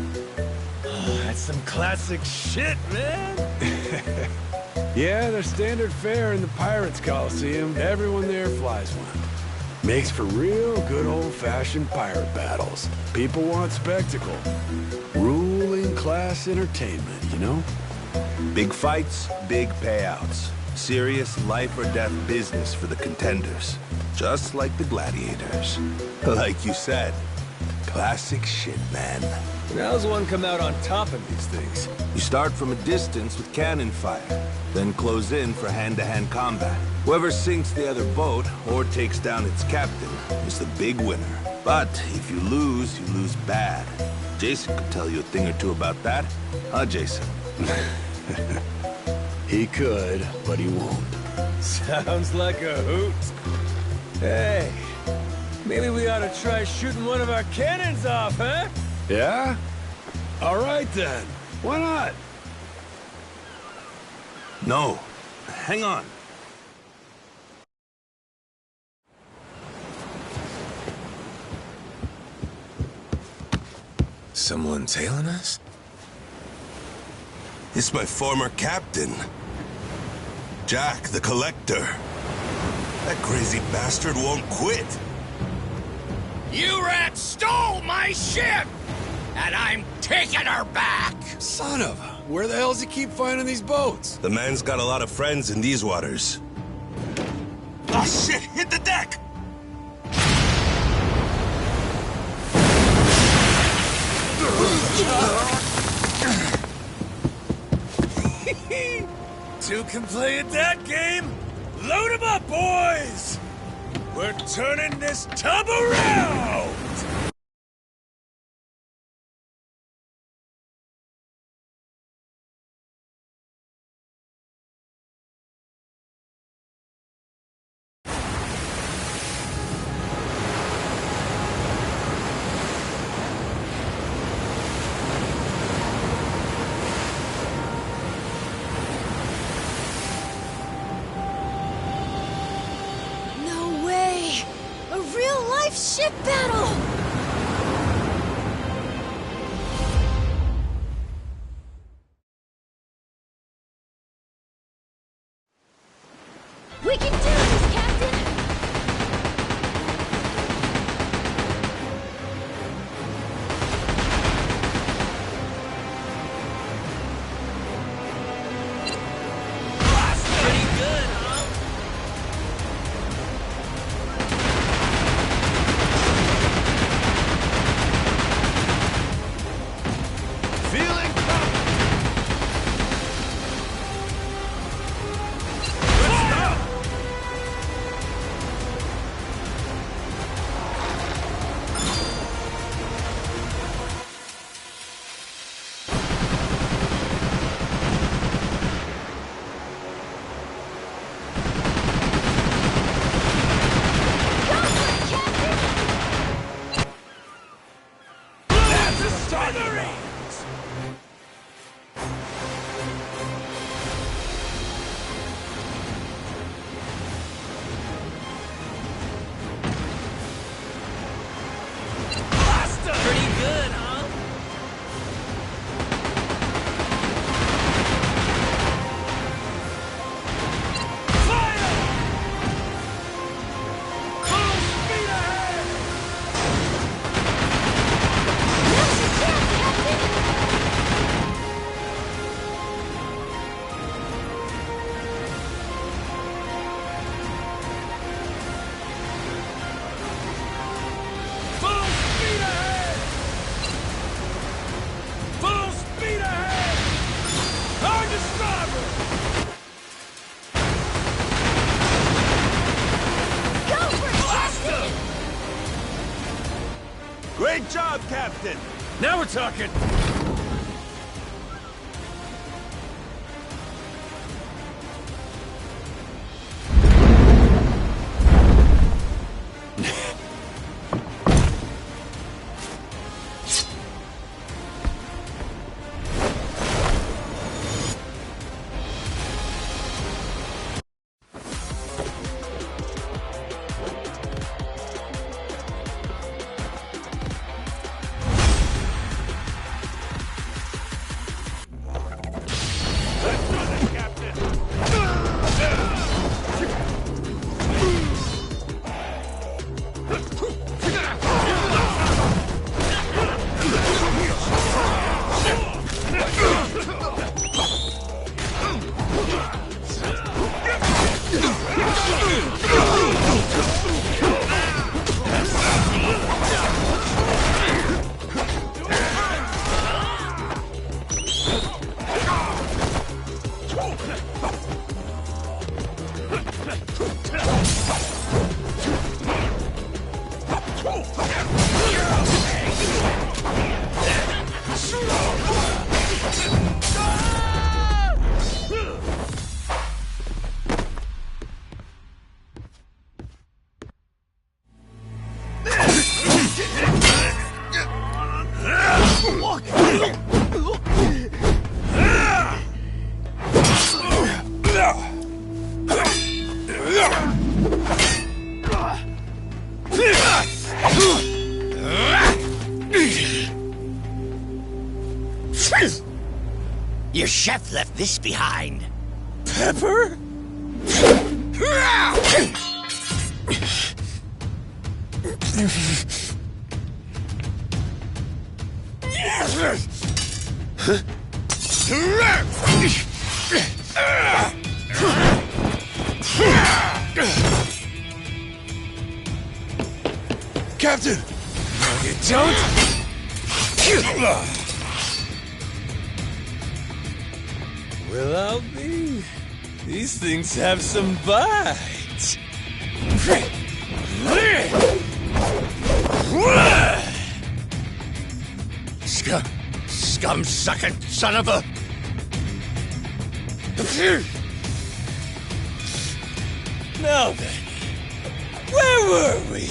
Oh, that's some classic shit, man. Yeah, they're standard fare in the Pirates Coliseum. Everyone there flies one. Makes for real good old-fashioned pirate battles. People want spectacle. Ruling class entertainment, you know? Big fights, big payouts. Serious life or death business for the contenders. Just like the gladiators. Like you said, classic shit, man. And how's one come out on top of these things? You start from a distance with cannon fire, then close in for hand-to-hand combat. Whoever sinks the other boat or takes down its captain is the big winner. But if you lose bad. Jason could tell you a thing or two about that. Huh, Jason? He could, but he won't. Sounds like a hoot. Hey, maybe we ought to try shooting one of our cannons off, huh? Yeah? All right, then. Why not? No. Hang on. Someone tailing us? It's my former captain. Jack, the Collector. That crazy bastard won't quit. You rats stole my ship! And I'm taking her back! Son of a... Where the hell does he keep finding these boats? The man's got a lot of friends in these waters. Oh shit! Hit the deck! Two can play at that game. Load 'em up, boys! We're turning this tub around! No way! A real-life ship battle! We can do this, Captain! Pretty good, huh? Feeling confident. That's a smithereens! Pretty good, huh? Full speed ahead! Full speed ahead! Hard to starboard! Go for it, Captain! Great job, Captain. Now we're talking! Let's do this, Captain. Your chef left this behind. Pepper? Captain! No, you don't! Well, I'll be. These things have some bite. Scum-sucking son of a... Now then, where were we?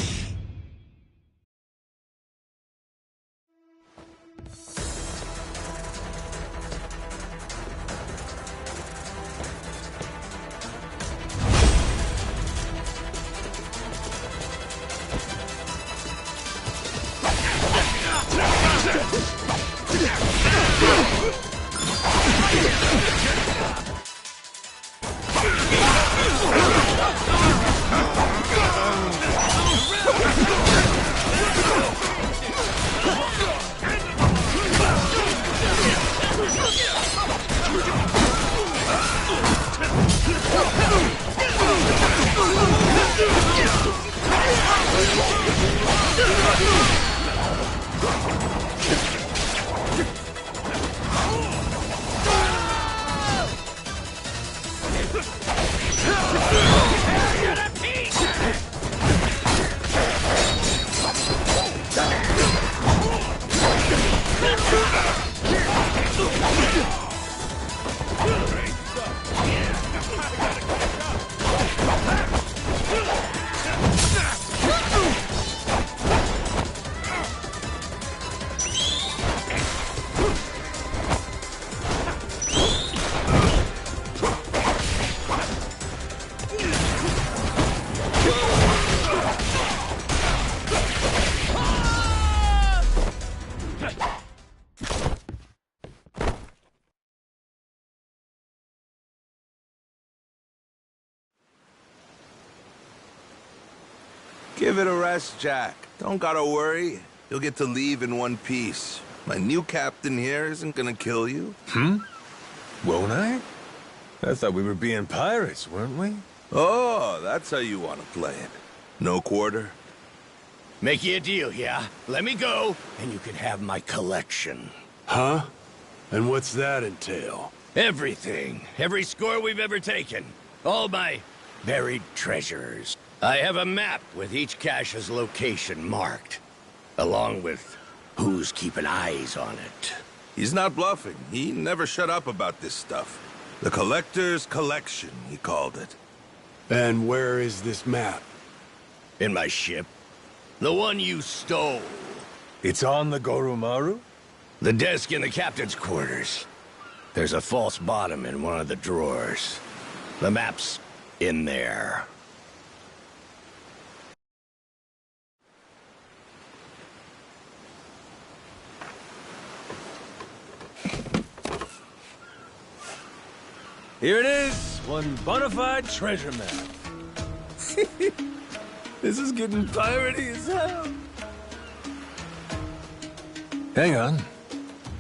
Give it a rest, Jack. Don't gotta worry. You'll get to leave in one piece. My new captain here isn't gonna kill you. Won't I? I thought we were being pirates, weren't we? Oh, that's how you want to play it. No quarter? Make you a deal, yeah? Let me go, and you can have my collection. Huh? And what's that entail? Everything. Every score we've ever taken. All my buried treasures. I have a map with each cache's location marked, along with who's keeping eyes on it. He's not bluffing. He never shut up about this stuff. The Collector's Collection, he called it. And where is this map? In my ship. The one you stole. It's on the Goromaru? The desk in the captain's quarters. There's a false bottom in one of the drawers. The map's in there. Here it is, one bona fide treasure map. This is getting piratey as hell. Hang on.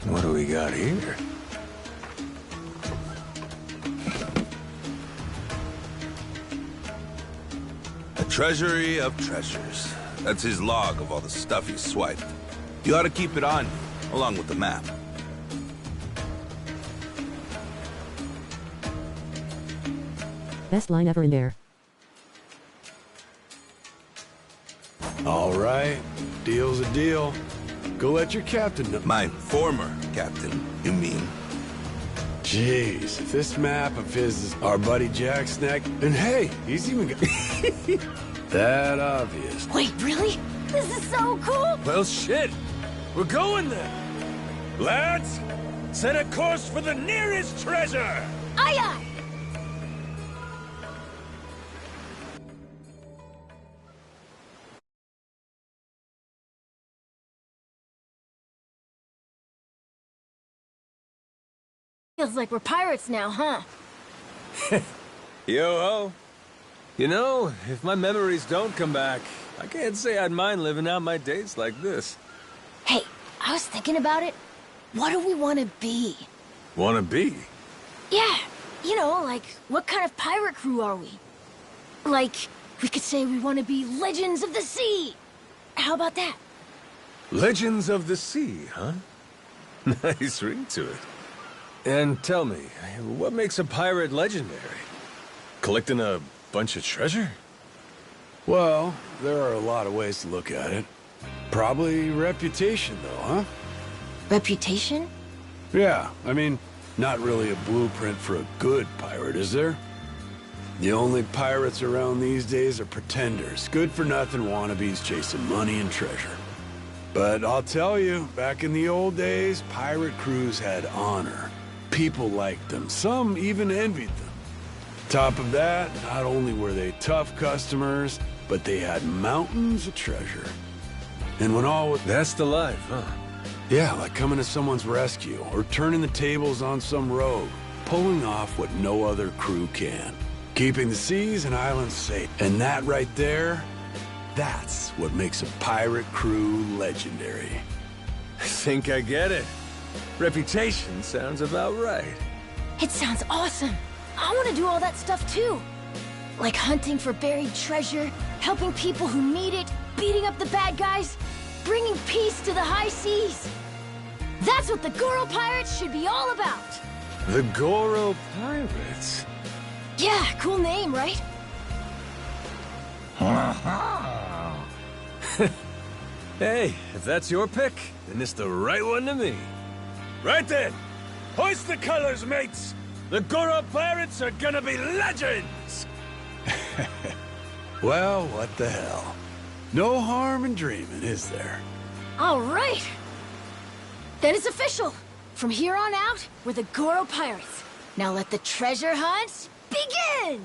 What do we got here? A treasury of treasures. That's his log of all the stuff he swiped. You ought to keep it on you, along with the map. Best line ever in there. All right. Deal's a deal. Go let your captain know. My former captain, you mean? Jeez, if this map of his is our buddy Jack's neck, and hey, he's even got... that obvious. Wait, really? This is so cool! Well, shit. We're going then. Lads, set a course for the nearest treasure! Aye, aye! Feels like we're pirates now, huh? Yo-ho. You know, if my memories don't come back, I can't say I'd mind living out my days like this. Hey, I was thinking about it. What do we want to be? Wanna be? Yeah, you know, like, what kind of pirate crew are we? Like, we could say we want to be legends of the sea. How about that? Legends of the Sea, huh? Nice ring to it. And tell me, what makes a pirate legendary? Collecting a bunch of treasure? Well, there are a lot of ways to look at it. Probably reputation, though, huh? Reputation? Yeah, I mean, not really a blueprint for a good pirate, is there? The only pirates around these days are pretenders, good-for-nothing wannabes chasing money and treasure. But I'll tell you, back in the old days, pirate crews had honor. People liked them. Some even envied them. Top of that, not only were they tough customers, but they had mountains of treasure. And when all was... That's the life, huh? Yeah, like coming to someone's rescue, or turning the tables on some rogue, pulling off what no other crew can. Keeping the seas and islands safe. And that right there, that's what makes a pirate crew legendary. I think I get it. Reputation sounds about right. It sounds awesome. I want to do all that stuff too. Like hunting for buried treasure, helping people who need it, beating up the bad guys, bringing peace to the high seas. That's what the Goro Pirates should be all about. The Goro Pirates? Yeah, cool name, right? Hey, if that's your pick, then it's the right one to me. Right then! Hoist the colors, mates! The Goro Pirates are gonna be legends! Well, what the hell? No harm in dreaming, is there? All right. Then it's official. From here on out, we're the Goro Pirates. Now let the treasure hunt begin!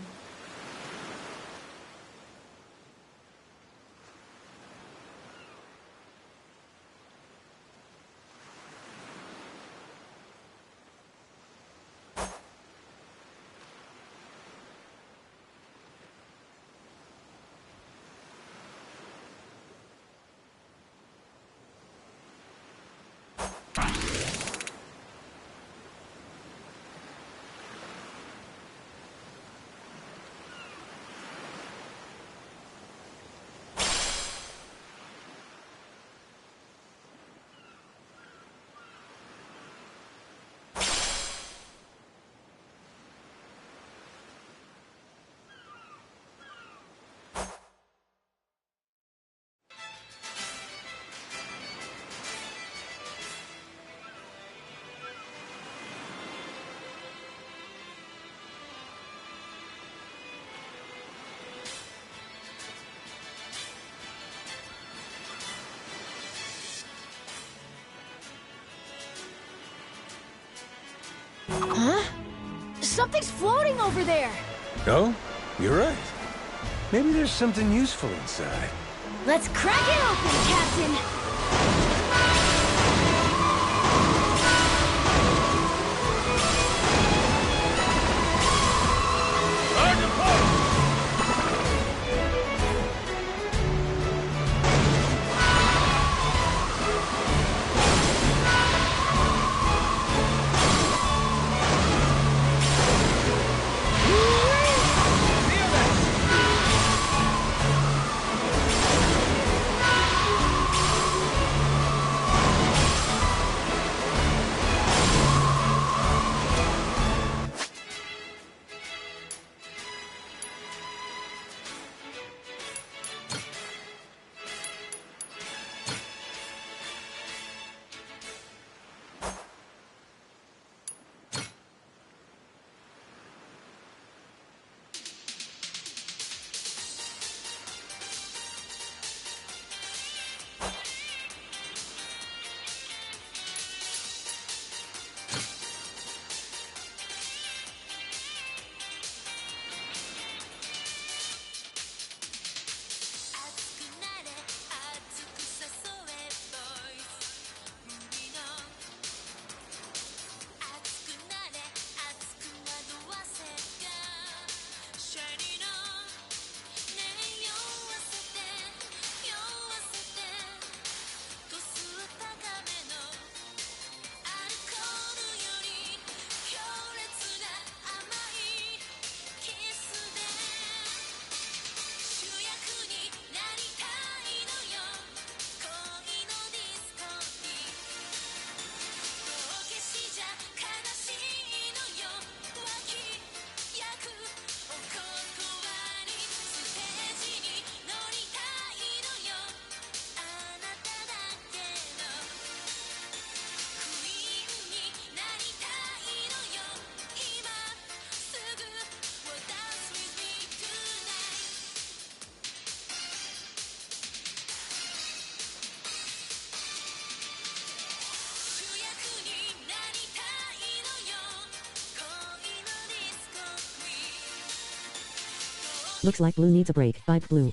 Huh? Something's floating over there! Oh? You're right. Maybe there's something useful inside. Let's crack it open, Captain! Looks like Blue needs a break. Bye, Blue.